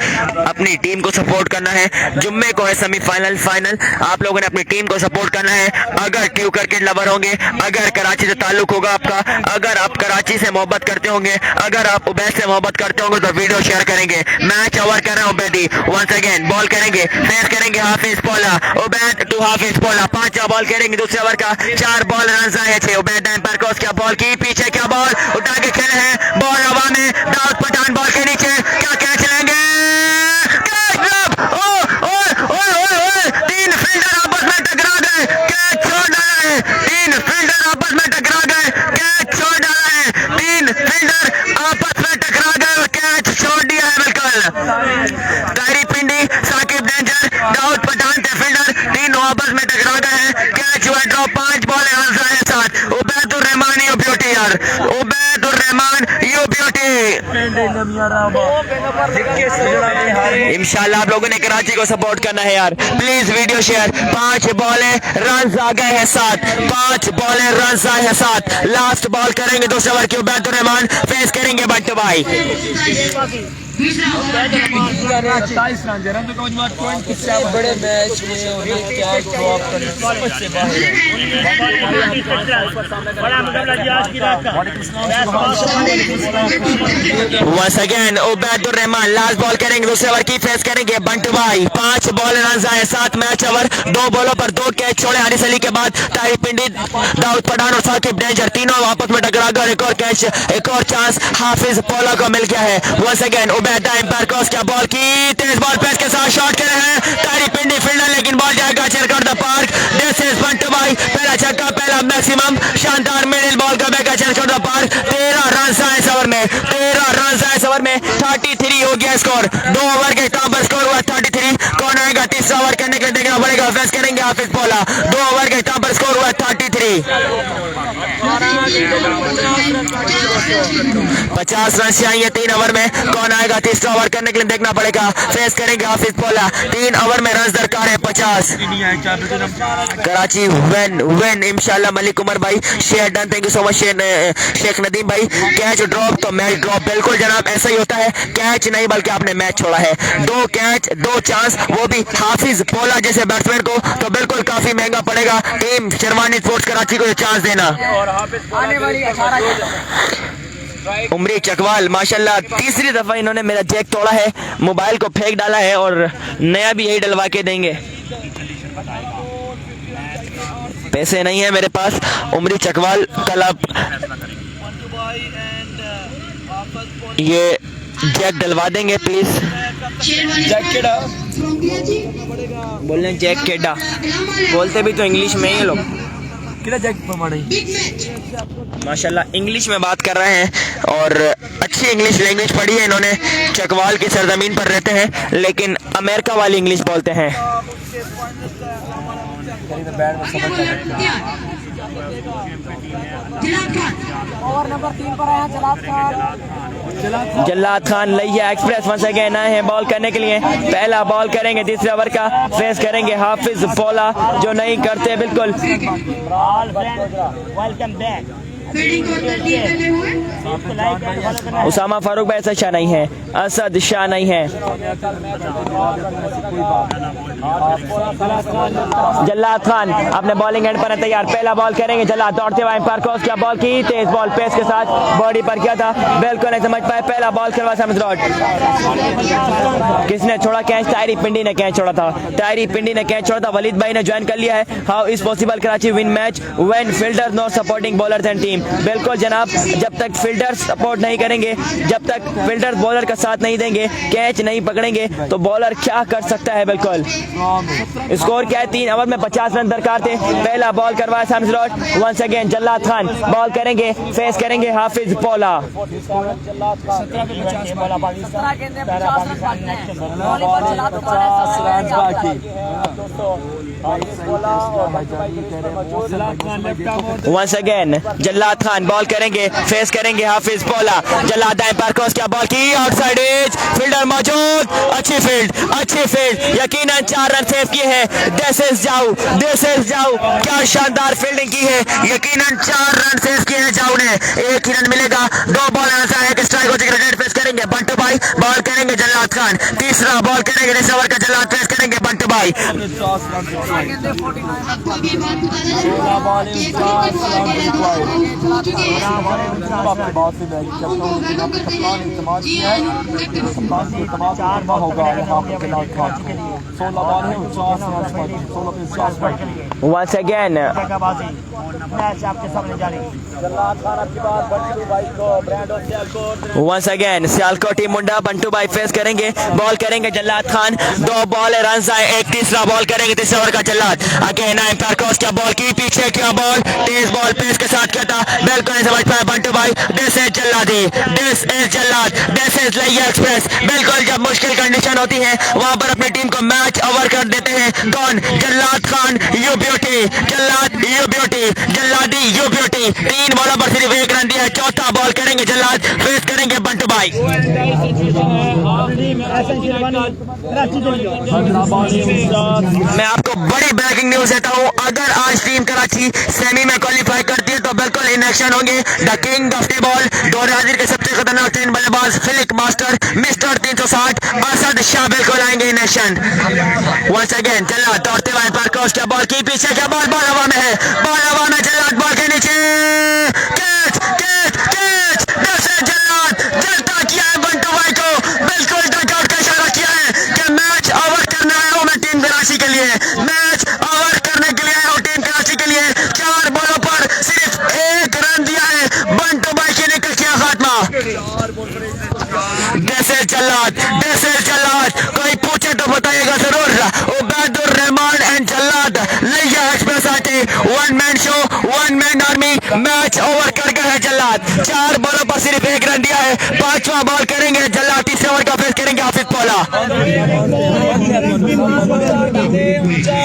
Speaker 1: अपनी टीम को सपोर्ट करना है, जुम्मे को है सेमीफाइनल फाइनल, आप लोगों ने अपनी टीम को सपोर्ट करना है। अगर ट्रू क्रिकेट लवर होंगे, अगर अगर कराची से ताल्लुक होगा आपका, अगर आप कराची से मोहब्बत करते होंगे, अगर आप उबैद से मोहब्बत करते होंगे तो वीडियो शेयर करेंगे। मैच ओवर कर रहे हैं उबैदी, वंस अगेन बॉल करेंगे, फेस करेंगे हाफिज पोला, उबैद टू हाफिज पोला, 5 बॉल करेंगे दूसरे ओवर का, 4 बॉल रन आए थे। उबैद एम्पायर क्रॉस क्या बॉल की, पीछे क्या बॉल उठा के खेले हैं, बॉल हवा में, दाऊद पठान बॉल के नीचे, क्या कैच लेंगे, तीन फील्डर आपस में टकरा गए, कैच छोड़ डाला है, तीन फील्डर आपस में टकरा गए, कैच छोड़ डाला है, तीन फील्डर आपस में टकरा गए और कैच छोड़ दिया है बिल्कुल। तारी पिंडी, साकिब डेंजर, दाऊद पठान थे फील्डर, तीनों आपस में टकरा गए हैं, कैच हुआ ड्रॉप, 5 बॉल है 7। उबैदुर रहमान यू ब्यूटी यार, उबैदुर रहमान यू ब्यूटी। इंशाल्लाह आप लोगों ने कराची को सपोर्ट करना है यार, प्लीज वीडियो शेयर। 5 बॉलें रन आ गए हैं 7, 5 बॉलें रन आए हैं 7। लास्ट बॉल करेंगे दूसरे ओवर की, उबैदुर रहमान फेस करेंगे बंटू भाई।
Speaker 3: 27 रन दे रन को जमा 27
Speaker 7: बड़े मैच में उन्हें क्या ड्रॉप करने समझ से बाहर
Speaker 5: बड़ा मुकाबला जी आज की रात का।
Speaker 1: Once again Ubaidur Rehman last ball करेंगे दूसरे ओवर की, फेस करेंगे बंटू भाई। 5 बॉल रन आए 7 मैच ओवर, 2 बॉलों पर 2 कैच छोड़े हारिस अली के बाद। ताहिर पिंडी, दाऊद पठान और साकिब डेंजर तीनों आपस में टकरा गए, एक और कैच, एक और चांस हाफिज पोला को मिल गया है। Once again Ubaid umpire cross क्या बॉल की, तेज बॉल पेस के साथ शॉट करे हैं ताहिर पिंडी फील्डर, लेकिन बॉल जाएगा चिरकर the park. This is Bantu भाई, पहला छक्का, पहला मैक्सिमम, शानदार मिडिल बॉल का बैका चिरकर द पार्क। 13 रन आए इस ओवर में, 13 रन आए इस ओवर में, 33 हो गया स्कोर। 2 ओवर के टॉप पर स्कोर हुआ 33। कौन आएगा तीसरा ओवर करने के लिए, देखना पड़ेगा, फेस करेंगे हाफिज पोला। 2 ओवर के टॉप पर स्कोर हुआ 33। 50 रन चाहिए 3 ओवर में, कौन आएगा तीसरा ओवर करने के लिए, देखना पड़ेगा, फेस करेंगे हाफिज पोला। 3 ओवर में रन दरकार है 50। कराची विन इंशाल्लाह। मलिक उमर भाई शेयर डन, thank you so much Sheikh Nadeem भाई। कैच ड्रॉप तो मैच ड्रॉप, बिल्कुल जनाब ऐसा ही होता है, कैच नहीं बल्कि आपने मैच छोड़ा है। 2 कैच 2 चांस, वो भी हाफिज पोला जैसे बैट्समैन को, तो बिल्कुल काफी महंगा पड़ेगा टीम शेरवानी स्पोर्ट्स कराची को ये चांस देना। उमरी चकवाल माशाल्लाह तीसरी दफा इन्होंने मेरा जैक तोड़ा है, मोबाइल को फेंक डाला है और नया भी यही डलवा के देंगे। पैसे नहीं है मेरे पास। उमरी चकवाल कल आप ये जैक डलवा देंगे प्लीज।
Speaker 3: जैक केड़ा
Speaker 1: बोल रहे हैं जैक केडा, बोलते भी तो इंग्लिश में ही लोग।
Speaker 3: केड़ा जैक परमाणे
Speaker 1: माशाल्लाह इंग्लिश में बात कर रहे हैं और अच्छी इंग्लिश लैंग्वेज पढ़ी है इन्होंने। चकवाल की सरजमीन पर रहते हैं लेकिन अमेरिका वाली इंग्लिश बोलते हैं।
Speaker 4: ओवर नंबर 3 पर आया
Speaker 1: जल्लाद खान लैया एक्सप्रेस वंस अगेन आए हैं बॉल करने के लिए। पहला बॉल करेंगे तीसरे ओवर का, फेस करेंगे हाफिज पोला जो नहीं करते बिल्कुल।
Speaker 5: Welcome back.
Speaker 1: उसामा फारूक भाई असद शाह नहीं है, असद शाह नहीं है। जल्लाद खान अपने बॉलिंग एंड पर है तैयार, पहला बॉल करेंगे जल्लाद, दौड़ते हुए एम्पायर क्रॉस किया, बॉल की तेज बॉल पेस के साथ बॉडी पर किया था, बिल्कुल नहीं समझ पाए। पहला बॉल करवा समझ रॉड, किसने छोड़ा कैच, तायरी पिंडी ने कैच छोड़ा था, तायरी पिंडी ने कैच छोड़ा था। वलीद भाई ने ज्वाइन कर लिया है। How is possible Karachi win match when fielders not supporting bowlers and team. बिल्कुल जनाब, जब तक फील्डर्स सपोर्ट नहीं करेंगे, जब तक फील्डर बॉलर का साथ नहीं देंगे, कैच नहीं पकड़ेंगे तो बॉलर क्या कर सकता है। बिल्कुल स्कोर क्या है, 3 ओवर में 50 रन दरकार थे। पहला बॉल करवाया सामने रॉड, once again Jallad Khan ball करेंगे, फेस करेंगे Hafiz Pola. Once again Jallad Khan ball करेंगे, फेस करेंगे हाफिज पोला। जल्लाद एम्पायर क्रॉस क्या बॉल की आउटसाइड एज, फील्डर मौजूद, अच्छी फील्ड, यकीनन 4 रन सेव किए हैं। दिस इज जाऊ, क्या शानदार फील्डिंग की है, यकीनन 4 रन सेव किए हैं जाऊ ने। 1 ही रन मिलेगा, 2 बॉल एक स्ट्राइक हो चुकी है। फेस करेंगे बंटू भाई, बॉल करेंगे जल्लाद खान, तीसरा बॉल करेंगे इस ओवर का जल्लाद, फेस करेंगे बंटू भाई।
Speaker 7: आपके बात से मैं करता हूँ, लेकिन आपने कप्तान इस्तेमाल किया है, कप्तान की इस्तेमाल करना होगा यहाँ पे जलाल खान को। 16 बॉल है 49 रन पर, 16 पे 50 पर।
Speaker 1: Once again,
Speaker 5: मैच आपके सामने जारी।
Speaker 4: जल्लाद खान आपकी बात बंटू भाई को brand of Sialkot
Speaker 1: once again Sialkot team मुंडा बंटू भाई फेस करेंगे, बॉल करेंगे जल्लाद खान। 2 बॉल है, रन आए, एक तीसरा बॉल करेंगे तीसरे ओवर का जल्लाद। अगेन आई क्रॉस क्या बॉल की, पीछे क्या बॉल, तेज बॉल पेस के साथ क्या था, बिल्कुल नहीं समझ पाया बंटू भाई। This is Jalladi, this is Jallad, this is Layyah express. बिल्कुल जब मुश्किल कंडीशन होती है वहां पर अपनी टीम को मैच ओवर कर देते हैं। कौन? Jallad Khan, you beauty, Jallad you beauty, Jalladi you beauty. 3 बॉलों पर सिर्फ 1 रन दिया है। चौथा बॉल करेंगे जल्लाद, फेस करेंगे बंटू भाई। मैं आपको बड़ी ब्रेकिंग न्यूज देता हूँ, अगर आज टीम कराची सेमी में क्वालिफाई करती है तो बिल्कुल इन एक्शन होंगे। The king of the ball, दौर हाजिर के सबसे खतरनाक 3 बल्लेबाज philic master mister 360 Asad Shah बिल्कुल आएंगे इन एक्शन। वंस अगेन जल्लाद दौड़ते हुए पर क्रॉस क्या बॉल की, पीछे क्या बॉल, बॉल हवा में है, बॉल हवा में, जल्लाद बॉल के नीचे, कैच कैच कैच। दस है जल्लाद, जलता किया है बंटू भाई को, बिल्कुल डगआउट का इशारा किया है कि मैच ओवर करने आया हूं मैं टीम कराची के लिए, मैच ओवर करने के लिए आया हूं टीम कराची के लिए। 4 बॉलों पर सिर्फ 1 रन दिया है, बंटू भाई के निकल किया खात्मा। कैसे जल्लाद, कैसे जल्लाद, कोई पूछे तो बताइएगा जरूर। उबैदुर रहमान एंड जल्लाद लिया एक्सप्रेस आते, 1 man show 1 man army, match over कर गए हैं जल्लाद। 4 बॉलों पर सिर्फ 1 रन दिया है। 5वां बॉल करेंगे जल्लाद, तीसरे ओवर का फेस करेंगे Hafiz Paula.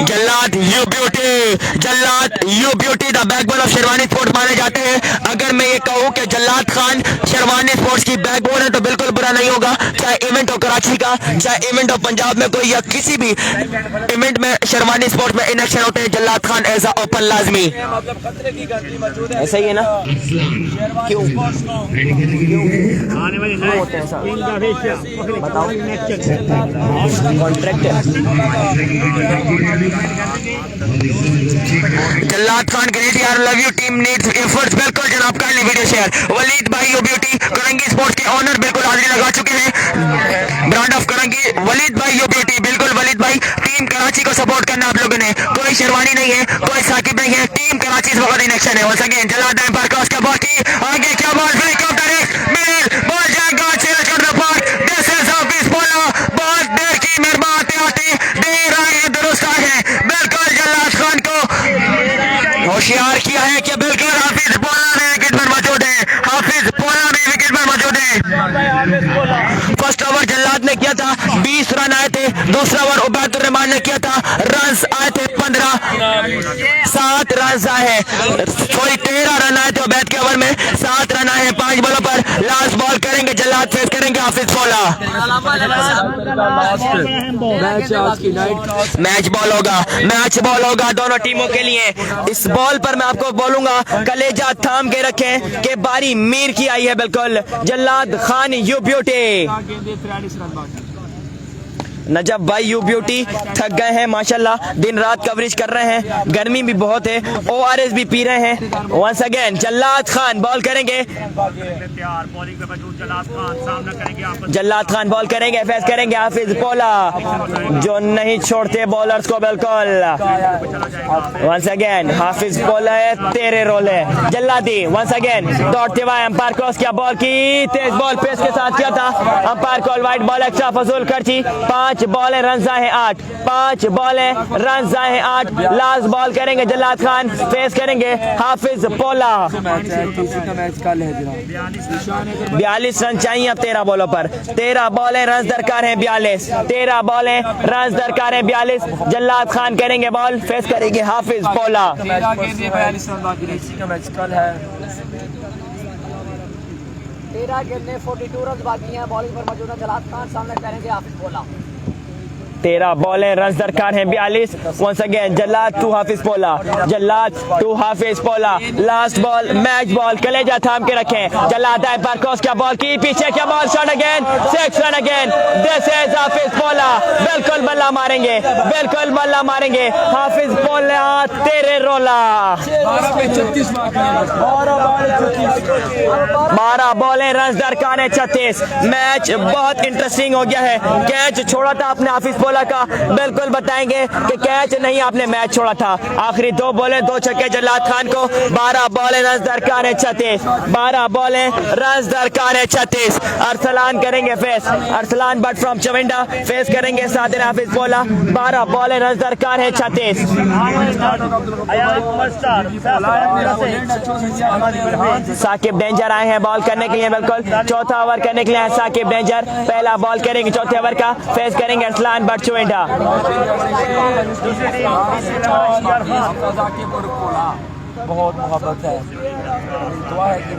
Speaker 1: Jallad you beauty, Jallad you beauty the backbone of Sherwani sports माने जाते हैं। अगर मैं ये कहूँ कि जल्लाद खान शेरवानी स्पोर्ट्स की बैकबोन है तो बिल्कुल बुरा नहीं होगा। चाहे इवेंट हो कराची का, चाहे इवेंट हो पंजाब में कोई, या किसी भी इवेंट में शेरवानी स्पोर्ट्स में इनेक्शन होते हैं, जल्लाद खान एज अ ओपन लाजमी।
Speaker 4: मतलब खतरे की घंटी मौजूद है।
Speaker 1: ऐसा ही है ना? क्यों
Speaker 5: आने वाली होते हैं सर,
Speaker 1: बताओ, कॉन्ट्रैक्ट है। जल्लाद खान ग्रेट यार, love you, team needs efforts. बिल्कुल जनाब, काइंडली वीडियो शेयर। वलीद भाई यू ब्यूटी करंगी स्पोर्ट्स के ऑनर बिल्कुल हाजिरी लगा चुके हैं, ब्रांड ऑफ करंगी। वलीद भाई यू ब्यूटी, बिल्कुल वलीद भाई, टीम कराची को सपोर्ट करना आप लोगों ने, कोई शेरवानी नहीं है, कोई साकिब नहीं है, टीम कराची इस वक्त इन एक्शन है। वंस अगेन जल्लाद टाइम पर क्रॉस का बॉल की, आगे क्या बॉल, हेलीकॉप्टर मिल बॉल जाएगा चेंज कर द पार्ट। दिस इज हाफिज पौला, बहुत देर की मेहरबान आते देर आए हैं, दुरुस्त आए हैं। बिल्कुल जल्लाद खान को होशियार किया है कि बिल्कुल हाफिज पौला भी विकेट पर मौजूद है, हाफिज पौला भी विकेट पर मौजूद है। फर्स्ट ओवर जल्लाद ने किया था, 20 रन आए थे। दूसरा ओवर उबैदुर रहमान ने किया था, रन आए थे 15, 7 रन आए हैं, सॉरी 13 रन आए थे उबैद के ओवर में, 7 रन आए हैं 5 बॉलों पर। लास्ट बॉल करेंगे जल्लाद, फेस करेंगे हाफिज पौला।
Speaker 7: मैच आज की नाइट
Speaker 1: मैच बॉल होगा, मैच बॉल होगा दोनों टीमों के लिए। इस बॉल पर मैं आपको बोलूंगा कलेजा थाम के रखें कि बारी मीर की आई है। बिल्कुल जल्लाद खान यू ब्यूटी, नजब भाई यू ब्यूटी थक गए हैं माशाल्लाह, दिन रात कवरेज कर रहे हैं, गर्मी भी बहुत है, ORS भी पी रहे हैं। Once again Jallad Khan ball करेंगे, जल्लाद खान बॉल करेंगे, फेस करेंगे हाफिज पौला जो नहीं छोड़ते बॉलर्स को बिल्कुल। वंस अगेन हाफिज पौला है, तेरे रोल है जल्लादी। वंस अगेन दौड़ते हुए अंपायर क्रॉस किया, बॉल की तेज बॉल पेस के साथ किया था, umpire call wide ball extra फजूल खर्ची। 5 बॉल है, रन आए 8, 5 बॉल है, रन आए 8। लास्ट बॉल करेंगे जल्लाद खान, फेस करेंगे हाफिज पौला।
Speaker 7: मैच कल है जनाब,
Speaker 1: 42 रन चाहिए अब 13 बॉलों पर, 13 बॉल है, रन दरकार है 42, 13 बॉल है, रन दरकार है 42। जल्लाद खान करेंगे बॉल, फेस करेंगे हाफिज पौला।
Speaker 7: 42 रन बाकी है, इसी का मैच कल है।
Speaker 4: 13 गेंदें 42 रन बाकी हैं, बॉलिंग पर मौजूद है जल्लाद खान, सामने करेंगे हाफिज पौला।
Speaker 1: 13 बॉलें, रन दरकार हैं 42। Once again Jallad to Hafiz Pola, Jallad to Hafiz Pola, last ball match ball, कलेजा थाम के रखें। जल्लाद है पर क्रॉस क्या बॉल की, पीछे क्या ball, shot again, 6 run again. This is Hafiz Pola, बिल्कुल बल्ला मारेंगे, बिल्कुल बल्ला मारेंगे हाफिज पोला, तेरे रोला। 12 बॉलें, रन दरकार है 36। मैच बहुत इंटरेस्टिंग हो गया है। कैच छोड़ा था आपने हाफिज पोला का, बिल्कुल बताएंगे कि कैच नहीं आपने मैच छोड़ा था। आखिरी 2 बॉलें 2 छक्के जल्लाद खान को। 12 बॉलें, रन दरकार है 36। 12 बॉलें, रन दरकार है 36। अरसलान करेंगे face, Arsalan but from Chavinda face करेंगे सादिर हाफिज पोला। 12 बॉलें, रन दरकार है 36। साकिब डेंजर आए हैं बॉल करने के लिए, बिल्कुल चौथा ओवर करने के लिए है साकिब डेंजर। पहला बॉल करेंगे चौथे ओवर का, फेस करेंगे अरसलान बट चुविंडा।
Speaker 7: बहुत मोहब्बत है, दुआ है कि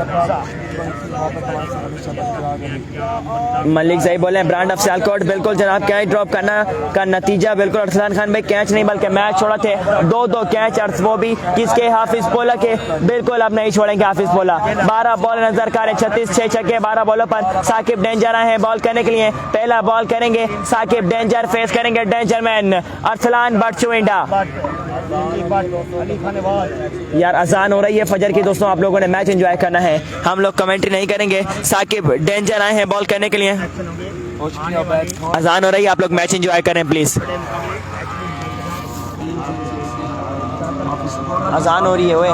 Speaker 1: मलिक सही बोले, ब्रांड ऑफ सियालकोट, बिल्कुल जनाब कैच ड्रॉप करना का नतीजा बिल्कुल अरसलान खान भाई कैच नहीं बल्कि मैच छोड़ा थे। 2-2 कैच, वो भी किसके, हाफिज पोला के। बिल्कुल अब नहीं छोड़ेंगे हाफिज पोला। 12 बॉल नजर कार है 36, 6 छक्के 12 बॉलों पर। साकिब डेंजर आए हैं बॉल करने के लिए। पहला बॉल करेंगे साकिब डेंजर, फेस करेंगे डेंजर मैन अरसलान बट चुविंडा। यार अजान हो रही है फजर की दोस्तों, आप लोगों ने मैच एंजॉय करना है, हम लोग कमेंट्री नहीं करेंगे। साकिब डेंजर आए हैं बॉल करने के लिए। अजान हो रही है, आप लोग मैच एंजॉय करें प्लीज। अजान हो रही है ओए।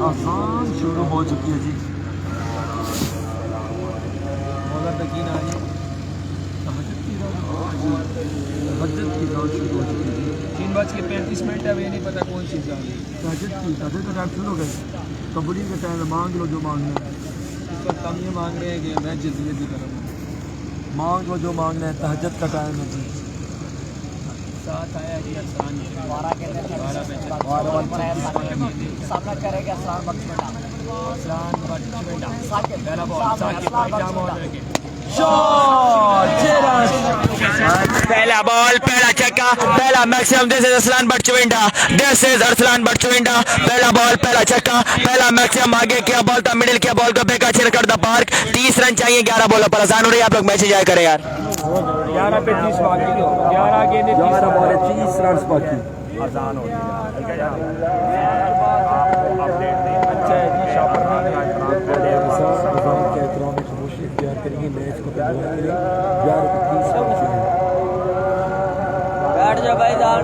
Speaker 7: आसान शुरू हो चुकी है जी।
Speaker 3: 3:35 अब ये नहीं पता कौन सी जा रही है।
Speaker 7: तहज्जुद का टाइम शुरू हो गया, कबड्डी का टाइम मांग लो जो मांगना है।
Speaker 3: इस वक्त हम ये मांग रहे हैं कि मैं जल्दी जल्दी करूँ।
Speaker 7: मांग लो जो मांगना है, तहज्जुद का टाइम है जी।
Speaker 3: साथ आया जी अरसलान, 12 पे
Speaker 4: सामना करेगा अरसलान बख्शवेंडा।
Speaker 3: पहला बॉल साकिब जाम हो रखे।
Speaker 1: पहला बॉल, पहला छक्का, पहला maximum. This is Arsalan Butt Chuwinda, this is Arsalan Butt Chuwinda. पहला बॉल, पहला छक्का, पहला मैक्सिमम। आगे क्या बॉल था, मिडिल क्या बॉल को बेका छिड़ कर द पार्क। 30 रन चाहिए 11 बॉलों पर। आसान हो रही है, आप लोग मैच एंजॉय करें यार।
Speaker 3: 11 पे 30 बाकी, 11 गेंदें
Speaker 7: 11 बॉल 30 रन बाकी।
Speaker 3: आसान हो रही अच्छा है जी। शॉपर
Speaker 7: के एहतराम में खामोशी इख्तियार करेंगे, मैच को कंट्रोल करेंगे। 11 पे 30 रन चाहिए।
Speaker 4: बैठ जा भाई, दान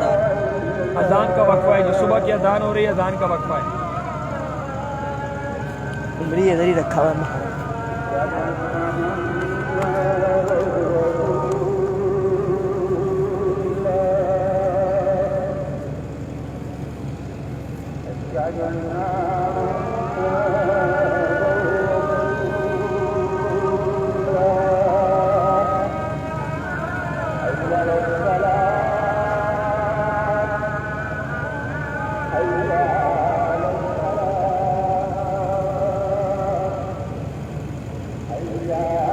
Speaker 3: अजान का वक्फा है, जो सुबह की अजान हो रही है, अजान का वक्फा है।
Speaker 1: इधर ही रखा हुआ है।
Speaker 6: Yeah.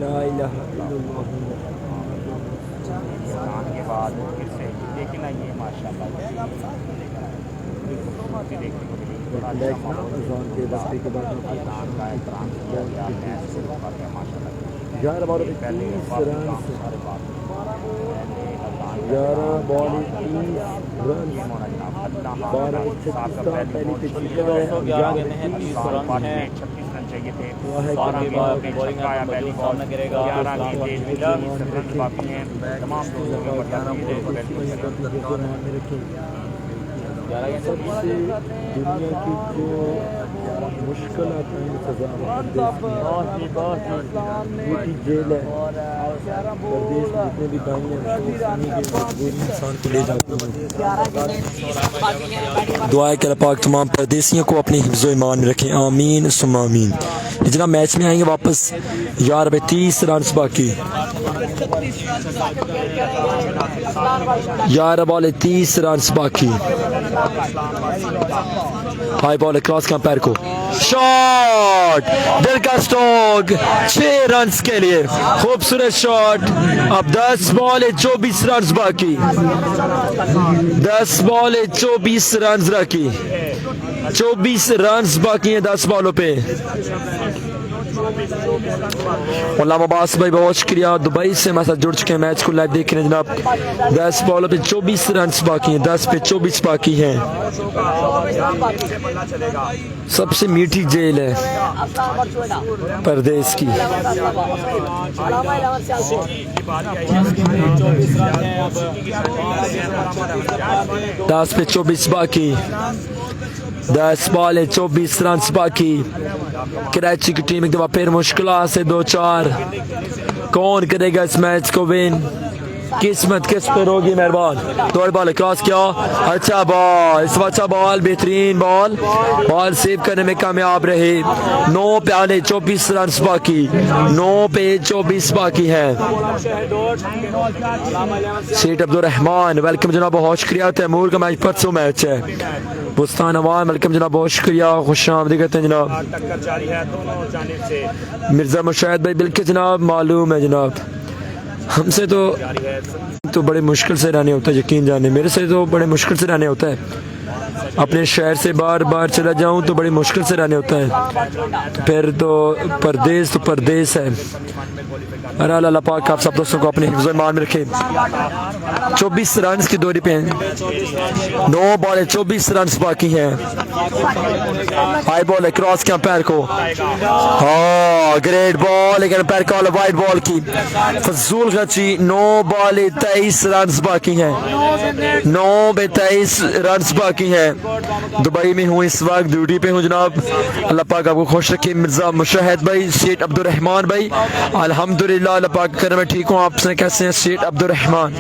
Speaker 7: ला इलाहा इल्लल्लाह।
Speaker 5: के बाद फिर से देखना ये माशाल्लाह देखने को मिली बड़ा अच्छा
Speaker 7: अज़ान के वक्फे के बाद
Speaker 5: मैदान का एहतराम किया गया मैच से ऊपर के माशाल्लाह
Speaker 7: 11 बॉल पे 30 रन, 11 बॉल 30 रन, 12 पहली पिच है,
Speaker 5: 36 रन चाहिए थे। बॉलिंग आया पहली बॉल करेगा 11 गेंदें बाकी हैं तमाम लोगों को
Speaker 7: सबसे दुनिया की जो मुश्किल मोटी जेल है प्रदेश में जितने भी भाई हैं इंसान को ले जाते हैं। दुआ है कि अल्लाह पाक तमाम परदेसियों को अपने हिफ्ज़ व ईमान में रखें, आमीन सुम्मा आमीन। जितना मैच में आएंगे वापस 11 पे 30 रन बाकी, 11 बॉल 30 रन बाकी। हाई बॉल क्रॉस का पैर को शॉट, दिल का स्ट्रोक 6 रन के लिए, खूबसूरत शॉट। अब 10 बॉल 24 रन बाकी, 10 बॉल 24 रन बाकी, 24 रन बाकी हैं 10 बॉलों पे। गुलाम अब्बास भाई बहुत शुक्रिया, दुबई से हमारे साथ जुड़ चुके हैं, मैच को लाइव देख रहे हैं जनाब। 10 बॉलों पे 24 रन बाकी हैं, 10 पे 24 बाकी हैं। सबसे मीठी जेल है परदेश की। 10 पे 24 बाकी, 10 बॉल 24 रन बाकी। कराची की टीम एक दफा फिर मुश्किल से 2-4, कौन करेगा इस मैच को विन? किस्मत किस पर होगी मेहरबान। दो बॉल क्रॉस किया, अच्छा बॉल, इस अच्छा बॉल, बेहतरीन बॉल, बॉल सेव करने में कामयाब रहे। 9 पे आने 24 रन बाकी, 9 पे 24 बाकी है। सेठ अब्दुल रहमान वेलकम जनाब, बहुत शुक्रिया। तैमूर का मैच परसों मैच है। बुस्तान अवान वेलकम जनाब, बहुत शुक्रिया, खुश आमदीद कहते हैं जनाब। मिर्जा मुशाहिद भाई बिल्कुल जनाब मालूम है जनाब, हमसे तो बड़े मुश्किल से रहने होता है, यकीन जाने मेरे से तो बड़े मुश्किल से रहने होता है। अपने शहर से बार चला जाऊं तो बड़ी मुश्किल से रहने होता है, तो फिर तो परदेश है। अल्लाह पाक आप सब दोस्तों को अपने हिफ्ज़ व ईमान में रखे। 24 रन की दूरी पे हैं, 9 बॉल 24 रन बाकी हैं। हाई बॉल है क्रॉस किया पैर को, हाँ ग्रेट बॉल, लेकिन पैर का वाइड बॉल की फजूल खर्ची। 9 बॉल 23 रन बाकी हैं, 9 पे 23 रन बाकी हैं। दुबई में हूँ इस वक्त, ड्यूटी पे हूँ जनाब। अल्लाह पाक आपको खुश रखे। मिर्जा मुशाहिद भाई, शेख अब्दुल रहमान भाई, अल्हम्दुलिल्लाह अल्लाह पाक कर मैं ठीक हूँ। आपसे कैसे हैं शेख अब्दुल रहमान?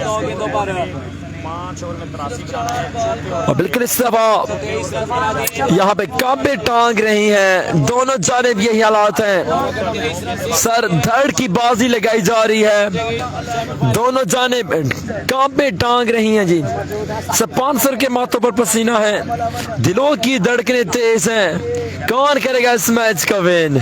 Speaker 7: और बिल्कुल इस दफा यहाँ पे कांपे टांग रही हैं, दोनों जानिब यही हालात हैं। सर धड़ की बाजी लगाई जा रही है, दोनों जानिब कांपे टांग रही हैं जी। स्पॉन्सर के माथों पर पसीना है, दिलों की धड़कनें तेज हैं। कौन करेगा इस मैच का win?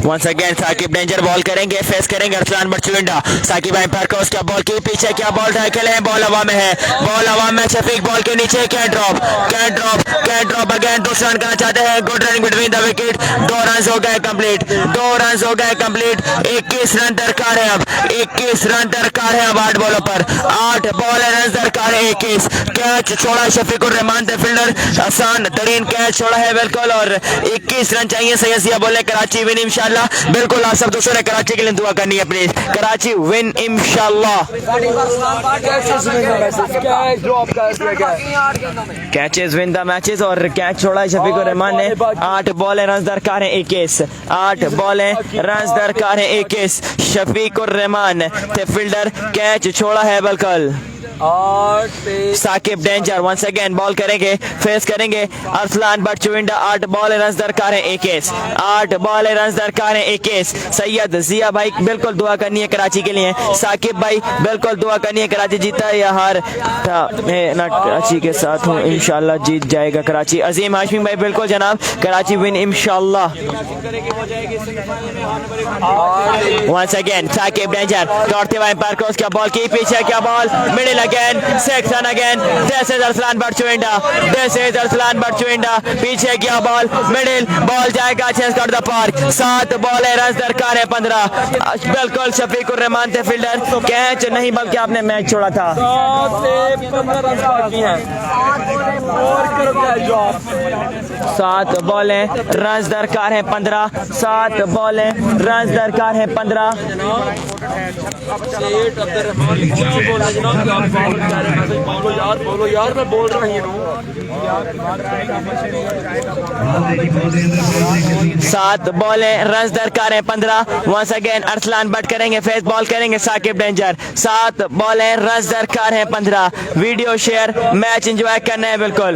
Speaker 1: Once again Saqib danger ball करेंगे, फेस करेंगे अरसलान बरचुविंडा। साकिब एम्पायर को उसका बॉल की पीछे, क्या बॉल टैकल है, बॉल हवा में है, बॉल हवा में। शफीक बॉल के नीचे, कैन ड्रॉप अगेन। दूसरा रन करना चाहते हैं, good running between the wicket. 2 run हो गए कंप्लीट, 21 रन दरकार है अब, 21 रन दरकार है अब 8 बॉलों पर, 8 बॉल रन दरकार है 21। कैच छोड़ा शफीकुर रहमान थे फील्डर, आसान तरीन कैच छोड़ा है बिल्कुल, और 21 रन चाहिए। सैयसिया बोले कराची विन इंशाल्लाह। बिल्कुल आप सब दोस्तों ने कराची के लिए दुआ करनी है प्लीज, कराची विन इंशाल्लाह। कैचेस विन द मैचेस, और कैच छोड़ा शफीकुर रहमान ने। 8 बॉल रन दरकार है 21, 8 बॉल रन दरकार है 21। शफीकुर रहमान थे फील्डर, कैच छोड़ा है बिल्कुल।
Speaker 7: 8 पे
Speaker 1: Saqib danger once again ball करेंगे, फेस करेंगे अरसलान बट चुविंडा। 8 बॉल रन दरकार है 21, 8 बॉल रन दरकार है 21। सैयद जिया भाई बिल्कुल दुआ करनी है कराची के लिए, साकिब भाई बिल्कुल दुआ करनी है कराची जीता या हार था, मैं ना कराची के साथ हूँ, इंशाल्लाह जीत जाएगा कराची। अजीम हाशमी भाई बिल्कुल जनाब, कराची विन इंशाल्लाह। वंस अगेन साकिब डेंजर दौड़ते हुए एम्पायर क्रॉस, क्या बॉल की पीछे, क्या ball middle again, 6 run again. This is Arsalan Butt Chuwinda, this is Arsalan Butt Chuwinda, पीछे क्या बॉल मिडिल, बॉल जाएगा चेस कर द पार्क। 7 बॉल है रन दरकार है 15। बिल्कुल शफीकुर रहमान थे फील्डर, कैच नहीं बल्कि आपने मैच छोड़ा था। 7 बॉलें रन दरकार है 15, 7 बॉलें रन दरकार है 15।
Speaker 7: बोलो यार मैं बोल रहा हूँ।
Speaker 1: 7 बॉलें रन दरकार है 15। वंस अगेन अरसलान बट करेंगे, फेस बॉल करेंगे साकिब डेंजर। 7 बॉलें रन दरकार है 15। वीडियो शेयर, मैच एंजॉय करना है बिल्कुल।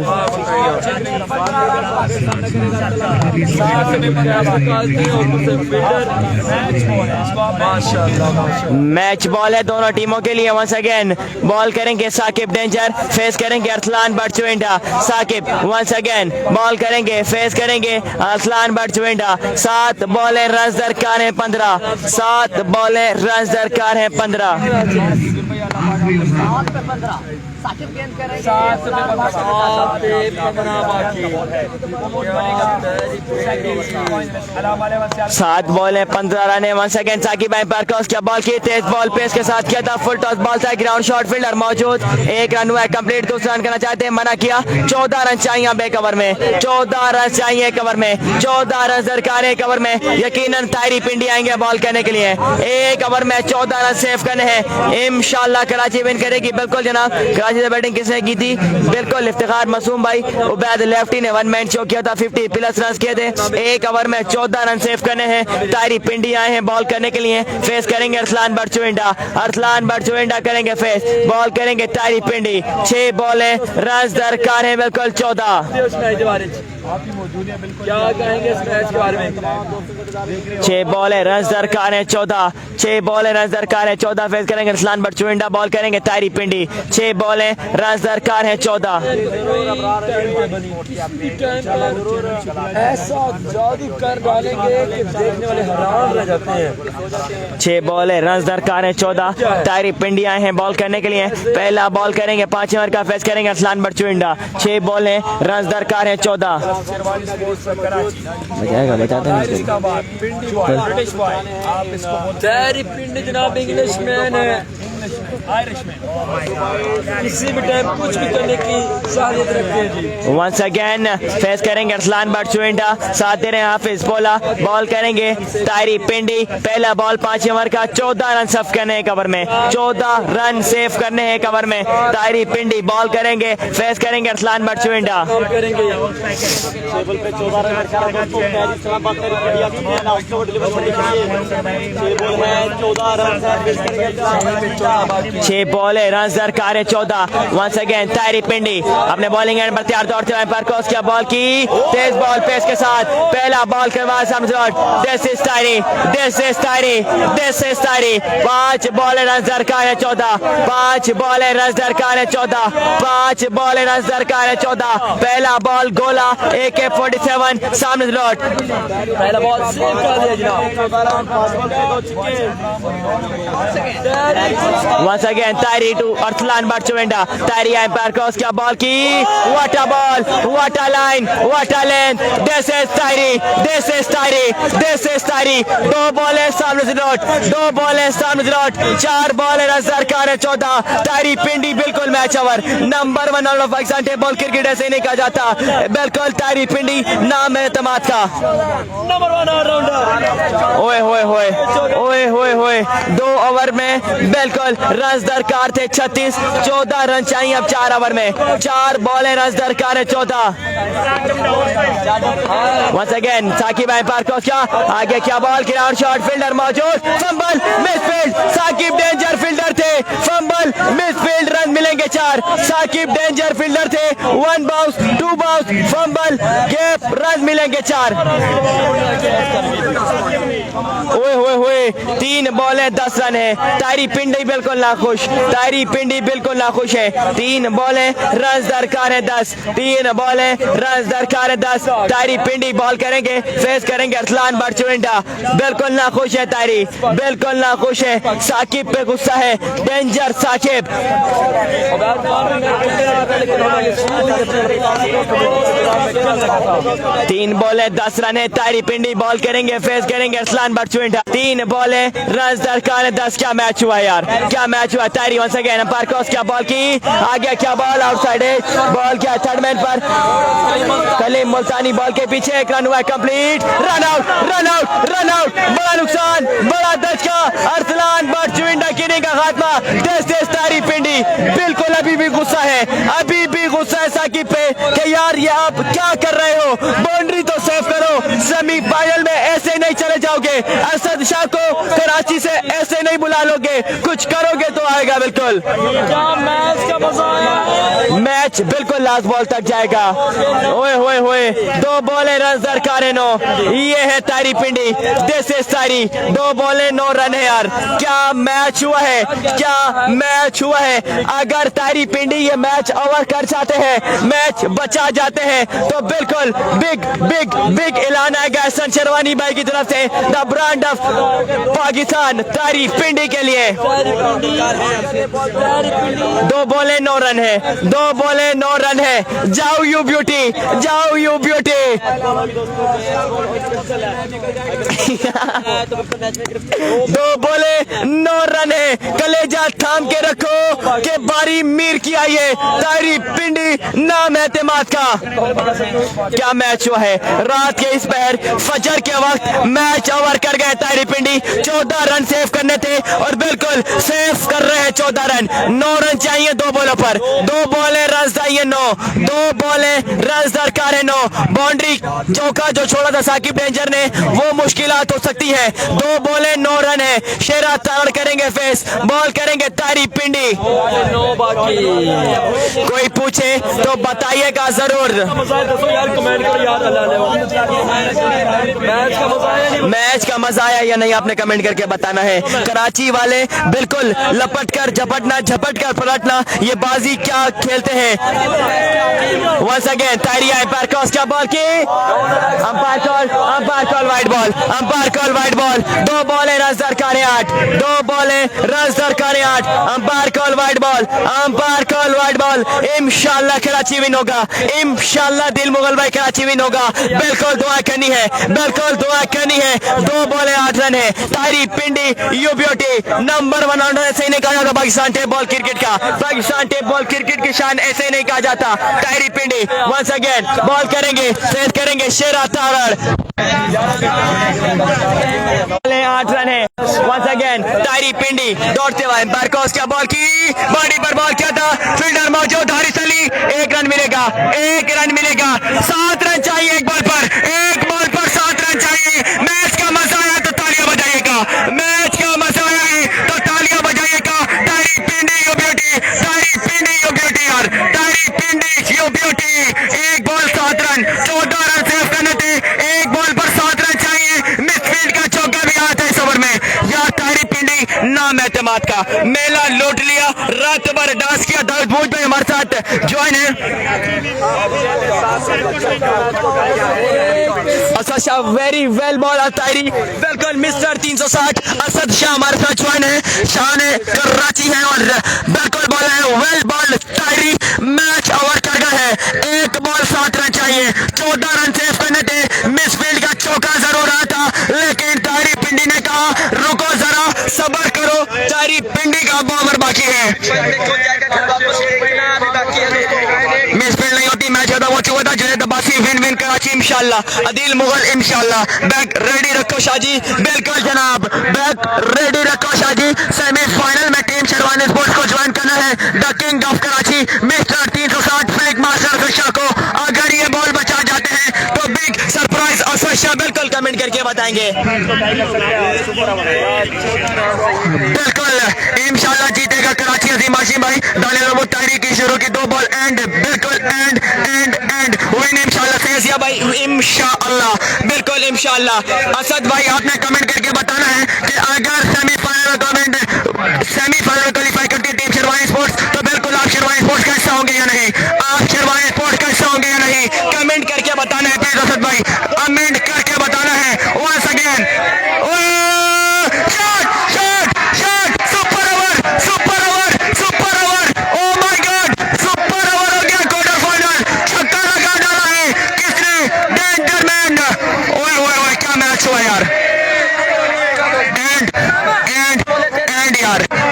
Speaker 1: मैच बॉल है दोनों टीमों के लिए। वंस अगेन बॉल करेंगे साकिब डेंजर, फेस करेंगे Arsalan Butt Chuwinda. Saqib once again ball करेंगे, फेस करेंगे अरसलान बट चुविंडा। 7 बॉलें रन दरकार है 15, 7 बॉलें रन दरकार है 15।
Speaker 4: साकिब गेंद करेंगे,
Speaker 1: 7 बॉल है 15 रन है। Once again Saqib umpire cross, क्या बॉल की तेज बॉल पेस के साथ किया था, फुल टॉस बॉल था, ग्राउंड शॉट फील्डर मौजूद। 1 रन हुआ है कंप्लीट, दूसरा रन करना चाहते हैं, मना किया। 14 रन चाहिए अब एक ओवर में, 14 रन चाहिए एक ओवर में, 14 रन दरकार है एक ओवर में। यकीनन तायरी पिंडी आएंगे बॉल करने के लिए, एक ओवर में 14 रन सेव करने हैं। इंशाल्लाह कराची विन करेगी। बिल्कुल जनाब, कराची से बैटिंग किसने की थी? बिल्कुल इफ्तिखार मासूम भाई, उबैद लेफ्टी ने 1 मैन शो किया था, 50 प्लस रन किए थे। एक ओवर में 14 रन सेव करने हैं। तायरी पिंडी आए हैं बॉल करने के लिए, फेस करेंगे अरसलान बट चुविंडा। अरसलान बट चुविंडा करेंगे फेस, बॉल करेंगे तायरी पिंडी। 6 बॉलें रन दरकार है बिल्कुल 14।
Speaker 7: क्या कहेंगे इस मैच के बारे में?
Speaker 1: 6 बॉल है रन दरकार है 14, 6 बॉल है रन दरकार है 14। फेस करेंगे अरसलान बट चुविंडा, बॉल करेंगे तायरी पिंडी। 6 बॉल है रन दरकार है 14।
Speaker 7: ऐसा जादू कर डालेंगे कि देखने वाले हैरान रह जाते हैं।
Speaker 1: 6 बॉल है रन दरकार है 14। तायरी पिंडी आए हैं बॉल करने के लिए, पहला बॉल करेंगे 5 ओवर का, फेस करेंगे अरसलान बट चुविंडा। 6 बॉल है रन दरकार है 14। बजाएगा बजाते
Speaker 7: तायरी पिंडी जनाब इंग्लिशमैन है, किसी भी टाइम कुछ भी करने की साहियत रखते हैं जी।
Speaker 1: वंस अगेन फेस करेंगे अरसलान बट चुविंडा, साथ दे रहे हैं हाफिज बोला, बॉल करेंगे तायरी पिंडी। पहला बॉल 5 ओवर का, 14 रन सेव करने एक ओवर में, 14 रन सेव करने एक ओवर में। तायरी पिंडी बॉल करेंगे, फेस करेंगे अरसलान बट चुविंडा।
Speaker 4: टेबल पे 14 रन दरकार है,
Speaker 1: 6 बॉल है रन दरकार है 14। वंस अगेन तायरी पिंडी अपने बॉलिंग एंड पर तैयार दौड़ते हुए एम्पायर क्रॉस, क्या बॉल की तेज बॉल पेस के साथ, पहला बॉल करवा समझौट। This is Tayari, this is Tayari, this is Tayari. 5 ball run दरकार है 14, 5 बॉल रन दरकार है 14, 5 बॉल रन दरकार है 14। पहला बॉल गोला AK-47 सामने लौट,
Speaker 7: पहला बॉल सेव कर दिया जनाब।
Speaker 1: Once again Tayari to Arsalan Butt Chuwinda. Tayari umpire cross, क्या बॉल की, what a ball, what a line, what a length. This is Tayari, this is Tayari, this is Tayari. 2 ball है सामने से लौट, 2 बॉल है सामने से लौट, 4 बॉल है दरकार है 14। तायरी पिंडी बिल्कुल match over number 1 all of Pakistan table cricket ऐसे नहीं कहा जाता, बिल्कुल तायरी पिंडी नाम है एतमाद का।
Speaker 7: Number 1 allrounder.
Speaker 1: ओए होए होए, ओए होए होए। 2 ओवर में बिल्कुल रन दरकार थे 36, 14 रन चाहिए अब 4 ओवर में, 4 बॉल रन दरकार है 14। Once again Saqib umpire cross, क्या आगे क्या बॉल, ग्राउंड शॉट फील्डर मौजूद, fumble misfield, Saqib danger fielder थे, फंबल मिसफील्ड, रन मिलेंगे मिलेंगे 4। साकिब डेंजर फील्डर थे, 1 bounce 2 bounce fumble gap run मिलेंगे 4। ओए होए होए 3 बॉलें 10 रन है। तारी पिंडी बिल्कुल नाखुश, तारी पिंडी बिल्कुल नाखुश है। 3 बॉलें रन दरकार है 10, 3 बॉलें रन दरकार है 10। तारी पिंडी बॉल करेंगे, फेस करेंगे अरसलान बरचुविंडा। बिल्कुल नाखुश है तारी, बिल्कुल नाखुश है। साकिब पे गुस्सा है, डेंजर साकिब। 3 बॉलें 10 रन है। तारी पिंडी बॉल करेंगे, फेस करेंगे अरसलान बरचुविंडा। 3 बॉलें रन दरकार है 10। क्या मैच हुआ यार, क्या मैच हुआ। तारी वंस अगेन अंपायर क्रॉस, क्या बॉल की, आ गया क्या बॉल, आउटसाइड एज बॉल, क्या थर्ड मैन पर कलीम मुल्तानी बॉल के पीछे, एक रन हुआ complete, run out run out run out. बड़ा नुकसान, बड़ा दचका, अरसलान बरचुविंडा की इनिंग का खात्मा। तेज तारी पिंडी बिल्कुल अभी भी गुस्सा है, अभी भी गुस्सा है साकिब पे कि यार ये आप क्या कर रहे हो, बाउंड्री तो सेव करो। सेमीफाइनल में ऐसे नहीं चले जाओगे, असद शाह को कराची से ऐसे नहीं बुला लोगे, कुछ करोगे तो आएगा बिल्कुल। मैच बिल्कुल लास्ट बॉल तक जाएगा। ओए होए होए 2 बॉलें रन दरकार है 9। ये है तारी पिंडी, दिस इज तारी। 2 बॉलें 9 रन है यार। क्या मैच हुआ है, क्या मैच हुआ है। अगर तारी पिंडी ये मैच ओवर कर जाते हैं, मैच बचा जाते हैं, तो बिल्कुल बिग बिग बिग ऐलान आएगा एहसन शेरवानी भाई की तरफ से, द ब्रांड ऑफ पाकिस्तान तारी पिंडी के लिए। 2 बॉलें 9 रन है, 2 बॉलें 9 रन है। जाओ यू ब्यूटी, जाओ यू ब्यूटी। 2 बॉलें 9 रन है। कलेजा थाम के रखो कि बारी मीर की आई है। तारी पिंडी नाम एतमाद का। क्या मैच हुआ है रात के इस पहर फजर के वक्त, मैच ओवर कर गए तारी पिंडी। 14 रन सेव करने थे और बिल्कुल सेव कर रहे हैं 14 रन। 9 रन चाहिए 2 बॉलों पर, 2 बॉलें रन चाहिए 9, 2 बॉलें रन दरकार है 9। बाउंड्री चौका जो छोड़ा था साकिब डेंजर ने, वो मुश्किलात हो सकती है। 2 बॉलें 9 रन है। शेरा ताड़ करेंगे फेस, बॉल करेंगे तारी पिंडी। कोई पूछे तो बताइएगा जरूर। मैच का मजा आया या नहीं आपने कमेंट करके बताना है। कराची वाले बिल्कुल लपट कर झपटना, झपट कर पलटना, ये बाजी क्या खेलते हैं। Once again Tari umpire cross, क्या बॉल की, umpire call wide ball, umpire call wide ball. 2 बॉलें रन दरकार है 8, 2 बॉलें रन दरकार है 8। Umpire call wide ball, umpire call wide ball. इंशाल्लाह कराची विन होगा, इंशाल्लाह दिल मुगल भाई कराची विन होगा। बिल्कुल दुआ करनी है, बिल्कुल दुआ करनी है। 2 बॉलें 8 रन है। तारी Pindi you beauty number 1 allrounder ऐसे नहीं कहा जाता पाकिस्तान टेप बॉल क्रिकेट का। पाकिस्तान टेप बॉल क्रिकेट की शान ऐसे नहीं कहा जाता। तारी पिंडी वंस अगेन बॉल करेंगे, सेव करेंगे शेरा तारड़। 8 रन है। वंस अगेन तारी पिंडी दौड़ते हुए अंपायर क्रॉस, क्या बॉल की, बॉडी पर बॉल क्या था, फील्डर मौजूद हारिस अली। 1 रन मिलेगा, 1 रन मिलेगा। 7 रन चाहिए एक बॉल पर, 1 बॉल पर 7 रन चाहिए। मैच का मजा आया तो तालियां बजाइएगा, मैच का मजा आया है तो तालियां बजाइएगा। तारी पिंडी यू ब्यूटी, तारी पिंडी यू ब्यूटी यार, Tari Pindi you beauty. 1 ball 7 run, 14 run save करने थे। 1 बॉल पर 7 रन चाहिए। मिडफील्ड का चौका भी आता है इस ओवर में यार। तारी पिंडी नाम एतमाद का। मेला लूट लिया, रात भर डांस किया। दाऊद बूझ भाई हमारे साथ ज्वाइन है। Asad Shah very well ball तारी, बिल्कुल मिस्टर 360 असद शाह हमारे साथ ज्वाइन है। शाह ने कराची है और बिल्कुल बॉल है, वेल बॉल तारी। मैच ओवर कर गया है। 1 बॉल 7 रन चाहिए, 14 रन सेव करने थे। मिडफील्ड का चौका जरूर आया था, लेकिन तारी पिंडी ने कहा रुको जरा सब्र करो, तारी पिंडी का बॉमर बाकी है। मिडफील्ड नहीं होती, मैच होता वो चुका था। जुनैद अब्बासी विन विन कराची इंशाल्लाह। अदील मुगल इंशाल्लाह। बैक रेडी रखो शाहजी, बिल्कुल जनाब बैक रेडी रखो शाहजी। सेमीफाइनल में टीम शेरवानी स्पोर्ट्स को ज्वाइन करना है। The king of Karachi mister 360 flick master Shah को। अगर ये बॉल बचा जाते हैं तो बिग सरप्राइज असद शाह बिल्कुल कमेंट करके बताएंगे। बिल्कुल इंशाल्लाह जीतेगा कराची अजीम आशिम भाई दानियाल महमूद ताहरी की शुरू की 2 बॉल एंड बिल्कुल एंड विन इंशाल्लाह फैजिया भाई इंशाल्लाह बिल्कुल इंशाल्लाह। असद भाई आपने कमेंट करके बताना है कि अगर सेमीफाइनल क्वालिफाई करती है टीम शेरवानी स्पोर्ट्स तो बिल्कुल आप शेरवानी स्पोर्ट्स का हिस्सा होंगे या नहीं, आप शेरवानी स्पोर्ट्स का हिस्सा होंगे या नहीं, कमेंट करके बताना है प्लीज असद भाई, कमेंट करके बताना है। वंस अगेन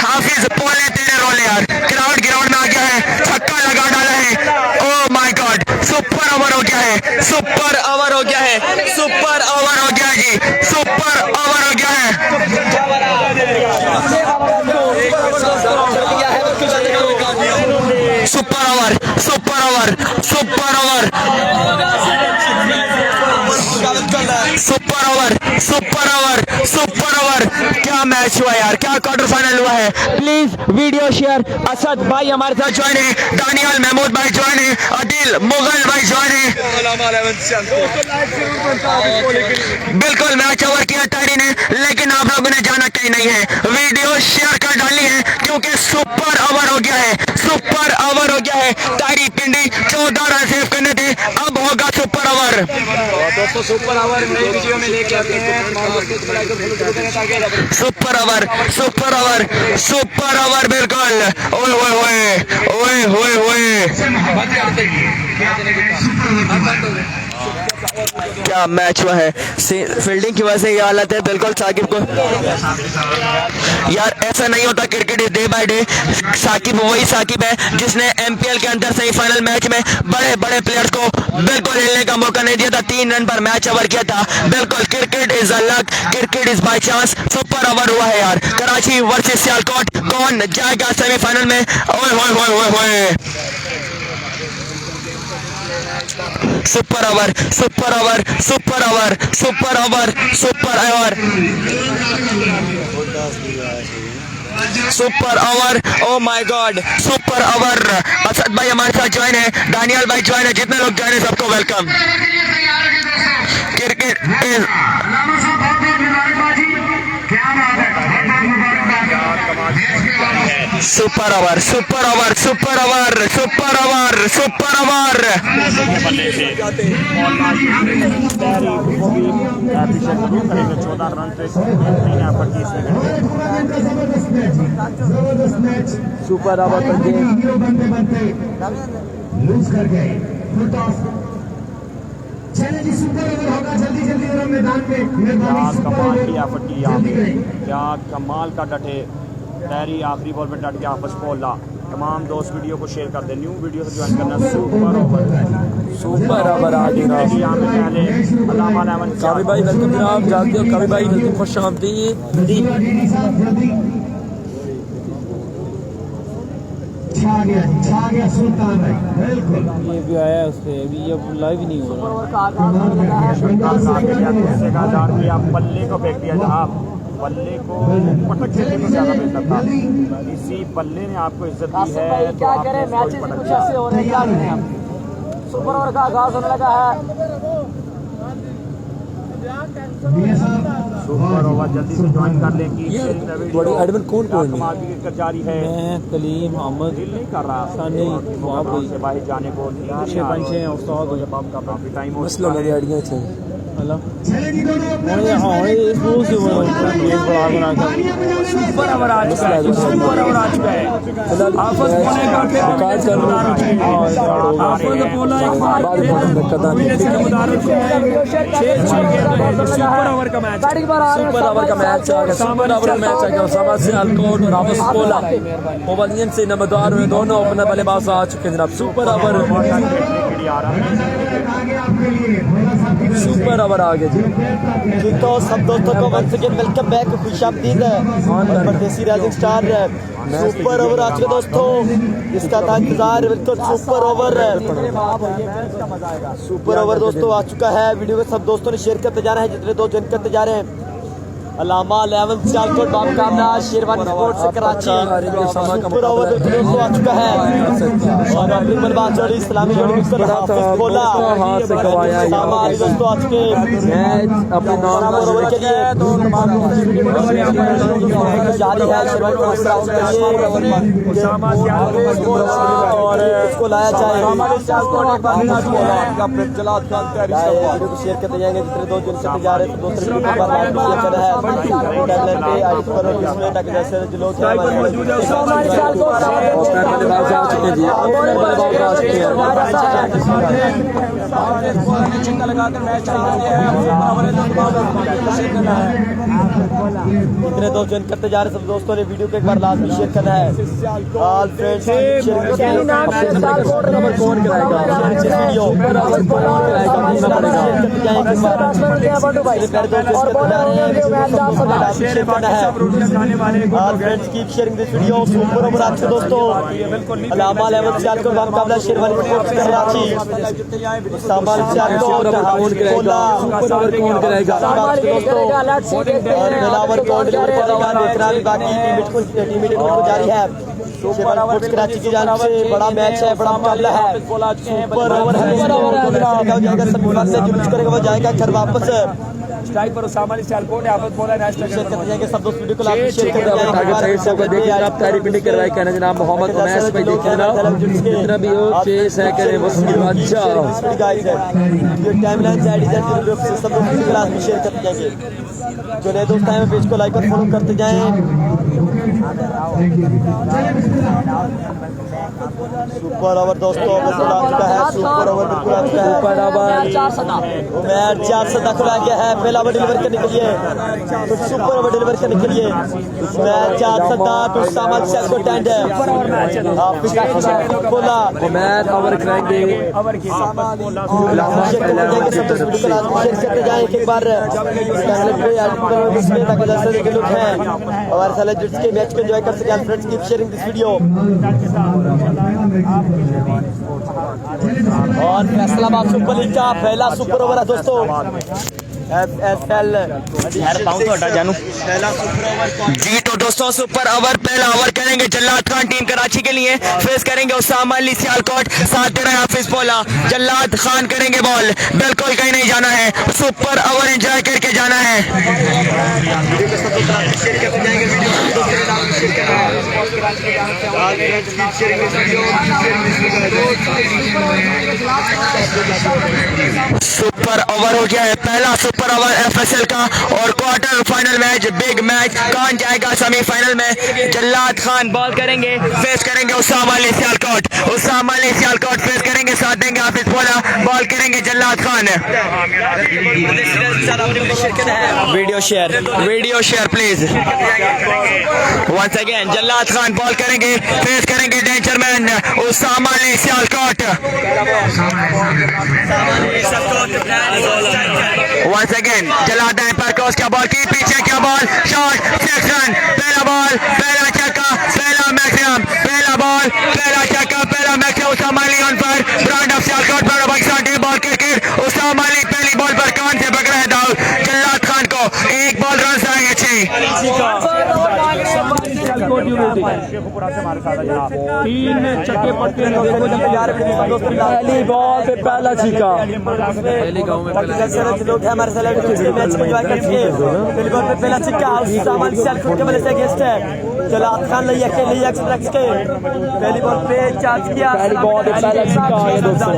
Speaker 1: हाफिज पोले तेरे रोले यार, ग्राउंड में आ गया है, छक्का लगा डाला है। Oh my God super over हो गया है, सुपर ओवर हो गया है, सुपर ओवर हो गया है जी, सुपर ओवर हो गया है। Super over super over super over super over super over super over, क्या मैच हुआ यार, क्या क्वार्टर फाइनल हुआ है। Please video share. असद भाई हमारे साथ ज्वाइन है, दानियाल महमूद भाई ज्वाइन है, अदिल मुगल भाई ज्वाइन है। बिल्कुल मैच ओवर किया तारी ने, लेकिन आप लोगों ने जाना कहीं नहीं है, वीडियो शेयर कर डाली है क्योंकि सुपर ओवर हो गया है, सुपर ओवर हो गया है। तारी पिंडी 14 रन सेव करने थे, अब होगा सुपर ओवर।
Speaker 4: दोस्तों सुपर ओवर नई वीडियो में लेके आते हैं,
Speaker 1: super over super over super over बिल्कुल। ओए ओए ओए ओए ओए क्या मैच हुआ है। फील्डिंग की वजह से ये हालत है बिल्कुल। साकिब को यार ऐसा नहीं होता, cricket is day by day. Saqib वही साकिब है जिसने एमपीएल के अंदर सेमीफाइनल मैच में बड़े बड़े प्लेयर्स को बिल्कुल हिलने का मौका नहीं दिया था, 3 रन पर मैच ओवर किया था। बिल्कुल cricket is a luck, cricket is by chance. Super over हुआ है यार, कराची वर्सेस सियालकोट, कौन जाएगा सेमीफाइनल में। ओए ओए ओए ओए super over super over super over super over super over super over. Oh my God super over. Asad भाई हमारे साथ ज्वाइन है, दानियाल भाई ज्वाइन है, जितने लोग ज्वाइन है सबको welcome. Cricket is super over super over super over super over super over.
Speaker 5: बल्ले से वो भी एफिशिएंट शुरू करेंगे, 14 रन पे पर 30 मिनट।
Speaker 4: सुपर ओवर
Speaker 2: लूज कर गए। चले जी सुपर ओवर होगा, जल्दी जल्दी मैदान में।
Speaker 5: क्या कमाल की एफर्ट की यहाँ पे, क्या कमाल का डटे टैरी, आखिरी बॉल पे डट के आपस बोला। तमाम दोस्त वीडियो को शेयर कर दे, न्यू वीडियो से ज्वाइन करना। सुपर ओवर
Speaker 7: सुपर ओवर आ गया
Speaker 5: यहाँ पे पहले अल्लामा लेमन
Speaker 7: काबी भाई वेलकम जनाब, जानते हो काबी भाई वेलकम, खुश आमदीद।
Speaker 2: छा गया सुल्तान भाई, बिल्कुल
Speaker 4: ये भी आया है उससे, अभी ये लाइव ही नहीं हो रहा।
Speaker 5: पल्ले को फेंक दिया जनाब, बल्ले को पटक के ज़्यादा बेहतर था। इसी बल्ले ने आपको इज्जत दी है।
Speaker 4: क्या करें, मैचेस कुछ ऐसे हो रहे हैं, क्या करें आप। सुपर ओवर का आगाज होने लगा है।
Speaker 5: सुपर ओवर जल्दी से ज्वाइन कर लें कि
Speaker 7: बड़ी एडमिन कौन
Speaker 5: कमाल की क्रिकेट जारी है।
Speaker 4: मैं कलीम मोहम्मद
Speaker 5: दिल नहीं कर रहा
Speaker 4: सानी वहाँ पे
Speaker 5: से बाहर जाने को
Speaker 4: पीछे पंचे हैं उस्ताद हो,
Speaker 5: जब आपका काफी टाइम हो
Speaker 7: मसला मेरी आइडिया है।
Speaker 4: हेलो सुपर ओवर आ चुका है, सुपर ओवर आ चुका है। आफत बोले करके सुपर ओवर का मैच,
Speaker 7: सुपर ओवर का मैच आ गया, सुपर ओवर का मैच आ गया। सामा सियालकोट और आपस बोला ओवलियन से नंबरदार में दोनों अपने बल्लेबाज आ चुके हैं जनाब। सुपर ओवर सुपर ओवर आ गया जी।
Speaker 4: तो सब दोस्तों को वंस अगेन वेलकम बैक, खुशामदीद है परदेसी राइजिंग स्टार। सुपर ओवर आ चुका दोस्तों, इसका था इंतजार। बिल्कुल सुपर ओवर, सुपर ओवर दोस्तों आ चुका है। वीडियो को सब दोस्तों ने शेयर करते जा रहे हैं, जितने दोस्त ज्वाइन करते जा रहे हैं। अलामा 11 सियालकोट बामुकाबला शेरवानी स्पोर्ट्स से कराची सुपर ओवर दोस्तों आ चुका है और अपनी बल्लेबाज जोड़ी इस्लामी जोड़ी मिक्सर हाफिज बोला सामा अली दोस्तों आज के
Speaker 7: अपने नाम
Speaker 4: ओवर के लिए जारी है शेरवानी और इसको लाया जाए शेयर करते जाएंगे जितने दो जिनसे जा रहे थे दूसरे इतने दो ज्वाइन करते जा रहे सब दोस्तों ने वीडियो को एक बार लाजमी शेयर करना है। All friends keep sharing this video super over अच्छे दोस्तों अलामा 11 सियालकोट बामुकाबला शेरवानी स्पोर्ट्स कराची सामान सियालकोट बोला
Speaker 7: कौन करेगा
Speaker 4: और बेलावर कोड देखना भी बाकी टीम को जारी है स्पोर्ट्स कराची की जानिब से बड़ा मैच है बड़ा मुकाबला है सुपर ओवर है करेगा वो जाएगा घर वापस
Speaker 3: स्ट्राइक पर उसामा अली सियालकोट आफत बोला नेशनल
Speaker 4: शेयर करते जाएंगे सब दोस्त वीडियो को लाइक शेयर करते जाएंगे
Speaker 7: जनाब तारीफ नहीं करवाई कहना जनाब मोहम्मद उमैस भाई देखिए जनाब जितना भी हो चेस है करे वसीम अच्छा
Speaker 4: गाइस है ये टाइमलाइन से एडिट से सब लोग वीडियो लाइक शेयर करते जाएंगे जो नए दोस्त आए पेज को लाइक और फॉलो करते जाएं सुपर ओवर दोस्तों बिल्कुल आ चुका है सुपर ओवर बिल्कुल आ चुका है सुपर ओवर मैच 4 सदा खुला गया है पहला ओवर डिलीवर करने के लिए तो सुपर ओवर डिलीवर करने के लिए मैच 4 सदा तो सामान से को टेंड है आप बोला
Speaker 7: मैच ओवर करेंगे
Speaker 3: ओवर की
Speaker 4: करते जाएं एक बार और साले जिस के मैच को एंजॉय कर सके friends keep sharing this video और फैसलाबाद सुपर लीग का पहला सुपर ओवर है दोस्तों FSL
Speaker 1: जी तो दोस्तों सुपर ओवर पहला ओवर करेंगे जल्लाद खान टीम कराची के लिए फेस करेंगे उसामा अली सियालकोट साथ दे रहे हैं हाफिज बोला जल्लाद खान करेंगे बॉल बिल्कुल कहीं नहीं जाना है सुपर ओवर एंजॉय करके जाना है। सुपर ओवर हो गया है पहला सुपर ओवर FSL का और quarter final match big match कौन जाएगा सेमीफाइनल में। जल्लाद खान बॉल करेंगे फेस करेंगे उसामा अली सियालकोट फेस करेंगे साथ देंगे हाफिज बोला बॉल करेंगे Jallad Khan. Video share please once again Jallad Khan ball करेंगे फेस करेंगे danger man Usama Ali Sialkot once again Jallad पर क्रॉस क्या बॉल की पीछे क्या बॉल शॉट सेक्शन पहला बॉल पहला छक्का पहला मैक्सिमम पहला बॉल पहला छक्का पहला मैक्सिमम उसामा अली ऑन पर ब्रांड ऑफ सियालकोट पर बॉल क्रिकेट उसामा अली पहली बॉल पर कान से पकड़ा है दाऊद जल्लाद खान को एक बॉल रन आएंगे 6
Speaker 3: तीन छक्के पड़ते हैं
Speaker 7: पहली बॉल पे पहला छक्का
Speaker 4: पहले गांव में लोग हैं हमारे मैच को एंजॉय करके पहली बॉल पे पहला छक्का सामान सियालकोट के वजह से अगेंस्ट है जल्लाद खान लिए अकेले एक्सप्रेस के पहली बॉल पे चार्ज किया
Speaker 7: पहली बॉल पे पहला छक्का ये दोस्तों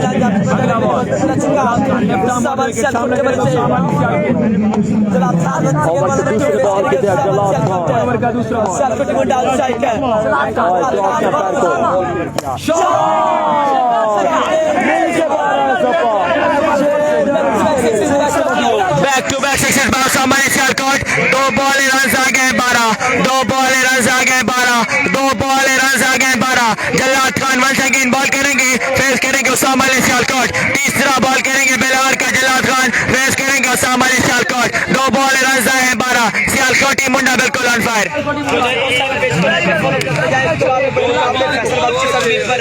Speaker 4: सामान सियालकोट के वजह से जल्लाद खान
Speaker 7: बॉल के दिया जल्लाद खान
Speaker 3: का दूसरा
Speaker 4: सियालकोट को डाउन साइड है
Speaker 1: back to back sixes by Usama Ali Sialkot 2 ball run आ गए 12 Jallad Khan once again ball करेंगे फेस करेंगे उसामा अली सियालकोट तीसरा बॉल करेंगे बेलावर का जल्लाद खान फेस करेंगे उसामा अली सियालकोट 2 बॉल रन आए 12 सियालकोट टीम मुंडा बिल्कुल ऑन फायर।
Speaker 4: जमीन पर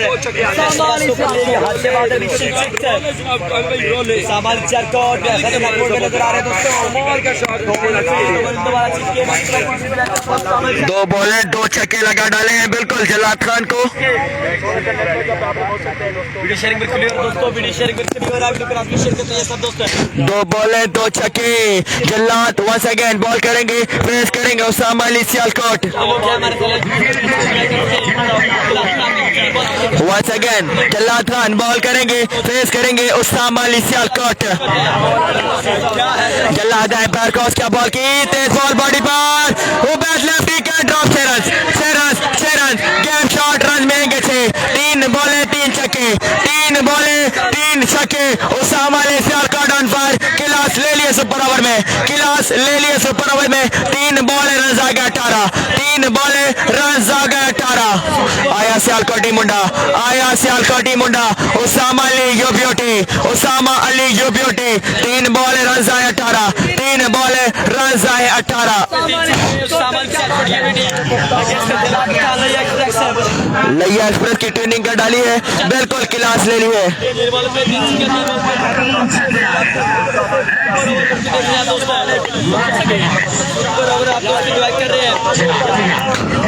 Speaker 4: हाथ से बात अभी 6 सामान चेक आउट नजर आ रहे हैं दोस्तों।
Speaker 1: दो बॉलें 2 छक्के लगा डाले हैं बिल्कुल जल्लाद खान को।
Speaker 4: वीडियो शेयरिंग में क्लियर दोस्तों, वीडियो शेयरिंग में क्लियर आप लोग अपनी शेयर करते हैं सब दोस्तों।
Speaker 1: 2 बॉलें 2 छक्के। जल्लाद वंस अगेन बॉल करेंगे, फेस करेंगे Usama Ali Sialkot. Once again Jallad Khan ball करेंगे, फेस करेंगे उसामा अली सियालकोट। जल्लाद आए पैर क्रॉस क्या बॉल की, तेज बॉल बॉडी पर, वो bat left wicket drop 6 run game shot run मिलेंगे 6। 3 बॉलें 3 छक्के, 3 बॉलें 3 छक्के। Usama Ali Sialkot on fire. Class ले लिए सुपर ओवर में, 3 बॉलें रन आ गए 18, 3 बॉलें रन आ गए 18। आया सियालकोटी मुंडा, उसामा अली यू ब्यूटी, 3 बॉलें रन आए 18, 3 बॉलें रन आए 18। लैया एक्सप्रेस की ट्रेनिंग कर डाली है, बिल्कुल क्लास ले ली है।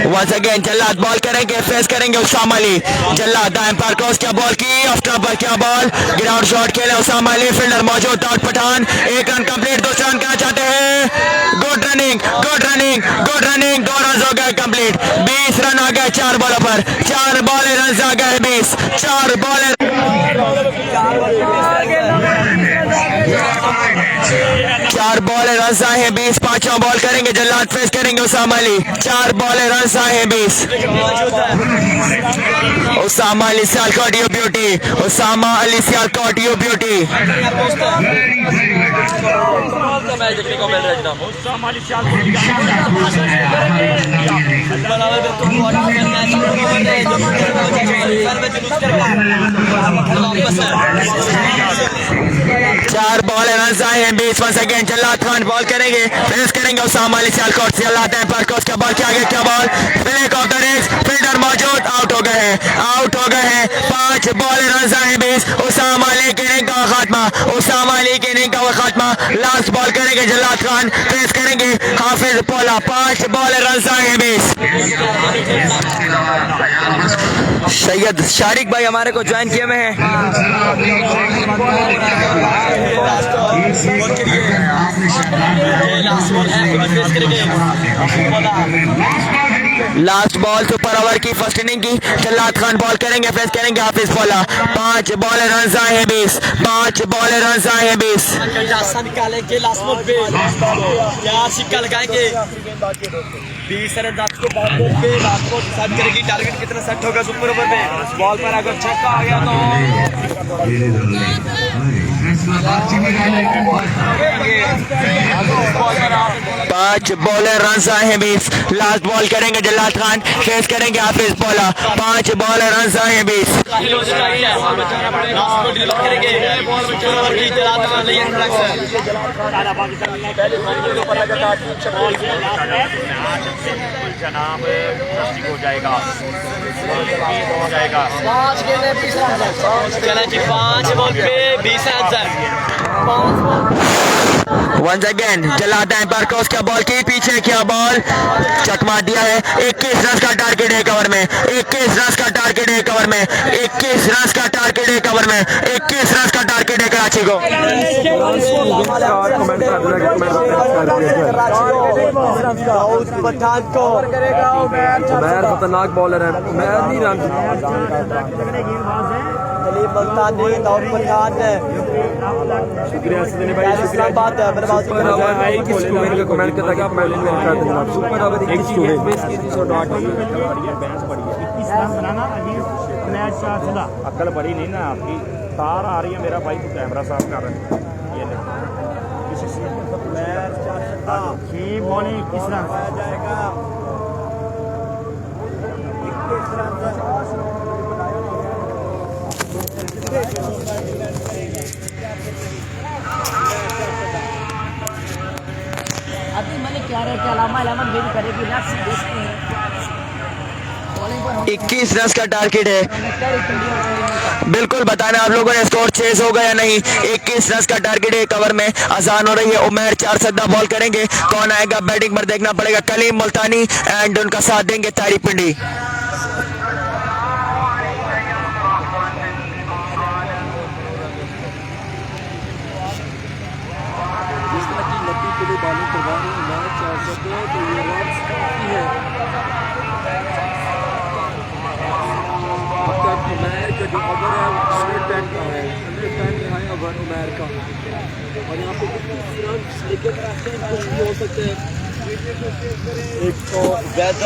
Speaker 1: वंस अगेन जल्लाद बॉल करेंगे, फेस करेंगे उसामा अली। जल्लाद दाएं पैर क्रॉस क्या बॉल की, ऑफ टॉप पर क्या बॉल, ग्राउंड शॉट खेले उसामा अली। फील्डर मौजूद, Dawood Pathan 1 run complete, 2 run करना चाहते हैं। गुड रनिंग 2 रन हो गए कंप्लीट। 20 रन आ गए 4 बॉलों पर, 4 बॉलें रन आ गए 20, 4 बॉलें 4 बॉलें रन आए हैं 20। 5वां बॉल करेंगे जल्लाद, फेस करेंगे उसामा अली। 4 बॉलें रन आए हैं 20। Usama Ali Sialkot you beauty, Usama Ali Sialkot you beauty. चार बॉल रन आए हैं 20। Once again Jallad Khan ball करेंगे, फेस करेंगे उसामा अली सियालकोट। जल्लाद है पर क्या बॉल के आगे क्या ball, flick of the wrist, fielder मौजूद, आउट हो गए हैं 5 बॉल रन आए हैं 20। उसामा अली की इनिंग का खात्मा, लास्ट बॉल करेंगे जल्लाद खान, फेस करेंगे हाफिज पोला। 5 बॉल रन आए हैं 20। सैयद शारिक भाई हमारे को ज्वाइन किए हुए हैं। लास्ट बॉल सुपर ओवर की फर्स्ट इनिंग की। जल्लाद खान बॉल करेंगे, फेस करेंगे हाफिज पोला। 5 बॉल रन आए हैं 20, 5 बॉल रन आए हैं 20।
Speaker 4: निकालेंगे लास्ट बॉल पे, क्या सिक्का लगाएंगे 20 रन लास्ट को बॉल पे, लास्ट बॉल डिसाइड करेगी टारगेट कितना सेट होगा सुपर ओवर में। बॉल पर अगर छक्का आ गया तो
Speaker 1: 5 बॉलर रन आए हैं 20। लास्ट बॉल करेंगे जल्लाद खान, फेस करेंगे हाफिज पोला। 5 बॉलर रन आए हैं 20।
Speaker 5: जनाब हो जाएगा
Speaker 4: 5 बॉल पे 20 रन।
Speaker 1: वंस अगेन जल्लाद पर क्रॉस क्या बॉल की, पीछे क्या बॉल, चक मार दिया है। 21 रन का टारगेट है कवर में, 21 रन का टारगेट है कवर में, 21 रन का टारगेट है कवर में, 21 रन का टारगेट है कराची को।
Speaker 7: खतरनाक बॉलर है, मैं नहीं रन शुक्रिया शुक्रिया बात है। कमेंट करता कि आप मैं सुपर ओवर
Speaker 5: अक्ल बड़ी नहीं ना आपकी, तार आ रही है मेरा भाई, तो कैमरा साफ कर रहे हैं। ये बॉलिंग किस तरह
Speaker 8: अभी मैंने क्या रहा कि अलामा अलामत मेरी करेगी ना, देखते हैं बॉलिंग पर हम
Speaker 1: 21 रन का टारगेट है। बिल्कुल बताना आप लोगों ने स्कोर चेस होगा या नहीं। 21 रन का टारगेट है। कवर में आसान हो रही है। उमर 4 सद्दा बॉल करेंगे। कौन आएगा बैटिंग पर देखना पड़ेगा। कलीम मुल्तानी एंड उनका साथ देंगे तारी पिंडी।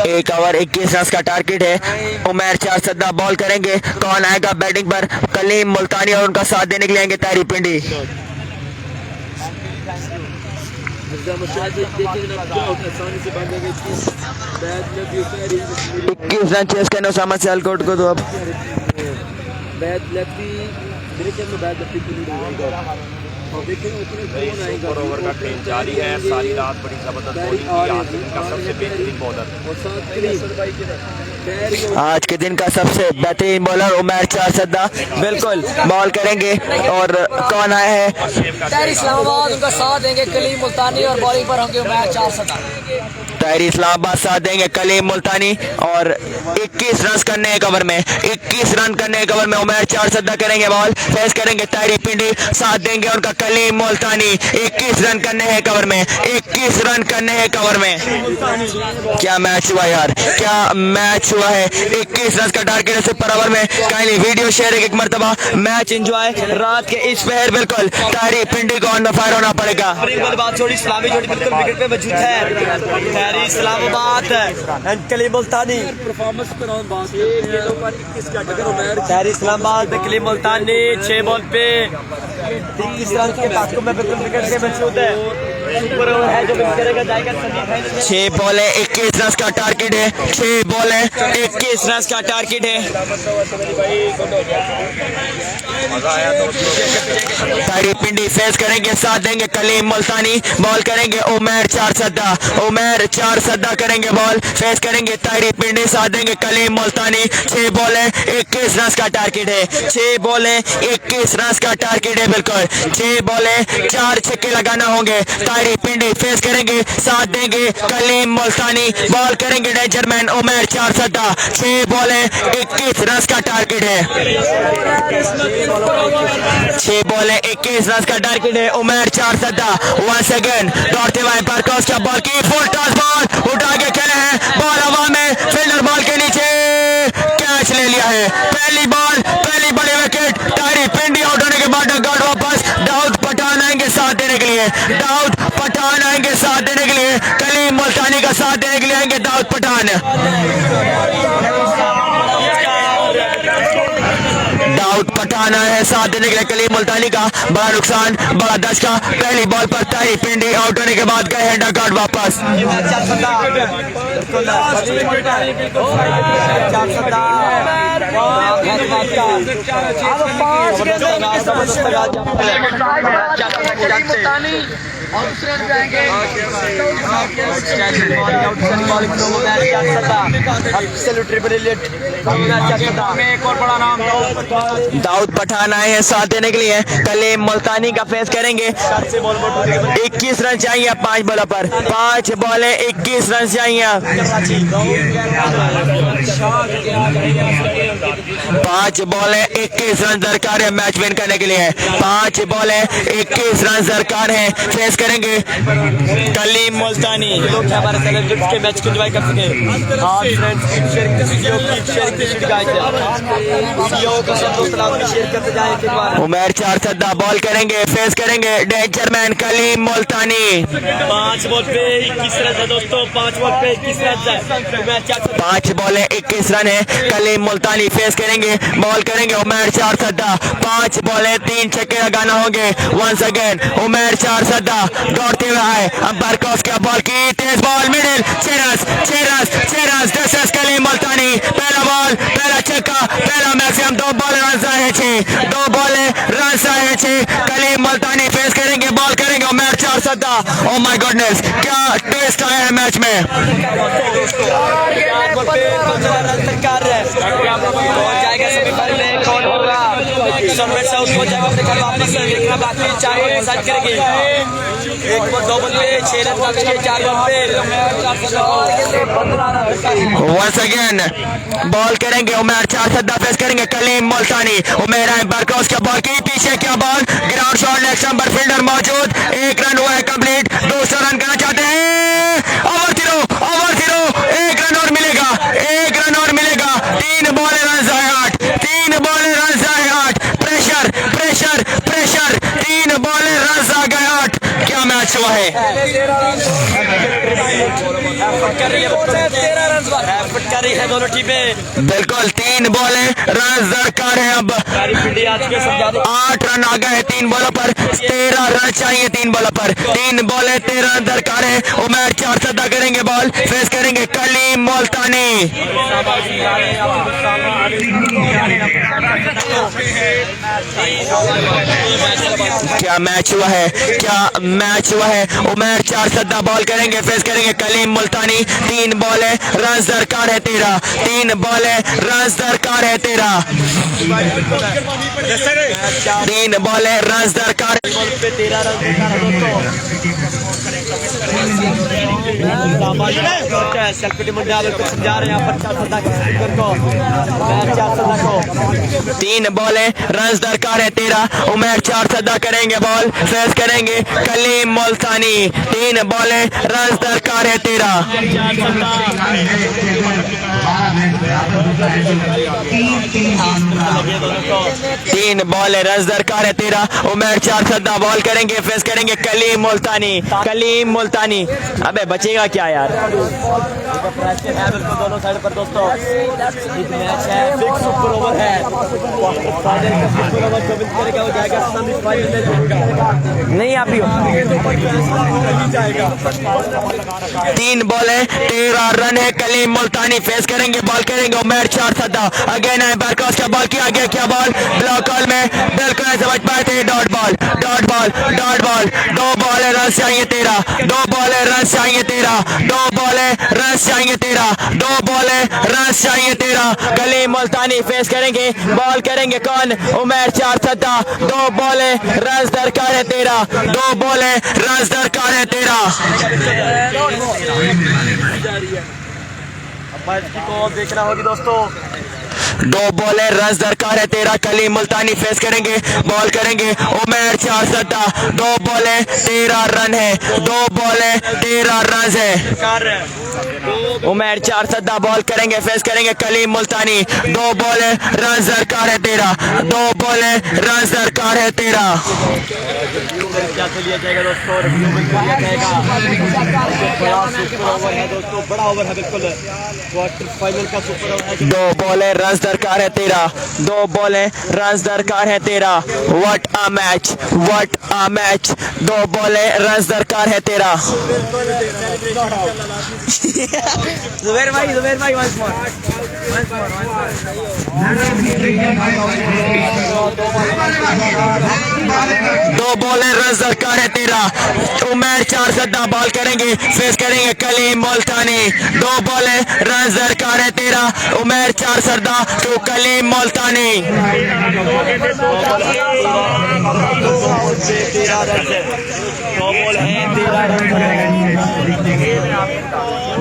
Speaker 1: एक ओवर 21 रन का टारगेट है। उमर 4 सद्दा बॉल करेंगे। कौन आएगा बैटिंग पर। कलीम मुल्तानी और उनका साथ देने के लिए आएंगे तारी पिंडी। 21 रन चेस करने उसामा सियालकोट को। तो अब
Speaker 5: सुपर ओवर का ट्रेन जारी है। सारी रात बड़ी जबरदस्त बॉलिंग की। आज के दिन का सबसे बेहतरीन बॉलर
Speaker 1: आज के दिन का सबसे बेहतरीन बॉलर उमर 4 सद्दा बिल्कुल बॉल करेंगे। और कौन आया है।
Speaker 8: इस्लामाबाद उनका साथ देंगे कलीम मुल्तानी और बॉलिंग पर होंगे उमर 4 सद्दा।
Speaker 1: तारी इस्लामाबाद साथ देंगे कलीम मुल्तानी और 21 रन करने एक ओवर में। 21 रन करने एक ओवर में उमर 4 सद्दा करेंगे। बॉल फेस करेंगे तारी पिंडी। साथ देंगे उनका कलीम मुल्तानी। 21 रन करने हैं एक ओवर में। 21 रन करने हैं एक ओवर में। क्या मैच हुआ यार, क्या मैच हुआ है। 21 रन का टारगेट है सुपर ओवर में। काइंडली वीडियो शेयर एक मरतबा। मैच एंजॉय रात के इस पहर बिल्कुल तारी पिंडी को ऑन द फायर होना पड़ेगा।
Speaker 4: बात जोड़ी इस्लामी जोड़ी बिल्कुल विकेट पे मौजूद है। तारी इस्लामाबाद एंड कलीम मुल्तानी। तारी इस्लामाबाद में कलीम मुल्तानी 6 बॉल पे 23 रन के ताक़ुब में बिल्कुल विकेट पे मौजूद है। सुपर ओवर है जो विकेट करेगा जाएगा
Speaker 1: 6 बॉल है 21 रन का टारगेट है। 6 बॉल है 21 रन का टारगेट है। तारी पिंडी फेस करेंगे। साथ देंगे कलीम मुल्तानी। बॉल करेंगे उमर 4 सद्दा। उमर 4 सद्दा करेंगे। बॉल फेस करेंगे तारी पिंडी। साथ देंगे कलीम मुल्तानी। 6 बॉल है 21 रन का टारगेट है। 6 बॉल है 21 रन का टारगेट है। बिल्कुल 6 बॉल है 4 छक्के लगाना होंगे। तारी पिंडी फेस करेंगे। साथ देंगे कलीम मुल्तानी। बॉल करेंगे डेंजरमैन उमर 4 सद्दा। 6 बॉल है 21 रन का टारगेट है। 6 बॉल है 21 रन का टारगेट है। उमर 4 सद्दा। वंस अगेन दौड़ते हुए पर क्रॉस का बॉल की फुल टॉस बॉल उठा के खेले हैं। बॉल हवा में फील्डर बॉल के नीचे कैच ले लिया है। पहली बॉल पहली बड़ी विकेट। तारी पिंडी आउट होने के बाद डगआउट वापस। दाऊद पठान आएंगे साथ देने के लिए। दाऊद पठान आएंगे साथ देने के लिए। कलीम मुल्तानी का साथ देने के लिए आएंगे दाऊद पठान। दाऊद पठान आए हैं साथ देने के लिए कलीम मुल्तानी का। बड़ा नुकसान बड़ा दशका। पहली बॉल पर तारी पिंडी आउट होने के बाद गए हैं डगआउट वापस।
Speaker 8: और दूसरे जाएंगे एक और बड़ा नाम
Speaker 1: दाऊद पठान आए हैं साथ देने के लिए। कलीम मुल्तानी का फेस करेंगे। 21 रन चाहिए 5 बॉलों पर। 5 बॉलें 21 रन चाहिए। 5 बॉलें 21 रन दरकार है मैच विन करने के लिए। 5 बॉलें 21 रन दरकार है। फेस करेंगे कलीम मुल्तानी।
Speaker 4: लोग हमारे सेलिब्रिटीज के मैच को एंजॉय कर सके। आप friends sharing this video keep sharing this video guys. Video को सब दोस्त लाभ में शेयर करते जाएं। एक बार
Speaker 1: उमर 4 सद्दा बॉल करेंगे। फेस करेंगे डेंजरमैन कलीम मुल्तानी।
Speaker 4: 5 बॉल पे 21 रन है दोस्तों। 5 बॉल पे 21 रन है। उमर 4
Speaker 1: 5 बॉलें 21 रन है। कलीम मुल्तानी फेस करेंगे। बॉल करेंगे उमर 4 सद्दा। 5 बॉलें 3 छक्के लगाना होंगे। वंस अगेन उमर 4 सद्दा दौड़ते हुए आए। अंपायर क्रॉस किया बॉल की तेज ball middle 6 run. This is Kaleem Multani. पहला बॉल पहला छक्का पहला मैक्सिमम 2 बॉल रन आए हैं 6। 2 बॉलें रन आए हैं 6। कलीम मुल्तानी फेस करेंगे। बॉल करेंगे उमर 4 सद्दा। ओ माय गॉडनेस क्या ट्विस्ट आया है मैच में।
Speaker 8: उसको जगह अपने घर वापस देखना बाकी 4 बॉल डिसाइड करेंगे। 1 बॉल 2 बॉल पे 6 रन का विकेट 4 बॉल पे
Speaker 1: वंस अगेन बॉल करेंगे उमर 4 सद्दा फेस करेंगे कलीम मुल्तानी। उमेर एम्पायर क्रॉस क्या बॉल की पीछे क्या ball ground shot next number fielder मौजूद 1 रन हुआ है कंप्लीट। दूसरा रन करना चाहते हैं ओवर 0 1 रन और मिलेगा 1 रन और मिलेगा। 3 बॉल रन जाए 8 3 बॉल रन जाए 8 प्रेशर 3 बॉल रन आ गए 8। क्या मैच हुआ है
Speaker 8: कर रही है दोनों टीमें
Speaker 1: बिल्कुल 3 बॉलें रन दरकार है। अब 8 रन आ गए 3 बॉलों पर 13 रन चाहिए 3 बॉलों पर 3 बॉलें 13 रन दरकार है। उमर 4 सद्दा करेंगे बॉल फेस करेंगे कलीम मुल्तानी। क्या मैच हुआ है उमर 4 सद्दा बॉल करेंगे फेस करेंगे कलीम मुल्तानी। 3 बॉलें रन दरकार है 13 3 बॉलें रन दरकार है 13 3 बॉलें रन दरकार
Speaker 8: समझा रहे हैं यहाँ पर
Speaker 1: 3 बॉलें रन दरकार है 13 उमर 4 सद्दा करेंगे बॉल फेस करेंगे कलीम मुल्तानी। 3 बॉलें रन दरकार है 13 3 बॉल रन दरकार है 13 उमर 4 सद्दा बॉल करेंगे फेस करेंगे कलीम मुल्तानी। अबे बचेगा क्या यार
Speaker 8: दोनों साइड पर दोस्तों एक मैच है फिक्स सुपर ओवर है
Speaker 1: नहीं आप ही हो 3 बॉलें 13 रन है कलीम मुल्तानी फेस करेंगे बॉल करेंगे उमर 4 सद्दा अगेन एम्पायर क्रॉस क्या बॉल किया गया क्या बॉल ब्लॉक कॉल में बिल्कुल नहीं समझ पाए थे। डॉट बॉल 2 बॉल रन चाहिए 13 2 बॉल रन चाहिए 13 2 बॉल रन चाहिए 13 2 बॉल रन चाहिए 13 कलीम मुल्तानी फेस करेंगे बॉल करेंगे कौन उमर 4 सद्दा 2 बॉल रन दरकार है 13 2 बॉल रन दरकार है 13
Speaker 8: देखना होगी दोस्तों
Speaker 1: 2 बॉलें रन दरकार है 13 कलीम मुल्तानी फेस करेंगे बॉल करेंगे उमर 4 सद्दा 2 बॉलें 13 रन है 2 बॉलें 13 रन है। उमर 4 सद्दा बॉल करेंगे फेस करेंगे कलीम मुल्तानी 2 बॉलें रन दरकार है 13 2 बॉलें रन दरकार है 13
Speaker 8: क्या लिया जाएगा दोस्तों रिव्यू में लिया जाएगा बड़ा सुपर ओवर है दोस्तों बड़ा ओवर है बिल्कुल क्वार्टर फाइनल का सुपर ओवर है
Speaker 1: 2 बॉलें रन दरकार है 13 2 बॉलें रन दरकार है 13 व्हाट अ मैच 2 बॉलें रन दरकार है 13
Speaker 8: जुबैर भाई once more
Speaker 1: 2 बॉलें रन दरकार है 13 उमर 4 सद्दा बॉल करेंगे फेस करेंगे कलीम मुल्तानी 2 बॉलें रन दरकार है 13 उमर 4 सद्दा तो कलीम मुल्तानी।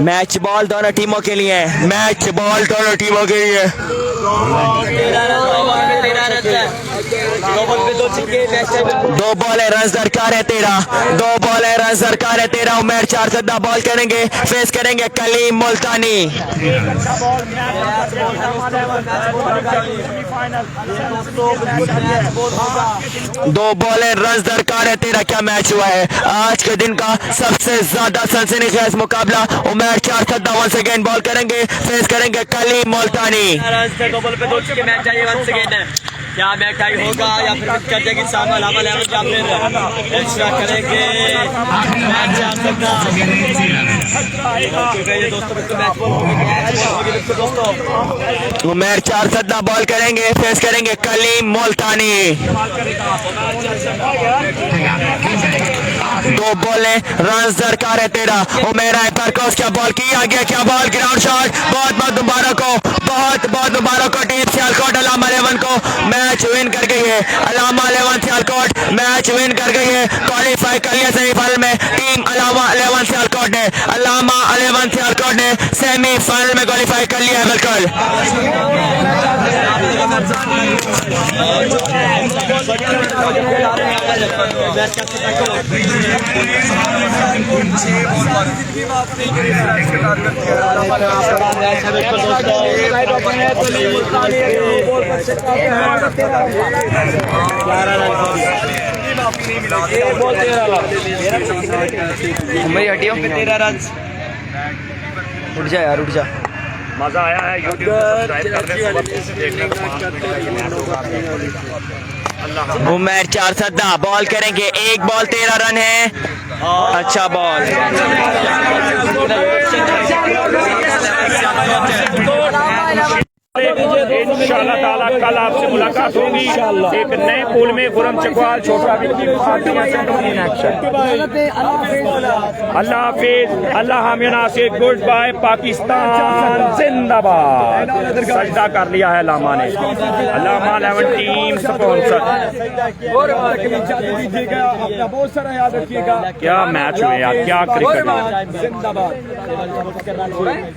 Speaker 1: मैच बॉल दोनों टीमों के लिए 2 बॉलें रन दरकार है 13 2 बॉलें रन दरकार है 13 उमर 4 सद्दा बॉल करेंगे फेस करेंगे कलीम मुल्तानी। 2 बॉलें रन दरकार है 13 क्या मैच हुआ है आज के दिन का सबसे ज्यादा सनसनीखेज मुकाबला उमर 4 सद्दा वंस अगेन बॉल करेंगे फेस करेंगे कलीम मुल्तानी।
Speaker 8: क्या मैच टाई होगा या फिर कर देगी सामने लामा लेवल या फिर एक्स्ट्रा करेंगे मैच आ सकता है दोस्तों बिल्कुल मैच बॉल होगी बिल्कुल दोस्तों
Speaker 1: उमर 4 सद्दा बॉल करेंगे फेस करेंगे कलीम मुल्तानी 2 बॉलें रन दरकार है 13 उमर पर क्रॉस क्या बॉल किया गया क्या बॉल ग्राउंड शॉट बहुत मुबारक हो टीम से सियालकोट अलामा 11 को मैच विन कर गई है। अलामा 11 सियालकोट मैच विन कर गई है, क्वालिफाई कर लिया सेमीफाइनल में टीम अलामा 11 सियालकोट ने। अलामा 11 सियालकोट ने सेमीफाइनल में क्वालिफाई कर लिया है। बिल्कुल मेरी हटियो 13 रन। उठ जा यार, उठ जा।
Speaker 5: मजा आया है यूट्यूब
Speaker 1: उमर 4 सद्दा बॉल करेंगे, एक बॉल 13 रन है। अच्छा बॉल,
Speaker 5: इंशाल्लाह ताला कल आपसे मुलाकात होगी एक नए पूल में। खुरम चकवाल, छोटा अल्लाह हाफिज, अल्लाह हामिया से गुड बाय। पाकिस्तान जिंदाबाद। सजदा कर लिया है लामा ने। अलामा 11 टीम स्पॉन्सर।
Speaker 4: बहुत सारा याद रखिएगा।
Speaker 5: क्या मैच हुए यार, क्या क्रिकेट।